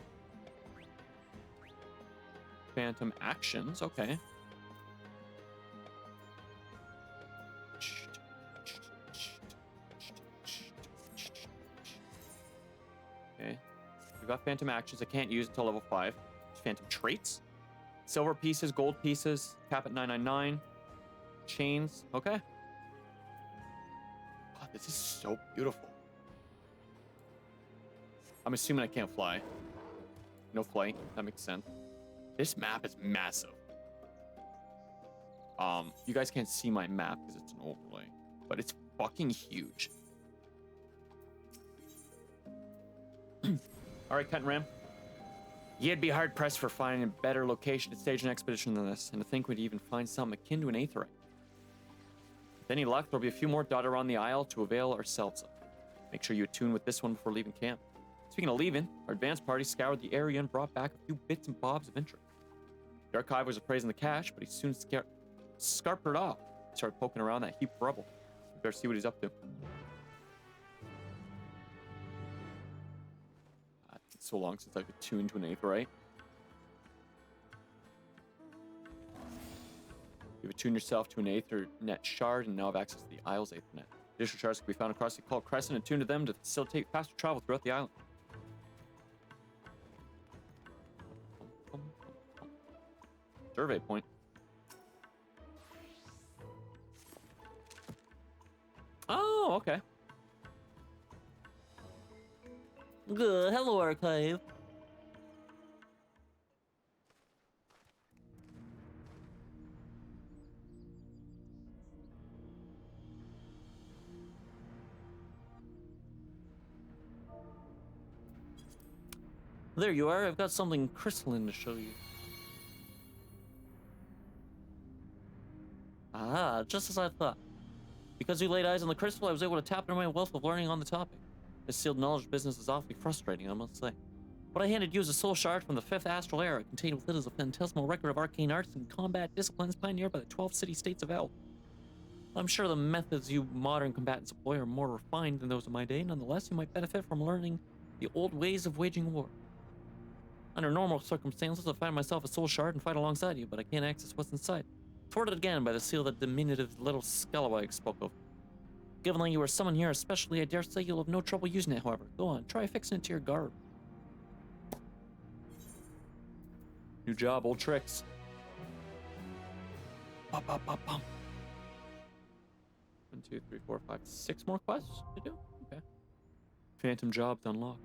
Phantom actions. Okay. Okay. We've got phantom actions I can't use until level 5. Phantom traits. Silver pieces, gold pieces, cap at 999. Chains. Okay. God, this is so beautiful. I'm assuming I can't fly. No flight. That makes sense. This map is massive. You guys can't see my map because it's an overlay, but it's fucking huge. All right, Cut and Ram. You'd be hard pressed for finding a better location to stage an expedition than this, and to think we'd even find something akin to an aetheryte. With any luck, there'll be a few more dotted around the isle to avail ourselves of. Make sure you attune with this one before leaving camp. Speaking of leaving, our advance party scoured the area and brought back a few bits and bobs of interest. The archive was appraising the cache, but he soon scarpered it off. He started poking around that heap of rubble. We better see what he's up to. It's so long since I've attuned to an aetheryte. You've attuned yourself to an Aethernet shard and now have access to the Isle's Aethernet. Additional shards can be found across the Occult Crescent and attuned to them to facilitate faster travel throughout the island. Survey point. Oh, okay. Good. Hello, Archive. There you are. I've got something crystalline to show you. Ah, just as I thought. Because you laid eyes on the crystal, I was able to tap into my wealth of learning on the topic. This sealed knowledge business is awfully frustrating, I must say. What I handed you is a soul shard from the 5th astral era. Contained within is a phantasmal record of arcane arts and combat disciplines pioneered by the 12 city-states of Hell. I'm sure the methods you modern combatants employ are more refined than those of my day. Nonetheless, you might benefit from learning the old ways of waging war. Under normal circumstances, I'll find myself a soul shard and fight alongside you, but I can't access what's inside. Thwarted again by the seal that diminutive little scalawag spoke of. Given that you are someone here especially, I dare say you'll have no trouble using it, however. Go on, try fixing it to your garb. New job, old tricks. Bum, bum, bum, bum. 1, 2, 3, 4, 5, 6 more quests to do? Okay. Phantom jobs unlocked.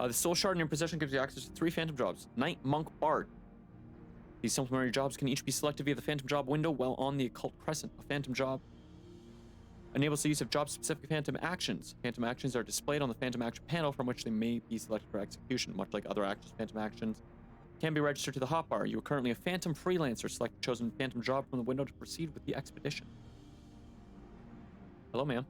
The soul shard in your possession gives you access to 3 phantom jobs. Knight, Monk, Bard. These supplementary jobs can each be selected via the phantom job window while on the Occult Crescent. A phantom job enables the use of job-specific phantom actions. Phantom actions are displayed on the phantom action panel from which they may be selected for execution. Much like other actions, phantom actions can be registered to the hotbar. You are currently a phantom freelancer. Select the chosen phantom job from the window to proceed with the expedition. Hello, ma'am.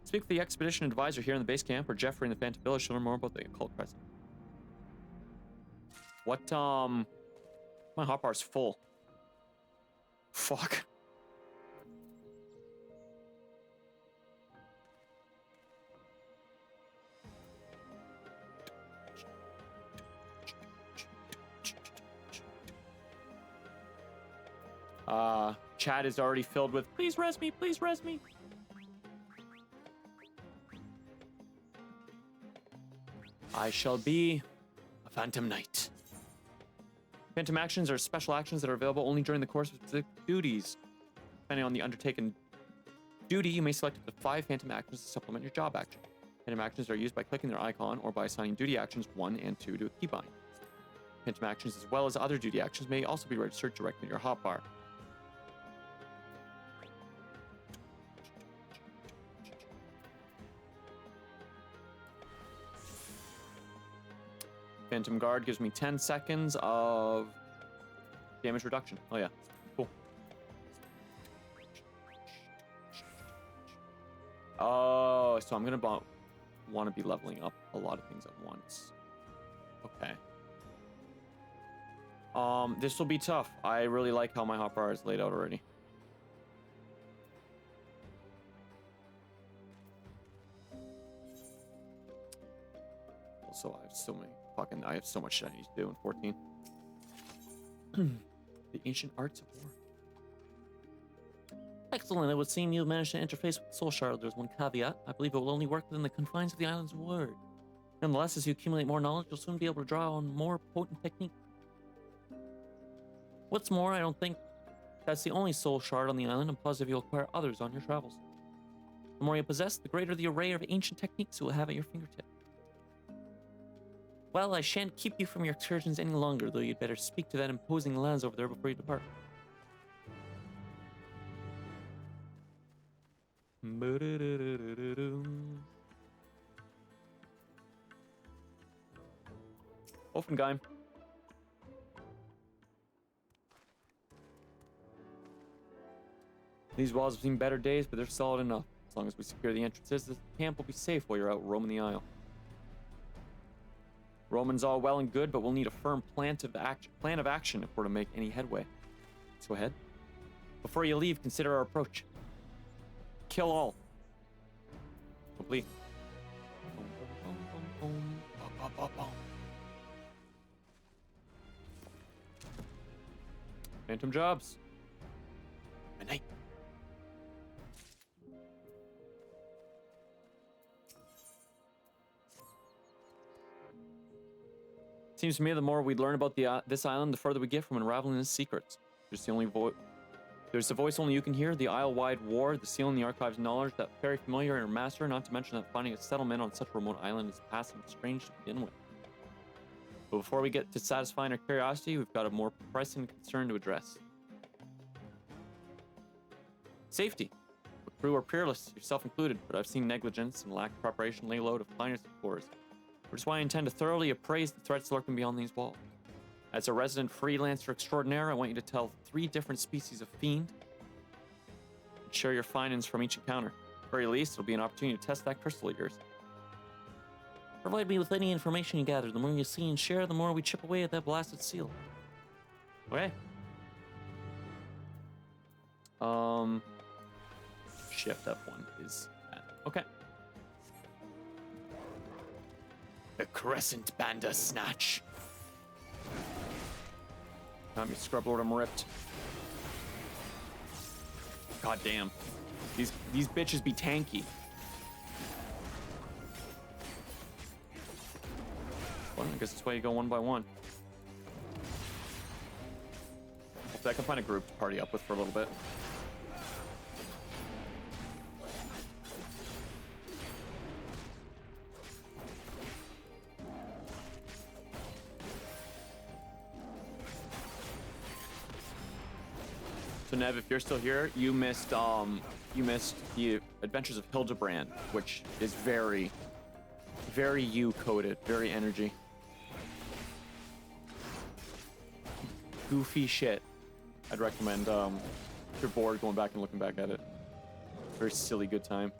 Speak with the expedition advisor here in the base camp or Jeffrey in the Phantom Village to learn more about the Occult Crescent. What, my hotbar's full. Fuck. Chat is already filled with, please res me, please res me. I shall be a Phantom Knight. Phantom actions are special actions that are available only during the course of specific duties. Depending on the undertaken duty, you may select up to 5 phantom actions to supplement your job action. Phantom actions are used by clicking their icon or by assigning duty actions 1 and 2 to a keybind. Phantom actions, as well as other duty actions, may also be registered directly in your hotbar. Phantom Guard gives me 10 seconds of damage reduction. Oh yeah, cool. Oh, so I'm gonna want to be leveling up a lot of things at once. Okay. This will be tough. I really like how my hotbar is laid out already. Also, I have so much shit I need to do in 14. The ancient arts of war. Excellent. It would seem you managed to interface with the Soul Shard. There's one caveat. I believe it will only work within the confines of the island's ward. Nonetheless, as you accumulate more knowledge, you'll soon be able to draw on more potent techniques. What's more, I don't think that's the only Soul Shard on the island. I'm positive you'll acquire others on your travels. The more you possess, the greater the array of ancient techniques you will have at your fingertips. Well, I shan't keep you from your excursions any longer, though you'd better speak to that imposing lads over there before you depart. Offengeim. These walls have seen better days, but they're solid enough. As long as we secure the entrances, the camp will be safe while you're out roaming the isle. Roman's all well and good, but we'll need a firm plan of action if we're to make any headway. Let's go ahead. Before you leave, consider our approach. Kill all. Complete. Phantom jobs. Midnight. Seems to me the more we learn about this island, the further we get from unraveling its secrets. There's the voice only you can hear, the isle-wide war, the seal in the archive's knowledge, that very familiar in our master, not to mention that finding a settlement on such a remote island is passing strange to begin with. But before we get to satisfying our curiosity, we've got a more pressing concern to address. Safety. The crew are peerless, yourself included, but I've seen negligence and lack of preparation lay low to finest of floors. Which is why I intend to thoroughly appraise the threats lurking beyond these walls. As a resident freelancer extraordinaire, I want you to tell 3 different species of fiend and share your findings from each encounter. At the very least, it'll be an opportunity to test that crystal of yours. Provide me with any information you gather. The more you see and share, the more we chip away at that blasted seal. Okay. Shift F1 is that. Okay. The Crescent Banda Snatch. Got me, Scrub Lord, I'm ripped. God damn. These bitches be tanky. Well, I guess that's why you go one by one. Hopefully I can find a group to party up with for a little bit. So Nev, if you're still here, you missed the Adventures of Hildibrand, which is very, very you-coded, very energy. Goofy shit. I'd recommend, if you're bored, going back and looking back at it. Very silly good time.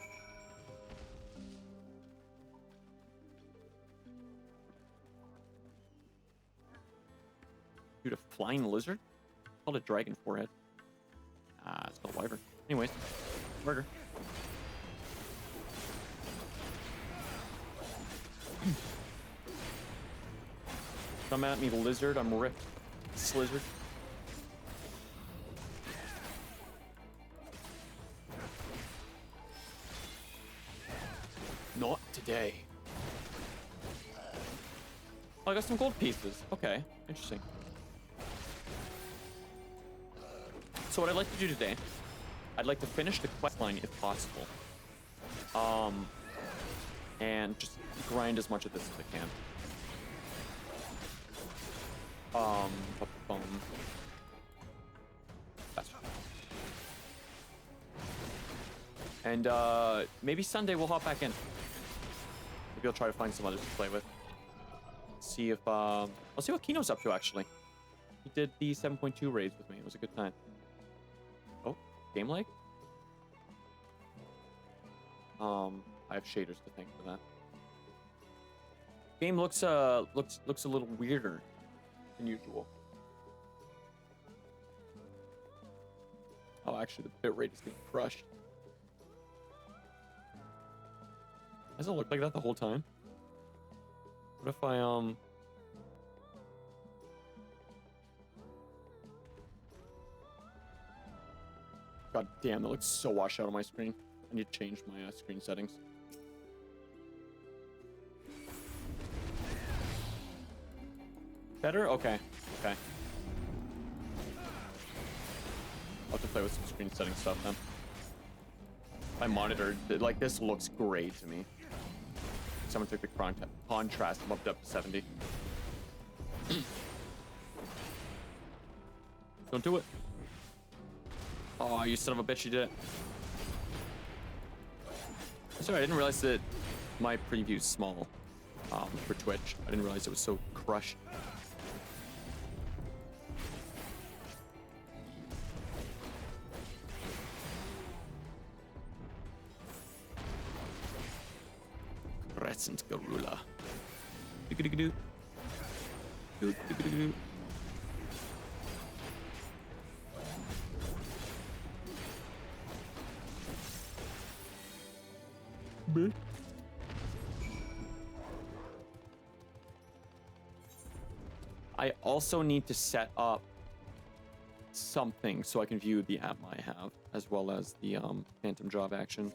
Dude, a flying lizard? Called a dragon forehead. Ah, it's called a wyvern. Anyways, murder. Come at me, lizard. I'm ripped. Slizzard. Not today. Oh, I got some gold pieces. Okay, interesting. So what I'd like to do today, I'd like to finish the quest line if possible. And just grind as much of this as I can. That's right. And maybe Sunday we'll hop back in. Maybe I'll try to find some others to play with. See if I'll see what Kino's up to actually. He did the 7.2 raids with me. It was a good time. Oh, game lag? I have shaders to thank for that. Game looks a little weirder than usual. Oh, actually, the bitrate is getting crushed. Does it look like that the whole time? What if I God damn, that looks so washed out on my screen. I need to change my screen settings. Better? Okay. Okay. I'll have to play with some screen setting stuff then. My monitor, like, this looks great to me. Someone took the contrast and bumped it up to 70. Don't do it. Oh, you son of a bitch, you did it. Sorry, I didn't realize that my preview's small for Twitch. I didn't realize it was so crushed. Crescent Garula. Do-do-do-do. Do-do-do-do. I also need to set up something so I can view the app I have, as well as the phantom job action.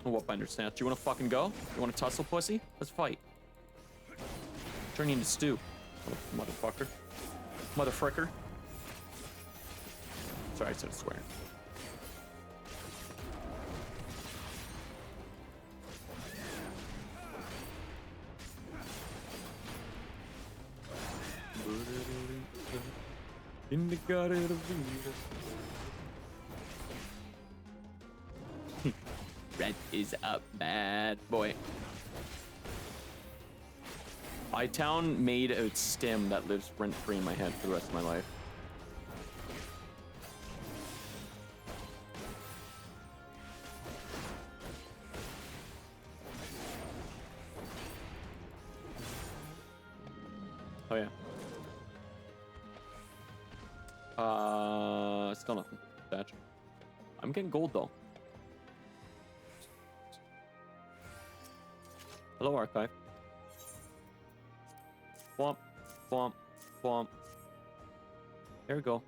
What binder snatch? Do you want to fucking go? You want to tussle, pussy? Let's fight. Turn you into stew, motherfucker, motherfricker. Sorry, I said swearing. In the garden of Red is up, bad boy. Town made a stim that lives rent-free in my head for the rest of my life. Oh yeah. Still nothing. Thatch. I'm getting gold though. Hello, archive. Womp, womp, womp. There we go.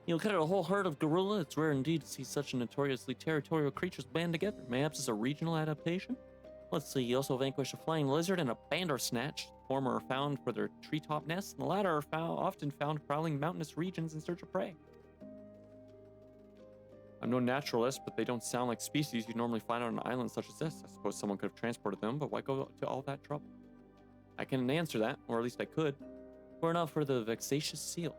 You look at a whole herd of gorilla. It's rare indeed to see such notoriously territorial creatures band together. Mayhaps it's a regional adaptation? Let's see, you also vanquish a flying lizard and a bandersnatch. The former are found for their treetop nests, and the latter are often found prowling mountainous regions in search of prey. I'm no naturalist, but they don't sound like species you'd normally find on an island such as this. I suppose someone could have transported them, but why go to all that trouble? I can answer that, or at least I could. Were it not for the vexatious seal.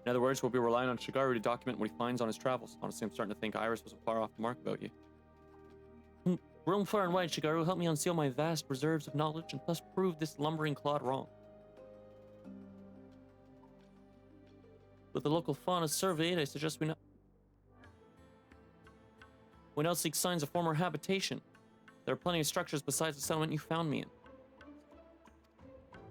In other words, we'll be relying on Shigaru to document what he finds on his travels. Honestly, I'm starting to think Iris wasn't far off the mark about you. Roam far and wide, Shigaru. Help me unseal my vast reserves of knowledge and thus prove this lumbering clod wrong. With the local fauna surveyed, I suggest we now seek signs of former habitation. There are plenty of structures besides the settlement you found me in.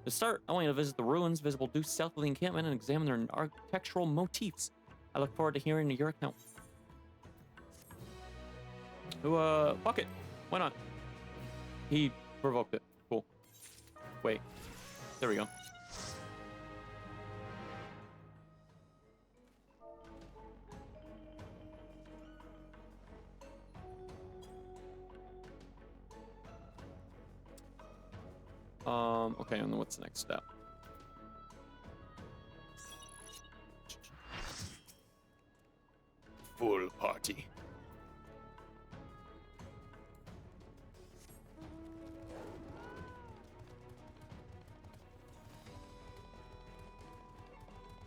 To start, I want you to visit the ruins visible due south of the encampment and examine their architectural motifs. I look forward to hearing your account. Fuck it. Why not? He provoked it. Cool. Wait. There we go. Okay, and then what's the next step? Full party.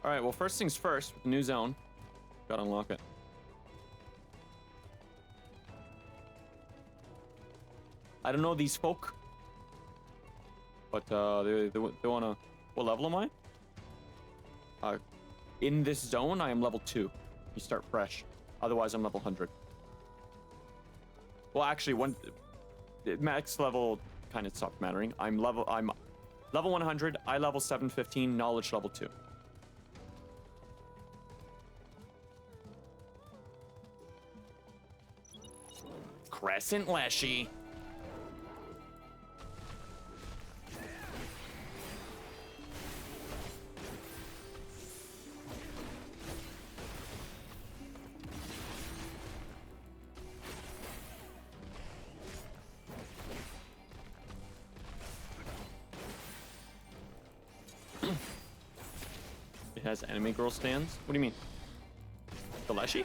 All right, well, first things first, with the new zone, gotta unlock it. I don't know these folk, but they wanna What level am I? In this zone, I am level 2. You start fresh. Otherwise, I'm level 100. Well, actually, max level kind of stopped mattering. I'm level 100. I level 715. Knowledge level 2. Crescent Leshy. It has enemy girl stands? What do you mean? The Leshy?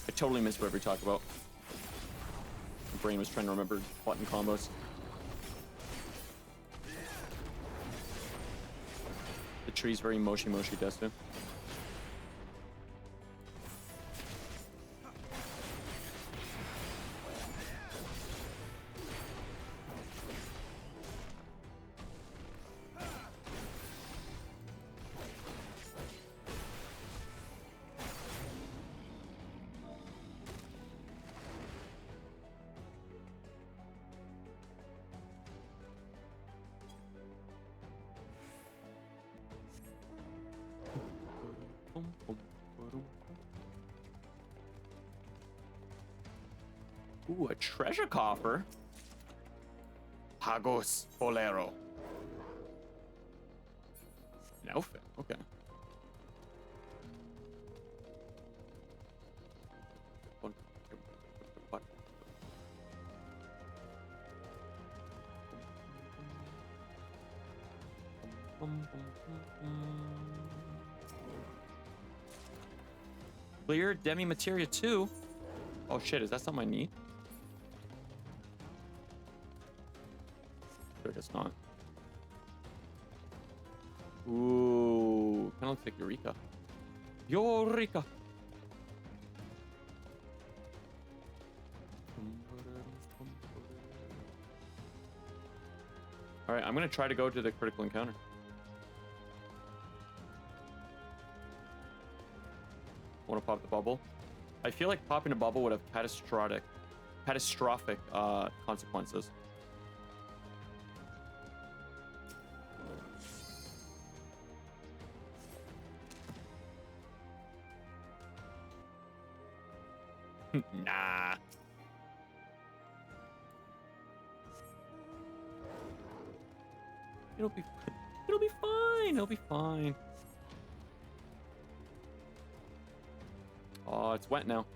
I totally missed whatever you talk about. My brain was trying to remember button combos. The tree's very moshi desu. Ooh, a treasure coffer. Pagos Bolero. An outfit, okay. Clear demi materia 2. Oh shit, is that something I need? I guess not. Ooh, kind of looks like Eureka. Eureka! Alright, I'm gonna try to go to the critical encounter. Want to pop the bubble? I feel like popping a bubble would have catastrophic consequences. Nah. It'll be fine. It'll be fine. Oh, it's wet now.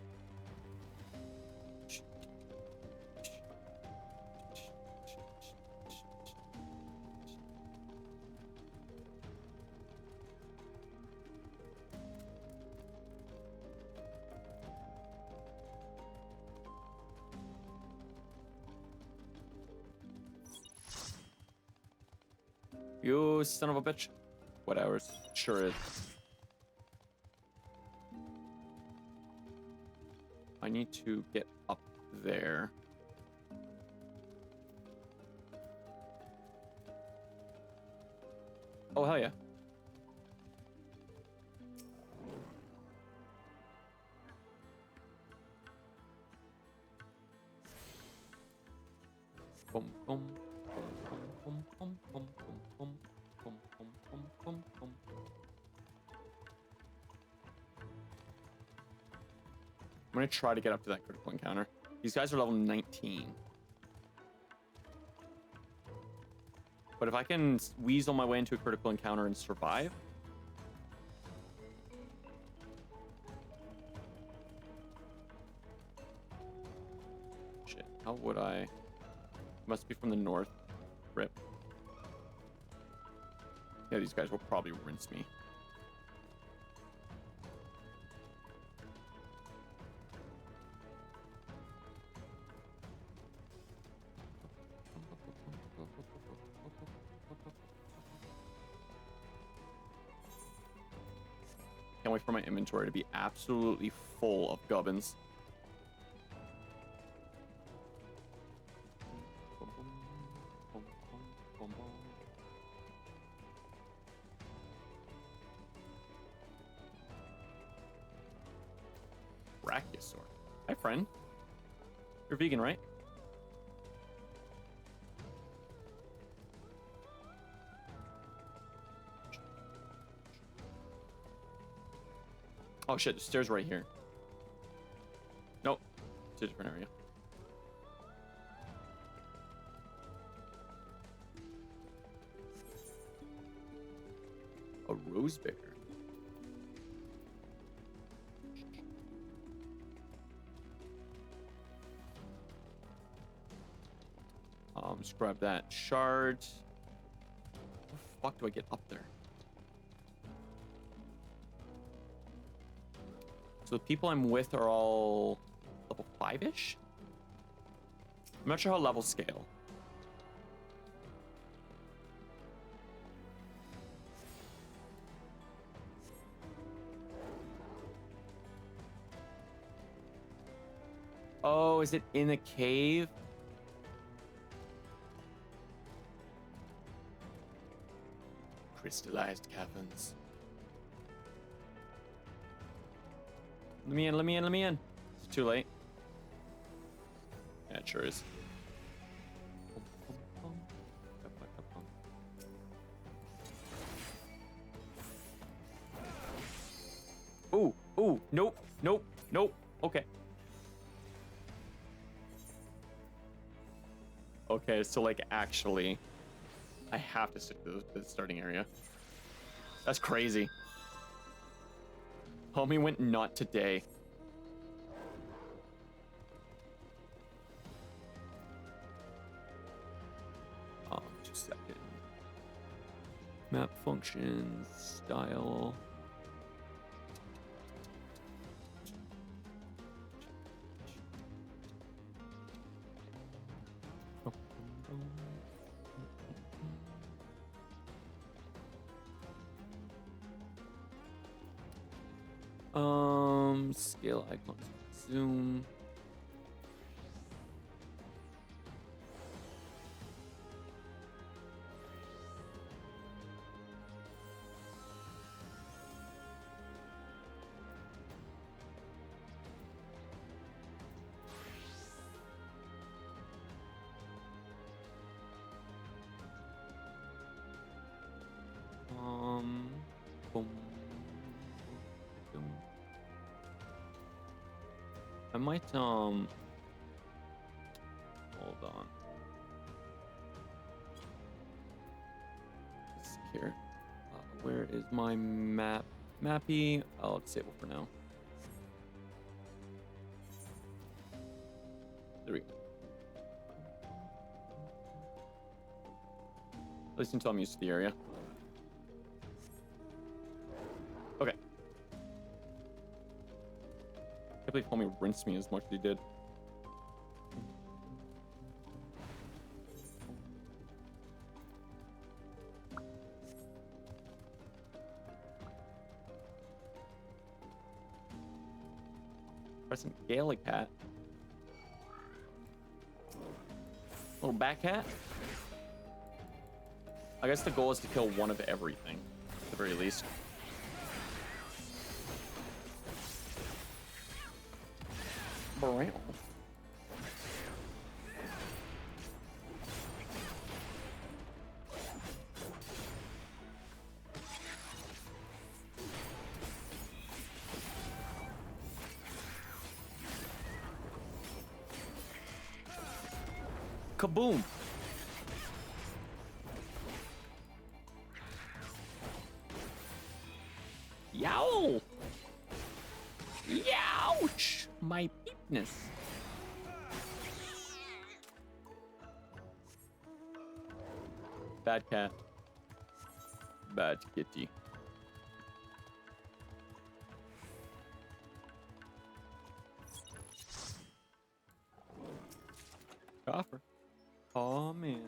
You son of a bitch. What hours? Sure is. I need to get up there. Oh, hell yeah. Boom, boom. I'm gonna try to get up to that critical encounter. These guys are level 19. But if I can weasel my way into a critical encounter and survive. Shit, how would I? Must be from the north. Rip. Yeah, these guys will probably rinse me. Can't wait for my inventory to be absolutely full of gubbins. Brachiosaur. Hi, friend. You're vegan, right? Oh shit, the stairs right here. Nope. It's a different area. A rose bear. Just grab that shard. How the fuck do I get up there? So the people I'm with are all level 5-ish? I'm not sure how levels scale. Oh, is it in a cave? Crystallized caverns. Let me in, let me in, let me in. It's too late. Yeah, it sure is. Ooh, ooh, nope, nope, nope. Okay. Okay, so like actually, I have to stick to the starting area. That's crazy. Homie went not today. Just a second. Map functions, style. Scale icons, zoom. Boom. I might, hold on. This here. Where is my map? Mappy? I'll disable for now. There we go. At least until I'm used to the area. Okay. I can't believe homie rinsed me as much as he did. Crescent Gaelic hat. Little back hat. I guess the goal is to kill one of everything, at the very least. Brown. Kaboom! Yow! Youch! My peepness. Bad cat. Bad kitty. Coffer. Oh man.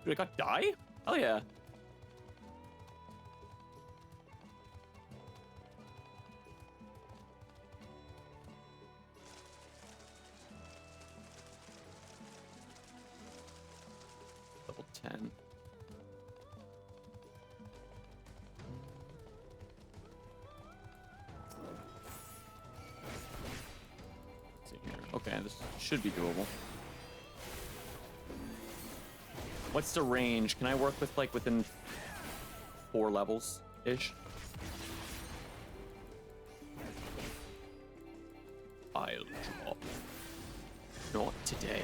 Dude, I got die? Oh yeah. Okay, this should be doable. What's the range? Can I work with like within 4 levels ish? I'll drop. Not today.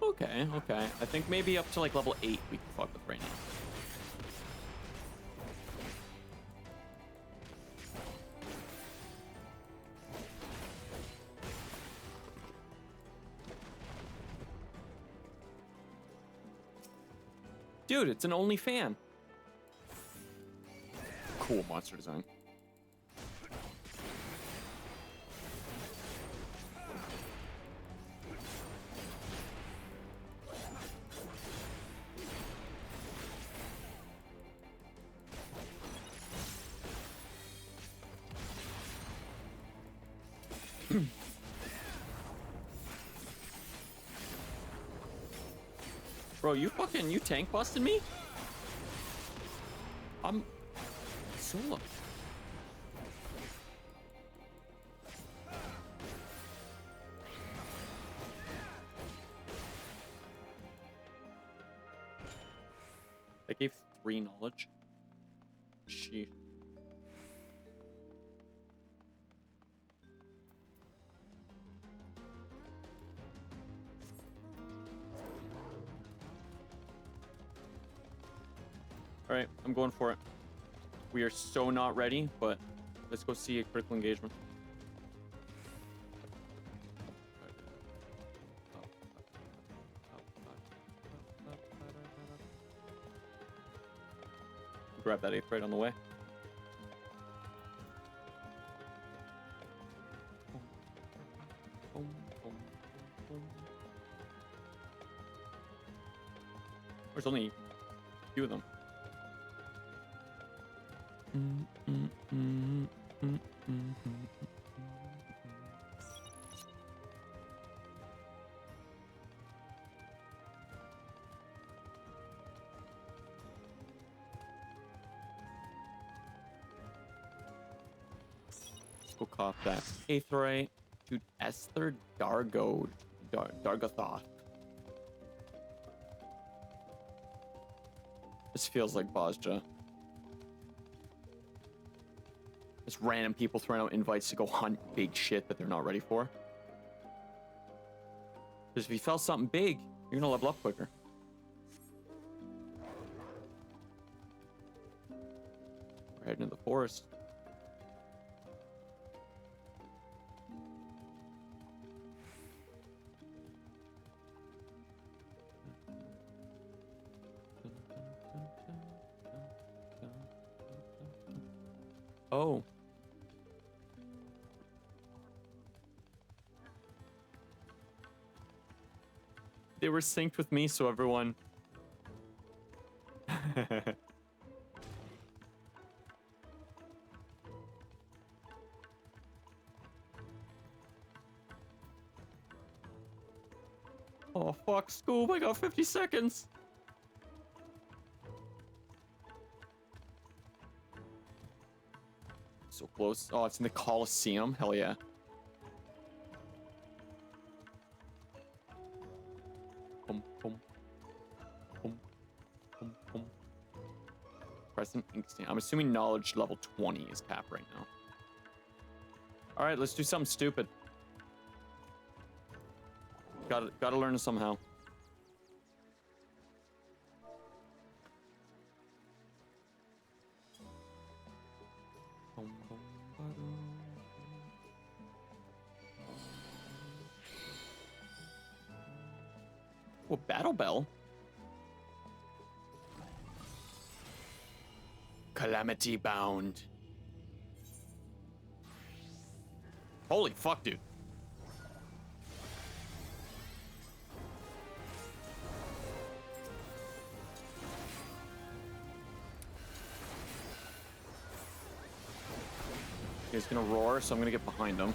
Okay, okay. I think maybe up to like level 8 we can fuck with right now. Dude, it's an only fan. Cool monster design. Bro, you tank busted me? I'm solo. I gave 3 knowledge. Sheesh. All right, I'm going for it. We are so not ready, but let's go see a critical engagement. Grab that 8th right on the way. There's only a few of them. Let's go cop that. Aetherite to Esther Dargothoth. This feels like Bozja. Just random people throwing out invites to go hunt big shit that they're not ready for. Because if you felt something big, you're gonna level up quicker. We're heading into the forest. Oh. They were synced with me, so everyone... Oh, fuck, Scoob, I got 50 seconds! So close. Oh, it's in the Coliseum? Hell yeah. Boom, boom. Boom, boom, boom. Crescent Inkstand. I'm assuming knowledge level 20 is cap right now. Alright, let's do something stupid. Gotta learn it somehow. Oh, Battle Bell. Calamity Bound. Holy fuck, dude. He's gonna roar, so I'm gonna get behind him.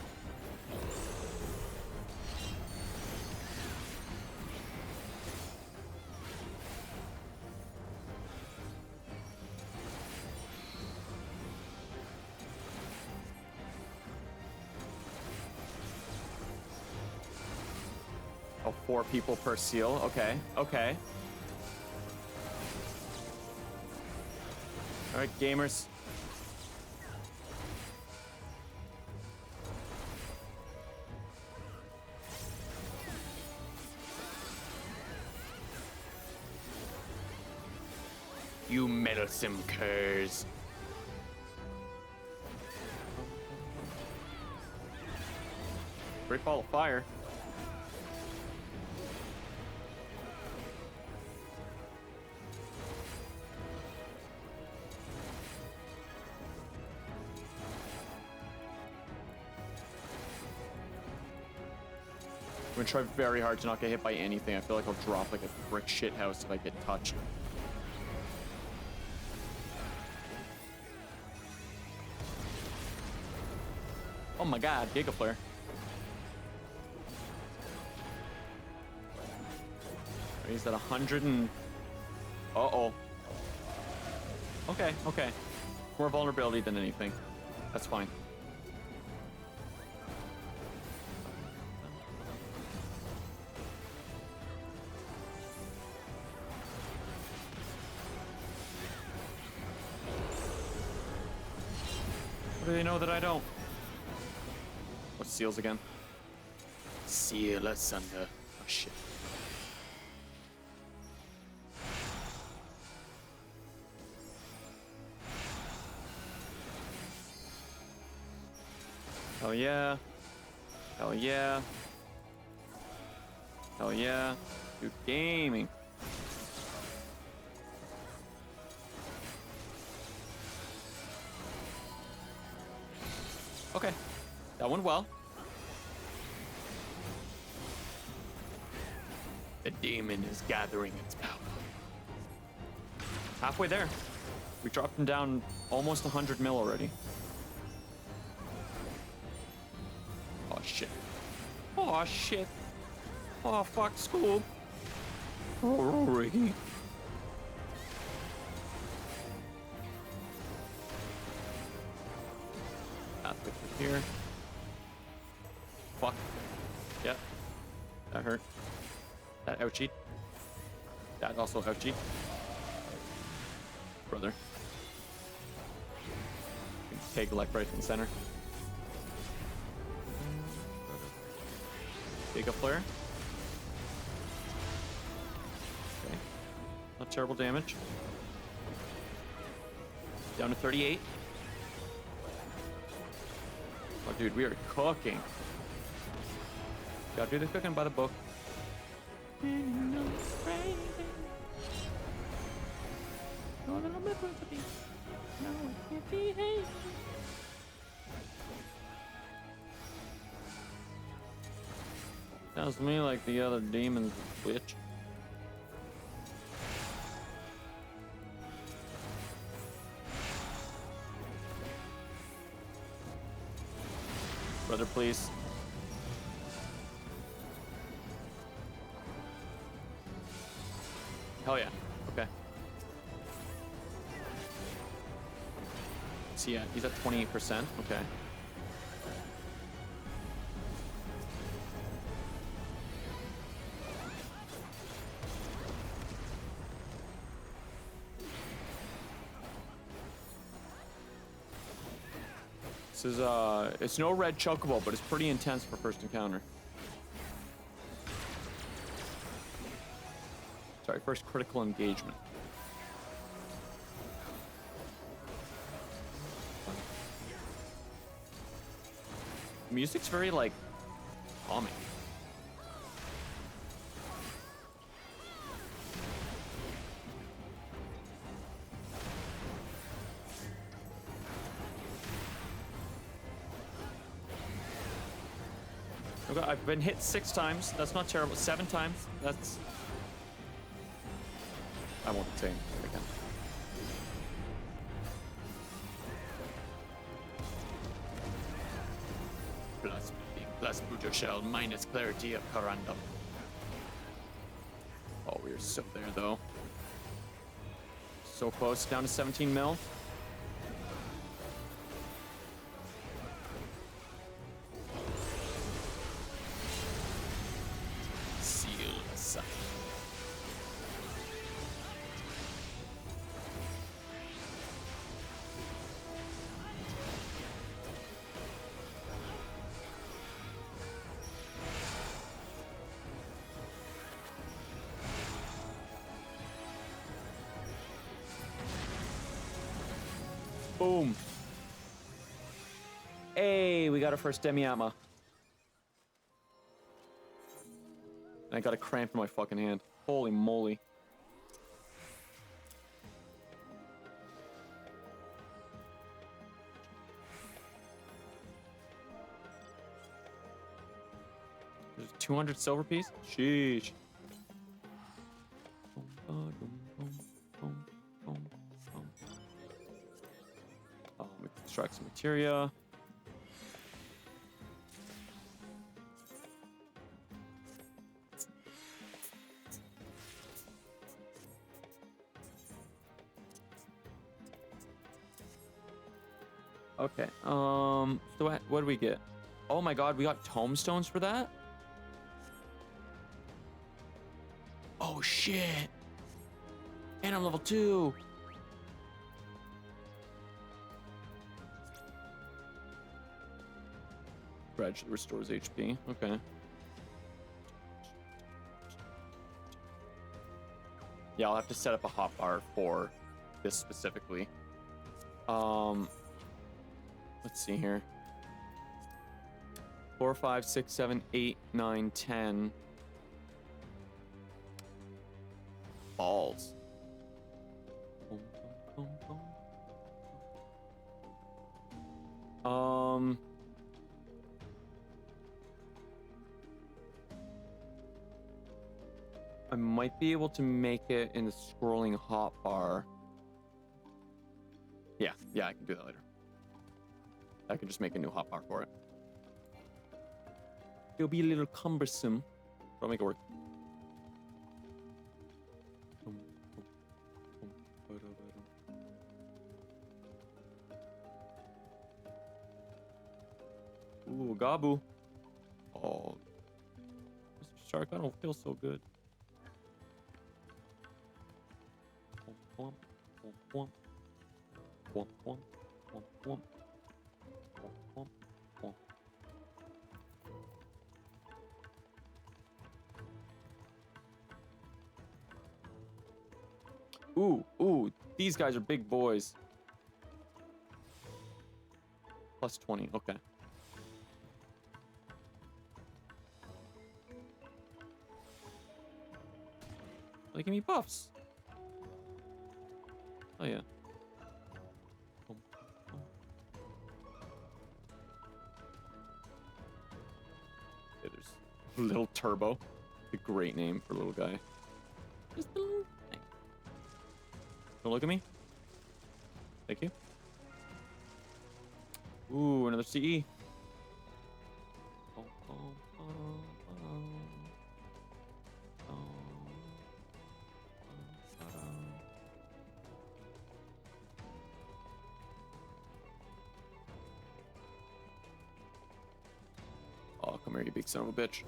Oh, 4 people per seal. Okay, okay. All right, gamers. You meddlesome curs. Great ball of fire. I'm gonna try very hard to not get hit by anything. I feel like I'll drop like a brick shit house if I get touched. Oh my god, Giga Flare. He's at 100 and... Uh-oh. Okay, okay. More vulnerability than anything. That's fine. What do they know that I don't? What's seals again? Seal asunder. Oh shit. Hell yeah. Hell yeah. Hell yeah. Dude, gaming. Okay. That went well. The demon is gathering its power. Halfway there. We dropped him down almost 100 mil already. Oh shit. Oh shit. Oh fuck, Scoob. Oh, Ricky. Halfway through here. Fuck. Yeah. That hurt. That ouchie. That also ouchie. Brother. Take a left, right, and center. Take a flare. Okay. Not terrible damage. Down to 38. Oh, dude, we are cooking. Gotta do the cooking by the book. Sounds to me like the other demon's a bitch. Brother, please. Hell yeah. Okay. So yeah, he's at 28%. Okay. This is it's no red chocobo, but it's pretty intense for first encounter. Sorry, first critical engagement. Music's very, like, calming. Okay, I've been hit 6 times. That's not terrible. 7 times. That's... I won't say anything again. Shell minus clarity of Corundum. Oh, we're so there though. So close, down to 17 mil. Seal aside. Boom. Hey, we got our first Demi-Atma. And I got a cramp in my fucking hand. Holy moly. There's a 200 silver piece? Sheesh. We can extract some materia. Okay. So what do we get? Oh my god, we got tombstones for that? Oh shit. And I'm level 2. Gradually restores HP. Okay. Yeah, I'll have to set up a hotbar for this specifically. Let's see here. 4, 5, 6, 7, 8, 9, 10. Balls. I might be able to make it in the scrolling hotbar. Yeah, I can do that later. I can just make a new hotbar for it. It'll be a little cumbersome, but I'll make it work. Ooh, Gabu. Oh, Mr. Shark, I don't feel so good. Ooh, these guys are big boys. Plus 20, okay. They give me buffs. Oh yeah. Okay, there's Little Turbo. A great name for a little guy. Just a little thing. Don't look at me. Thank you. Ooh, another CE. Oh, come here, you big son of a bitch.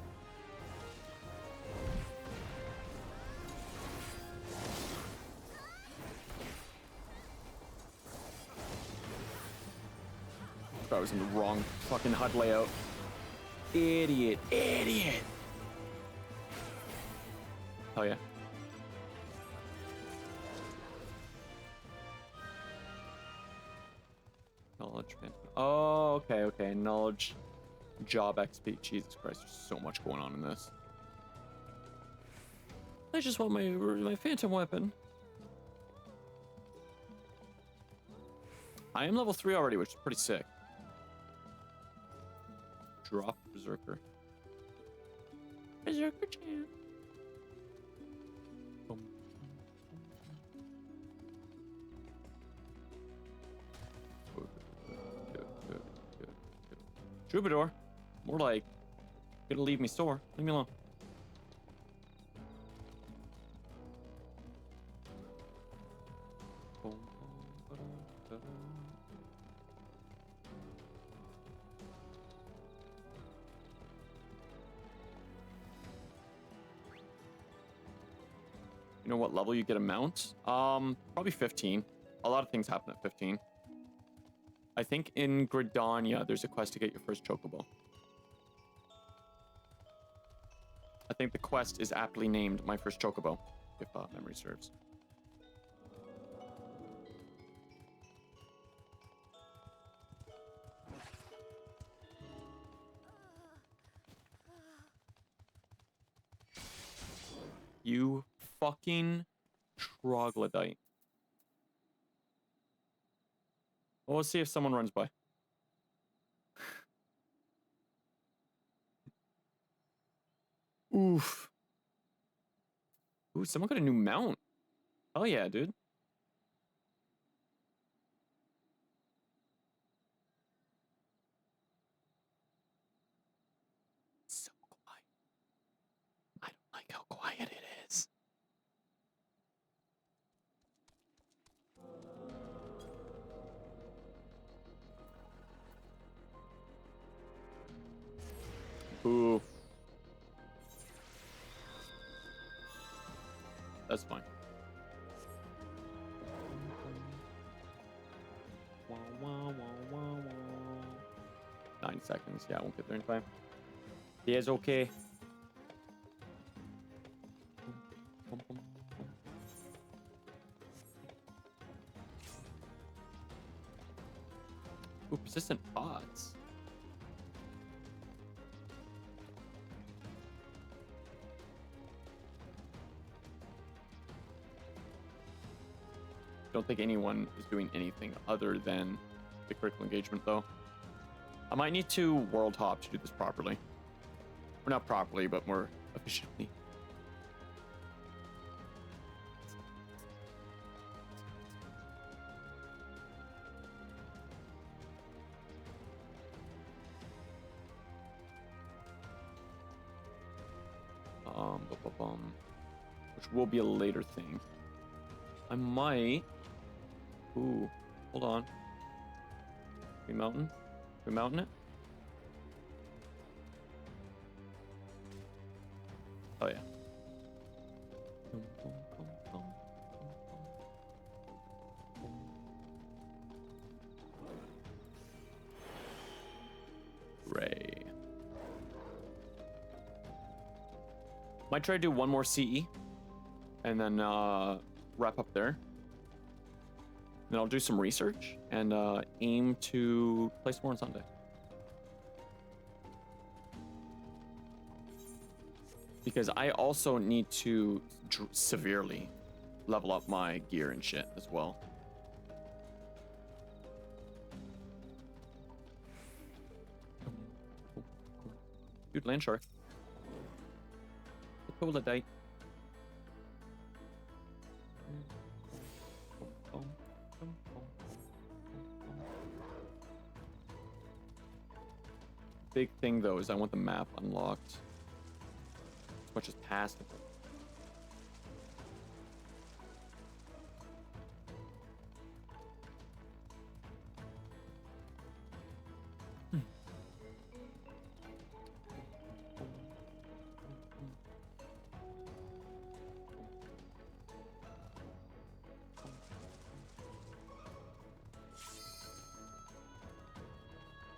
I was in the wrong fucking HUD layout. Idiot. Oh yeah. Knowledge. Oh, okay. Knowledge. Job XP. Jesus Christ, there's so much going on in this. I just want my phantom weapon. I am level 3 already, which is pretty sick. Drop Berserker. Berserker champ. Troubadour. More like Gonna leave me sore. Leave me alone. You know what level you get a mount? Probably 15. A lot of things happen at 15. I think in Gridania, there's a quest to get your first chocobo. I think the quest is aptly named My First Chocobo, if memory serves. You fucking troglodyte. Well, let's see if someone runs by. Oof. Ooh, someone got a new mount. Oh yeah, dude. So quiet. I don't like how quiet it is. Ooh. That's fine. 9 seconds. Yeah, I won't get there in time. Yeah, it's okay. Ooh, persistent odds. Don't think anyone is doing anything other than the critical engagement, though. I might need to world hop to do this properly. Or not properly, but more efficiently. Which will be a later thing. I might. Ooh, hold on. We mountain? We mountain it? Oh yeah. Ray. Might try to do one more CE and then wrap up there. Then I'll do some research and aim to place more on Sunday. Because I also need to severely level up my gear and shit as well. Dude, land shark. Troglodyte. Big thing though is I want the map unlocked as much as possible.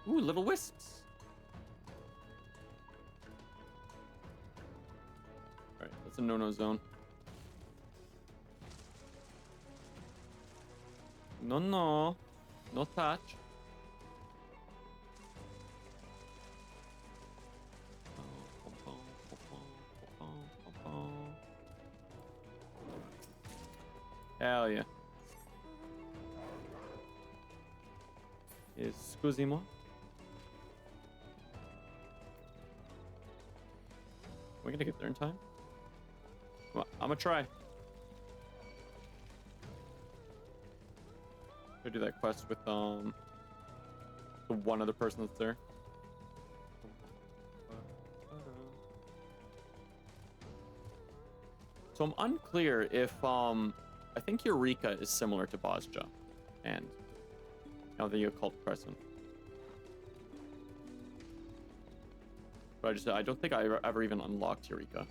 Ooh, little wisps. Alright, that's a no-no zone. No, no. No touch. Hell yeah. Excusez-moi. We're gonna get there in time. Come on, I'm gonna try. Go do that quest with the one other person that's there. So I'm unclear if I think Eureka is similar to Bozja and the Occult Crescent. But I don't think I ever even unlocked Eureka.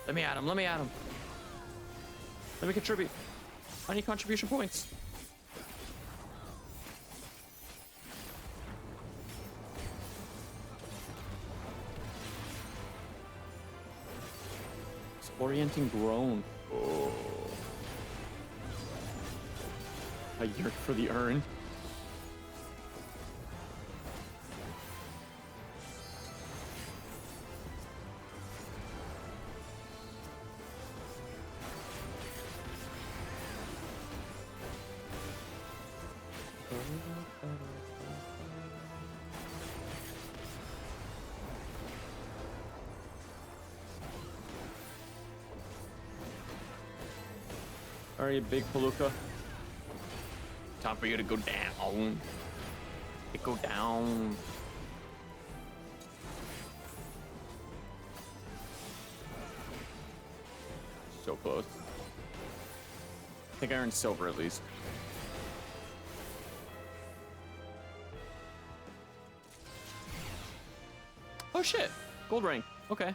Let me at him, let me at him. Let me contribute. I need contribution points. Orienting groan. Oh. I yearn for the urn. Alright, big palooka. Time for you to go down. Go down. So close. I think I earned silver at least. Oh shit! Gold ring. Okay.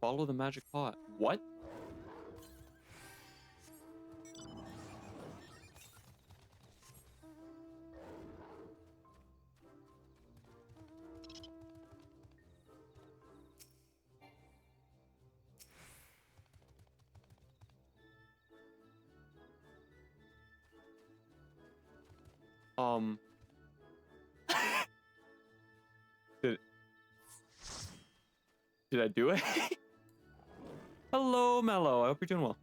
Follow the magic pot. What? Did I do it? Hello, Mello. I hope you're doing well.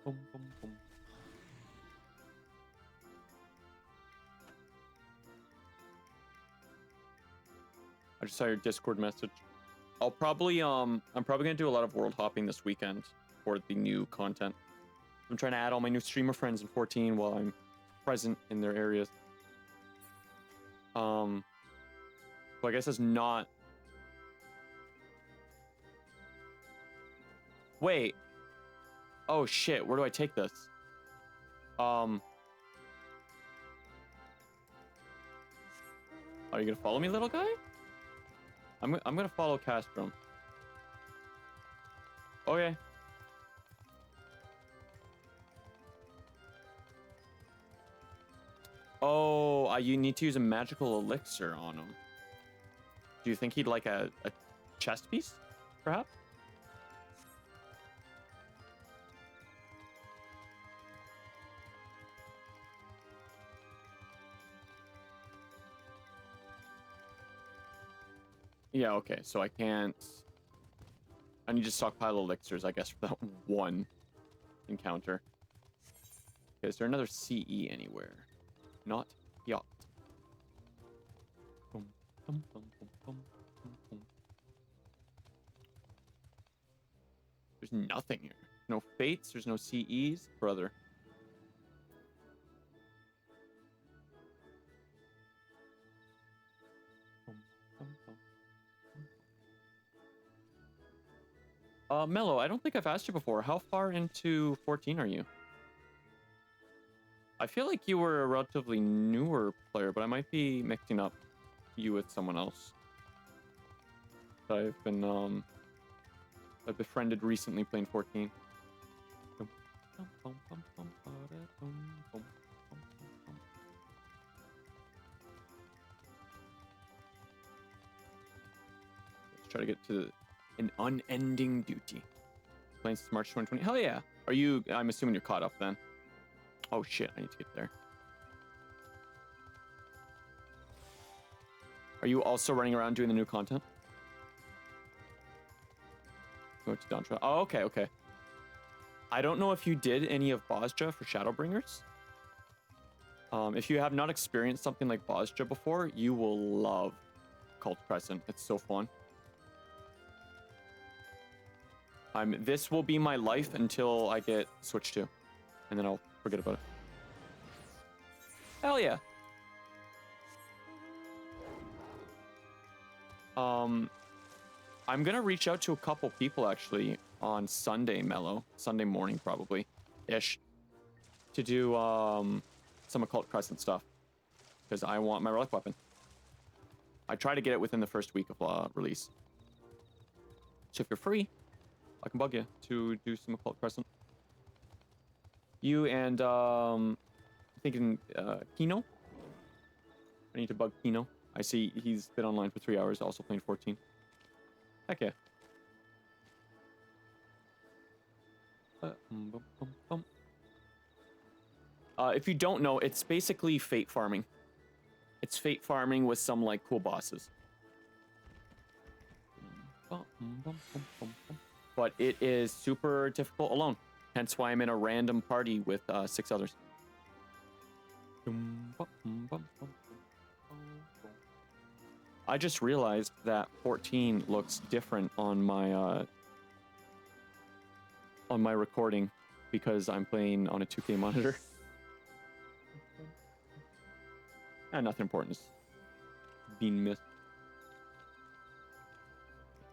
Boom, boom, boom. I just saw your Discord message. I'm probably gonna do a lot of world hopping this weekend for the new content. I'm trying to add all my new streamer friends in 14 while I'm present in their areas. So I guess it's not. Wait. Oh shit, where do I take this? Are you gonna follow me, little guy? I'm gonna follow Castrum. Okay. Oh, you need to use a magical elixir on him. Do you think he'd like a chest piece, perhaps? Yeah, okay, so I need to stockpile elixirs, I guess, for that one encounter. Okay, is there another CE anywhere? Not yacht. Boom, boom, boom, boom, boom, boom, boom. There's nothing here. No fates, there's no CEs, brother. Mello, I don't think I've asked you before. How far into 14 are you? I feel like you were a relatively newer player, but I might be mixing up you with someone else. I've befriended recently playing 14. Let's try to get to An unending duty. Playing since March 2020. Hell yeah. Are you? I'm assuming you're caught up then. Oh shit, I need to get there. Are you also running around doing the new content? Go to Dawntrail. Oh, okay, okay. I don't know if you did any of Bozja for Shadowbringers. If you have not experienced something like Bozja before, you will love Occult Crescent. It's so fun. This will be my life until I get switched to, and then I'll forget about it. Hell yeah. I'm gonna reach out to a couple people actually on Sunday, Sunday morning probably, ish, to do some Occult Crescent stuff, because I want my relic weapon. I try to get it within the first week of release. So if you're free, I can bug you to do some Occult Crescent. You and I'm thinking Kino. I need to bug Kino. I see he's been online for 3 hours, also playing 14. Heck yeah. If you don't know, it's basically fate farming. It's fate farming with some like cool bosses. But it is super difficult alone. Hence why I'm in a random party with 6 others. I just realized that 14 looks different on my recording because I'm playing on a 2K monitor. And nothing important is being missed.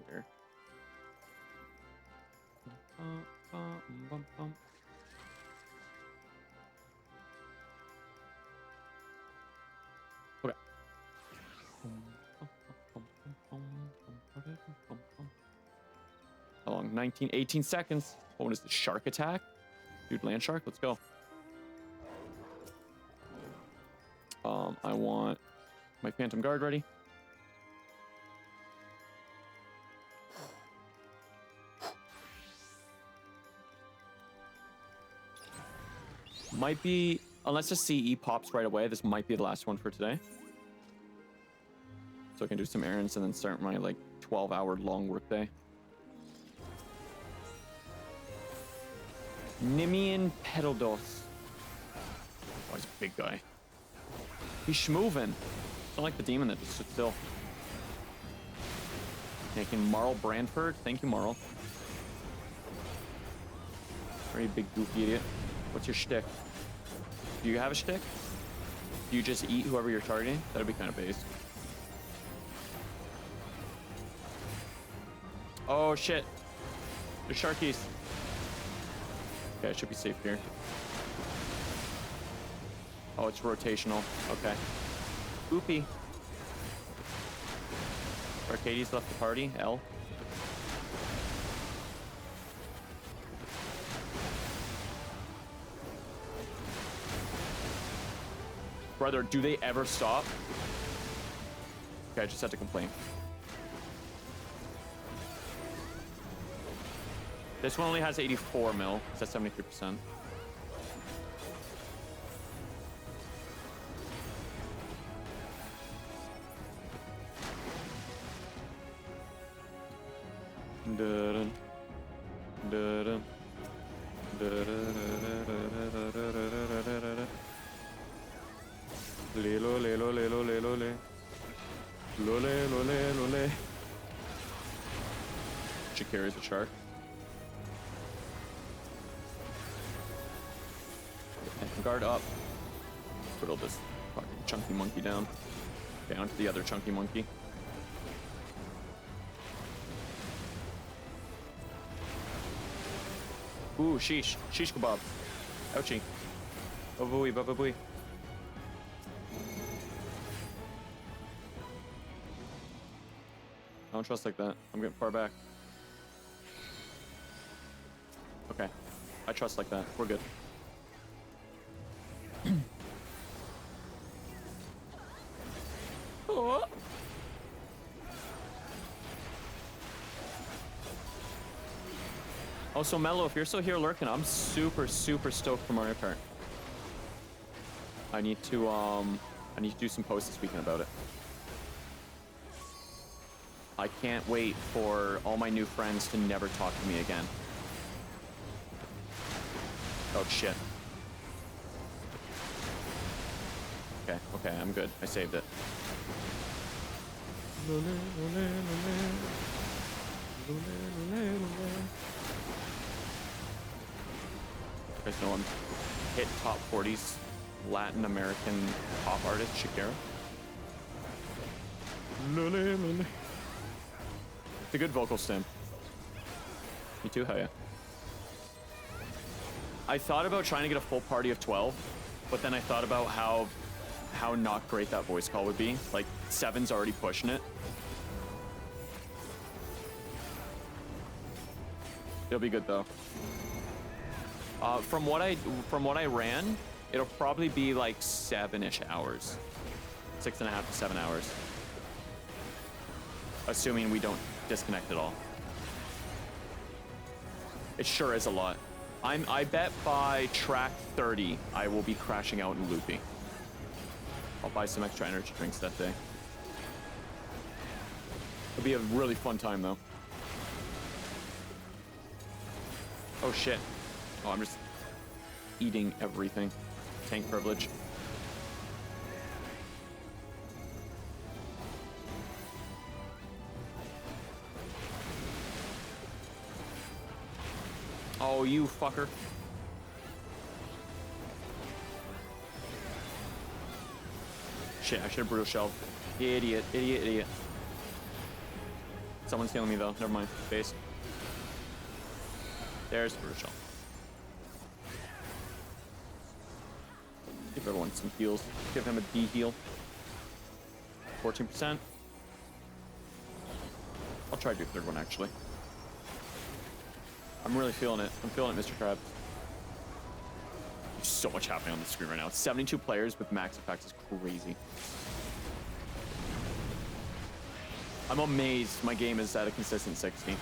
Here. Okay. How long? 18 seconds. What is the shark attack? Dude, land shark, let's go. I want my Phantom Guard ready. Might be, unless the CE pops right away, this might be the last one for today. So I can do some errands and then start my like 12-hour long workday. Nimian Pedaldos. Oh, he's a big guy. He's schmovin'. It's not like the demon that just stood still. Making Marl Brandford. Thank you, Marl. Very big goofy idiot. What's your shtick? Do you have a shtick? Do you just eat whoever you're targeting? That'd be kind of base. Oh shit. There's sharkies. Okay, I should be safe here. Oh, it's rotational. Okay. Oopie. Arcades left the party. L. Brother, do they ever stop? Okay, I just had to complain. This one only has 84 mil. Is that 73%? Dun, dun, Lelo, lelo, lelo, lelo, le. Lole, lole, lole. She carries a shark. Guard up. Whittle this fucking chunky monkey down. Okay, onto the other chunky monkey. Ooh, sheesh. Sheesh kebab. Ouchie. Babooey, babooey. I don't trust like that. I'm getting far back. Okay. I trust like that. We're good. Oh. Oh, so Mello, if you're still here lurking, I'm super, super stoked for Mario Kart. I need to do some posts this weekend about it. I can't wait for all my new friends to never talk to me again. Oh, shit. Okay, I'm good. I saved it. You guys know I'm hit top 40s Latin American pop artist Shakira. It's a good vocal stem. Me too, hell yeah. I thought about trying to get a full party of 12, but then I thought about how not great that voice call would be. Like, 7's already pushing it. It'll be good though. From what I ran, it'll probably be like 7-ish hours, 6.5 to 7 hours, assuming we don't disconnect at all. It sure is a lot. I bet by track 30, I will be crashing out and looping. I'll buy some extra energy drinks that day. It'll be a really fun time though. Oh shit. Oh, I'm just eating everything. Tank privilege. Oh, you fucker. Shit, I should have brutal shelled. Idiot, idiot, idiot. Someone's healing me though. Never mind. Base. There's brutal shell. Give everyone some heals. Give him a D heal. 14%. I'll try to do third one actually. I'm really feeling it. I'm feeling it, Mr. Crab. There's so much happening on the screen right now. 72 players with max effects is crazy. I'm amazed my game is at a consistent 60.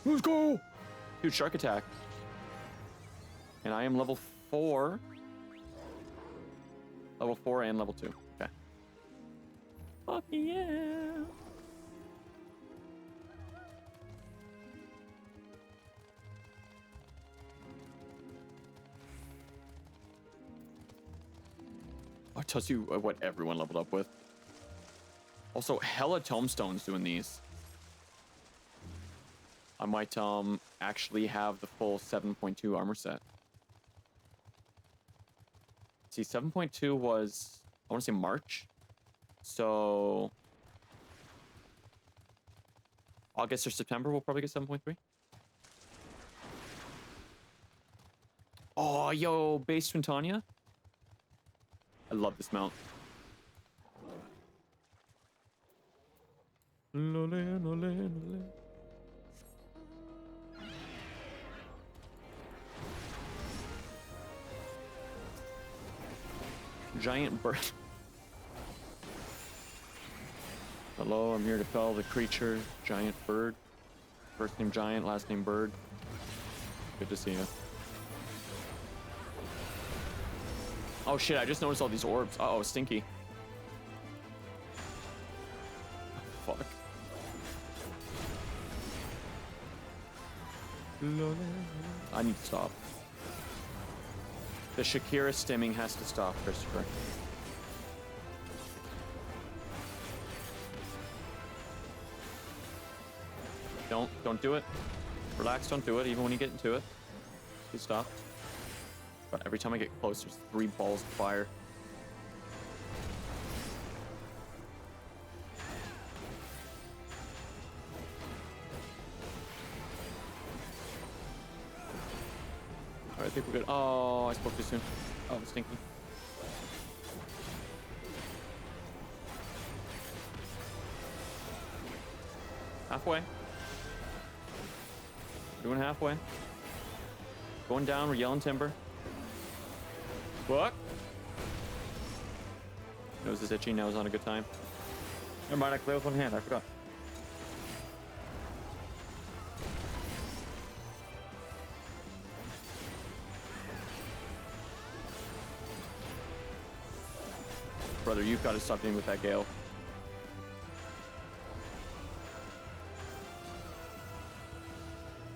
Let's go! Dude, shark attack. And I am level 4. Level 4 and level 2. Okay. Fuck yeah! Oh, it tells you what everyone leveled up with. Also, hella tombstones doing these. I might actually have the full 7.2 armor set. See, 7.2 was, I want to say March. So August or September, we'll probably get 7.3. Oh, yo, base Twintania. I love this mount. Giant bird. Hello, I'm here to fell the creature. Giant bird. First name Giant, last name Bird. Good to see you. Oh shit, I just noticed all these orbs. Uh-oh, stinky. Oh, fuck. I need to stop. The Shakira stimming has to stop, Christopher. Don't do it. Relax, don't do it, even when you get into it. Please stop. But every time I get close, there's 3 balls of fire. Alright, I think we're good. Oh, I spoke too soon. Oh, it's stinky. Halfway. Doing halfway. Going down, we're yelling timber. What? Nose is itchy. Now is not a good time. Never mind. I can play with one hand. I forgot. Brother, you've got to stop dealing with that gale.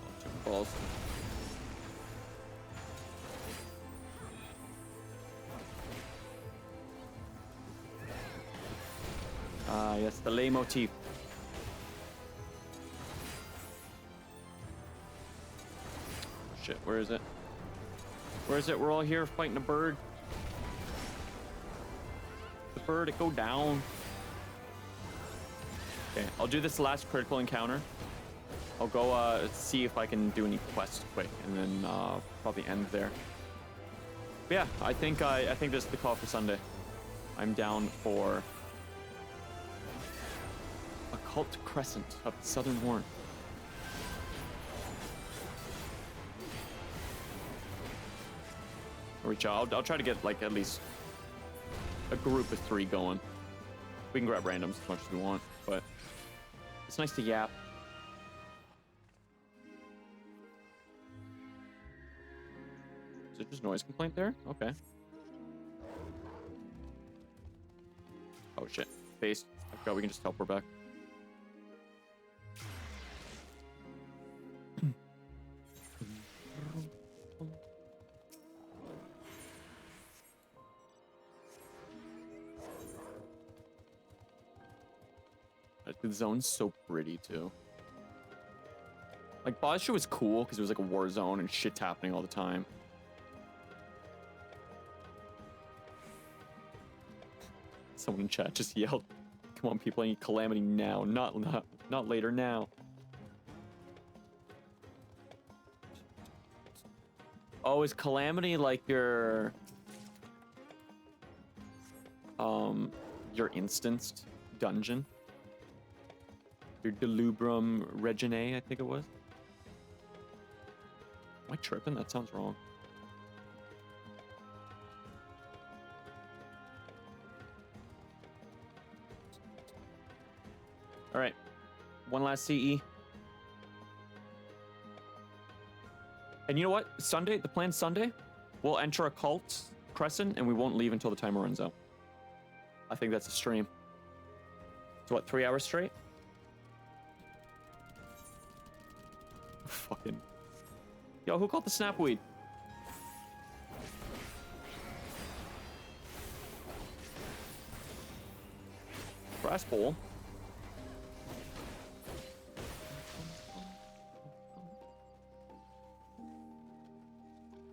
Oh, chicken balls. Ah, yes, the lay motif. Shit, where is it? Where is it? We're all here fighting a bird. The bird, it go down. Okay, I'll do this last critical encounter. I'll go see if I can do any quests quick, and then probably end there. But yeah, I think this is the call for Sunday. I'm down for Occult Crescent of the Southern Horn. I'll try to get like at least a group of 3 going. We can grab randoms as much as we want, but it's nice to yap. Is it just noise complaint there? Okay. Oh shit. Base. I forgot we can just teleport back. The zone's so pretty too. Like Bozja was cool because it was like a war zone and shit's happening all the time. Someone in chat just yelled, "Come on, people! I need Calamity now, not later. Now." Oh, is Calamity like your instanced dungeon? Your Delubrum Regine, I think it was. Am I tripping? That sounds wrong. All right, one last CE. And you know what? Sunday, the plan Sunday, we'll enter Occult Crescent and we won't leave until the timer runs out. I think that's a stream. So what, 3 hours straight? Fucking. Yo, who called the snapweed? Brass bowl.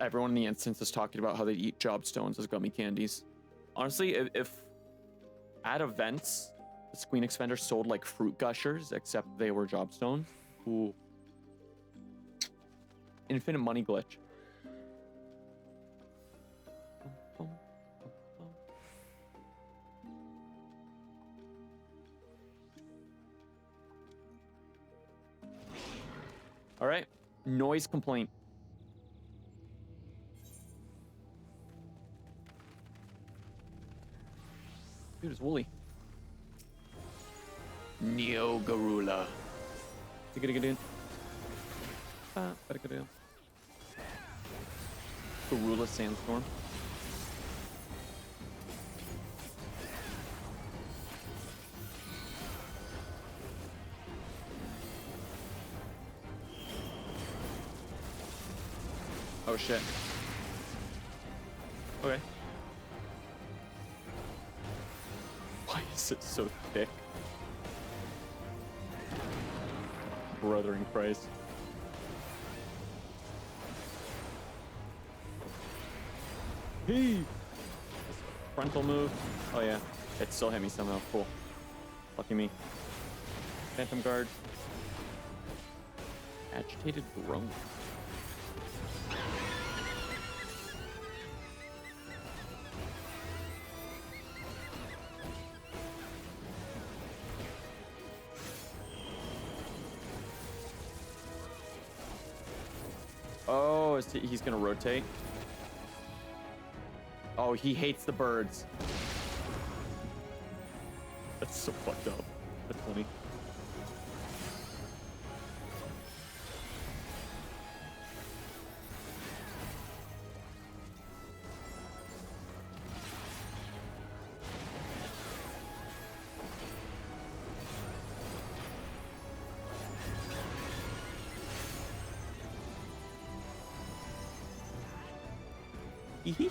Everyone in the instance is talking about how they eat job stones as gummy candies. Honestly, if at events, the Squeenix vendor sold like fruit gushers, except they were job stones. Ooh. Infinite money glitch. All right, noise complaint. Dude, it's Wooly. Neo Garula. You gotta get in. Better get in. Garula Sandstorm. Oh shit. Okay. Why is it so thick? Brother in Christ. Hey! Frontal move. Oh yeah. It still hit me somehow. Cool. Lucky me. Phantom Guard. Agitated Groan. Oh, he's gonna rotate. Oh, he hates the birds. That's so fucked up. That's funny.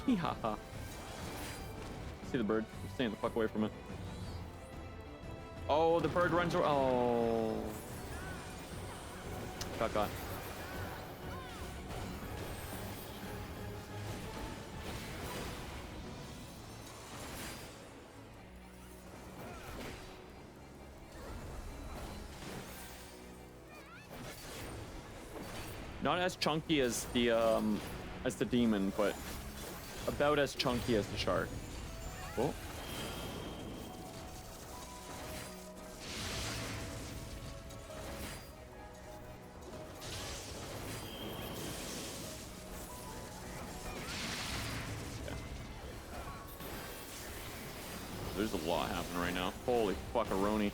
Hee ha ha. See the bird? I'm staying the fuck away from it. Oh, the bird runs around. Oh. Got. Not as chunky as the demon, but about as chunky as the shark. Oh. Yeah. There's a lot happening right now. Holy fuckaroni.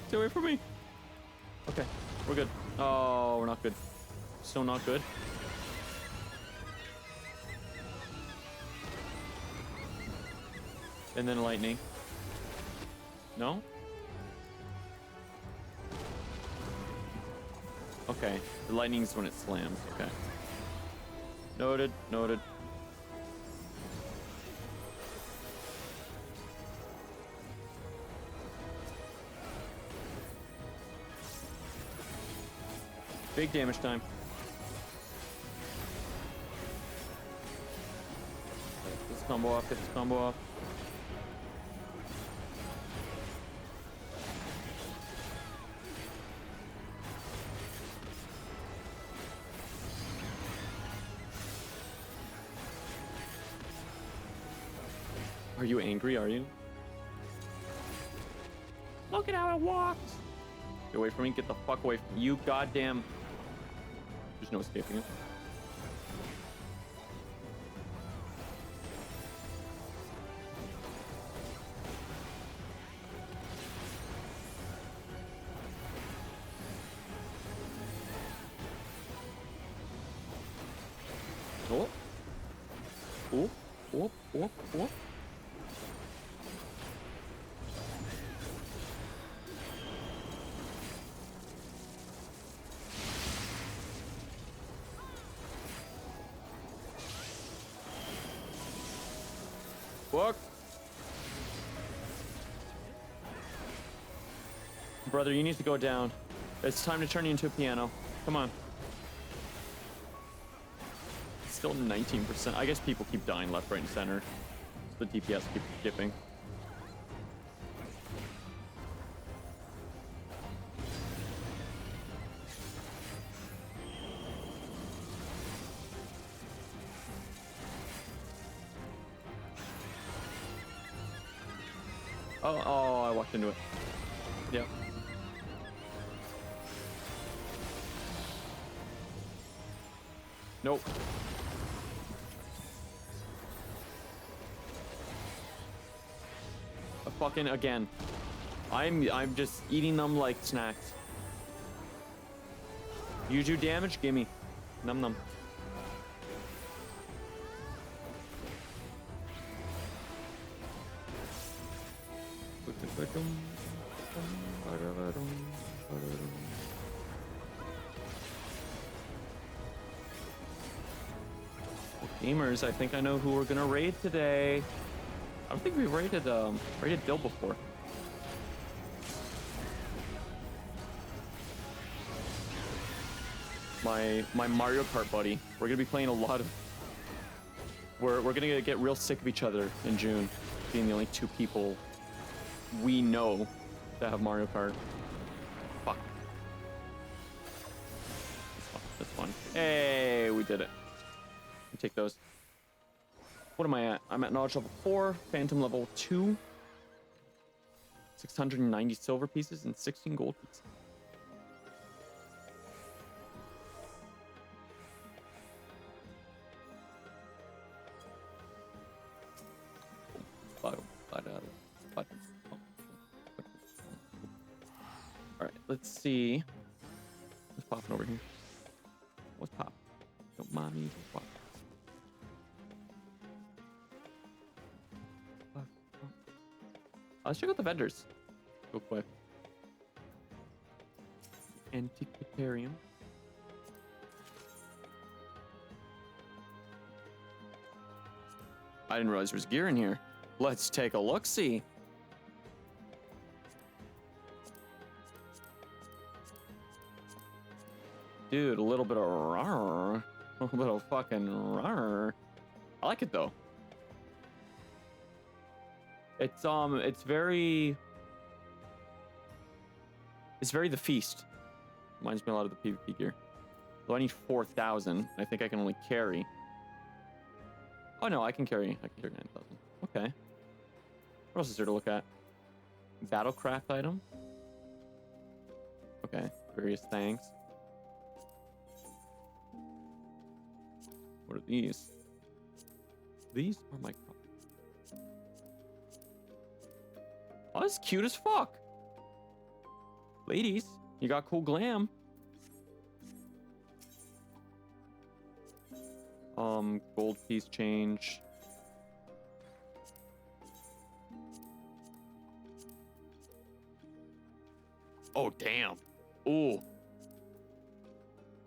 Stay away from me. Okay, we're good. Oh, we're not good. So not good. And then lightning. No? Okay, the lightning's when it slams. Okay. Noted, noted. Big damage time. Get this combo off, get this combo off. Are you angry, are you? Look at how it walks! Get away from me, get the fuck away from you, goddamn. There's no escaping it. Oh. Oh. Oh. Oh. Oh. Fuck. Brother, you need to go down. It's time to turn you into a piano. Come on. Still 19%. I guess people keep dying left, right, and center. So the DPS keeps skipping. Oh, I walked into it. Yep. Nope. Fucking again. I'm just eating them like snacks. You do damage? Gimme. Num num. Gamers, I think I know who we're gonna raid today. I don't think we raided Dill before. My Mario Kart buddy. We're gonna be playing a lot of. We're gonna get real sick of each other in June, being the only two people we know that have Mario Kart. Fuck. This one. Hey, we did it. Take those. What am I at? I'm at knowledge level 4, phantom level 2, 690 silver pieces and 16 gold pieces. All right, let's see. What's popping over here? What's popping? Don't mind me. What's popping? Let's check out the vendors real quick. Antiquarium. I didn't realize there was gear in here. Let's take a look-see. Dude, a little bit of rawr. A little bit of fucking rawr. I like it though. It's very The Feast. Reminds me a lot of the PvP gear. So I need 4,000. I think I can only carry. Oh no, I can carry 9,000. Okay. What else is there to look at? Battlecraft item. Okay, various things. What are these? These are my. Oh, that's cute as fuck. Ladies, you got cool glam. Gold piece change. Oh, damn. Ooh.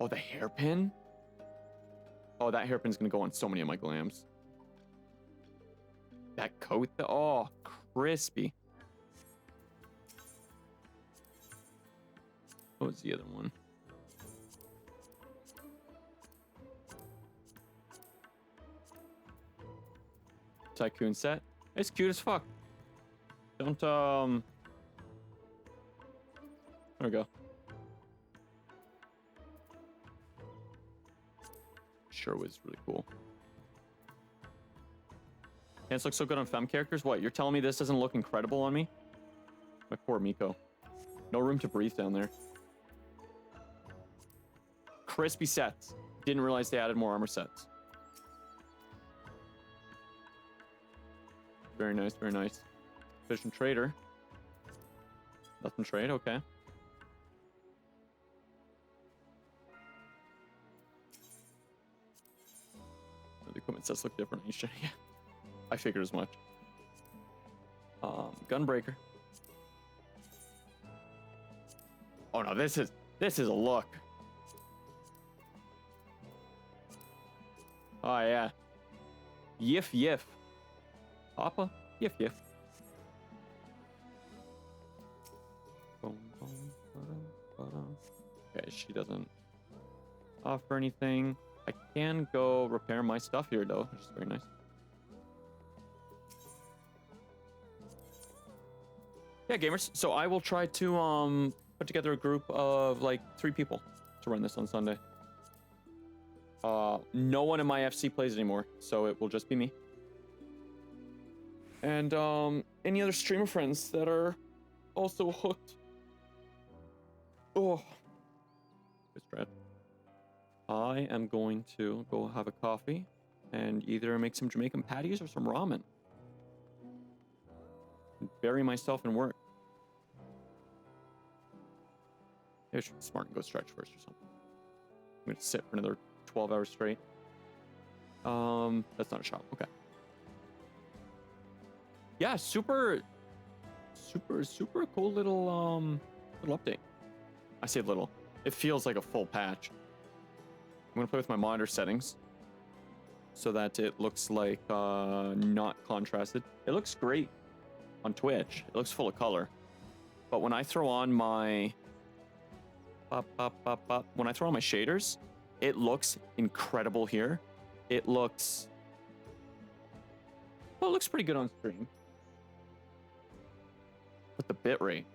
Oh, the hairpin? Oh, that hairpin's gonna go on so many of my glams. That coat, oh, crispy. What was the other one? Tycoon set. It's cute as fuck. Don't, there we go. Sure was really cool. Pants look so good on femme characters. What, you're telling me this doesn't look incredible on me? My poor Miko. No room to breathe down there. Crispy sets. Didn't realize they added more armor sets. Very nice, very nice. Efficient trader. Nothing trade, okay. The equipment sets look different. Yeah, I figured as much. Gunbreaker. Oh no, this is a look. Oh yeah. Yif yif. Papa? Yif yif. Okay, she doesn't offer anything. I can go repair my stuff here though, which is very nice. Yeah, gamers. So I will try to put together a group of like 3 people to run this on Sunday. No one in my FC plays anymore, so it will just be me. And any other streamer friends that are also hooked. Oh, it's dread. I am going to go have a coffee and either make some Jamaican patties or some ramen. And bury myself in work. Maybe I should be smart and go stretch first or something. I'm gonna sit for another 12 hours straight. That's not a shop. Okay. Yeah, super cool little update. I say little. It feels like a full patch. I'm gonna play with my monitor settings so that it looks like not contrasted. It looks great on Twitch. It looks full of color. But when I throw on my when I throw on my shaders, it looks incredible here. It looks well, it looks pretty good on stream. But the bitrate.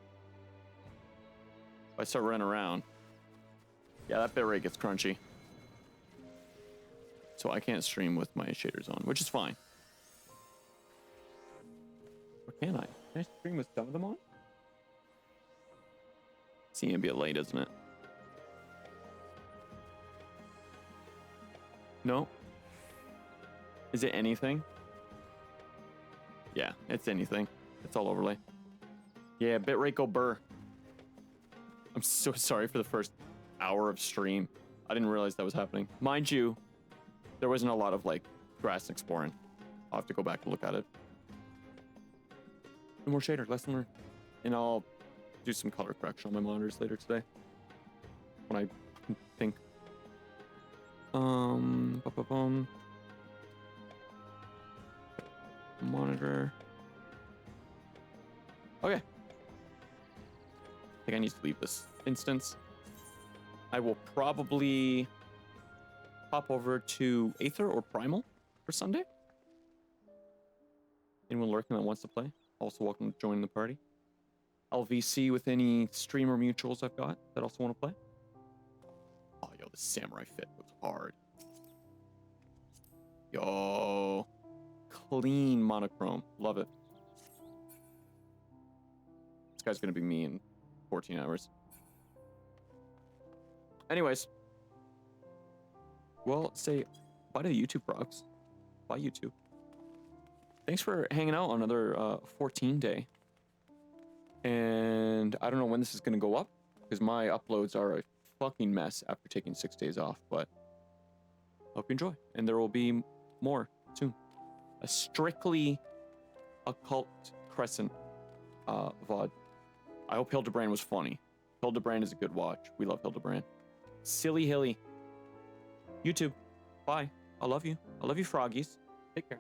If I start running around, yeah, that bitrate gets crunchy. So I can't stream with my shaders on, which is fine. Or can I? Can I stream with some of them on? It's ambient light, isn't it? No? Is it anything? Yeah, it's anything. It's all overlay. Yeah, bitrate go burr. I'm so sorry for the first hour of stream. I didn't realize that was happening. Mind you, there wasn't a lot of like grass exploring. I'll have to go back and look at it. No more shader, lesson learned. And I'll do some color correction on my monitors later today. When I think. Monitor. Okay. I think I need to leave this instance. I will probably hop over to Aether or Primal for Sunday. Anyone lurking that wants to play, also welcome to join the party. I'll VC with any streamer mutuals I've got that also want to play. Oh, yo, the samurai fit was hard. Yo, clean monochrome. Love it. This guy's going to be me in 14 hours. Anyways. Well, say bye to the YouTube rocks. Bye, YouTube. Thanks for hanging out on another 14 day. And I don't know when this is going to go up because my uploads are a fucking mess after taking 6 days off, but hope you enjoy. And there will be more soon. A strictly Occult Crescent VOD. I hope Hildibrand was funny. Hildibrand is a good watch. We love Hildibrand. Silly Hilly. YouTube. Bye. I love you. I love you, froggies. Take care.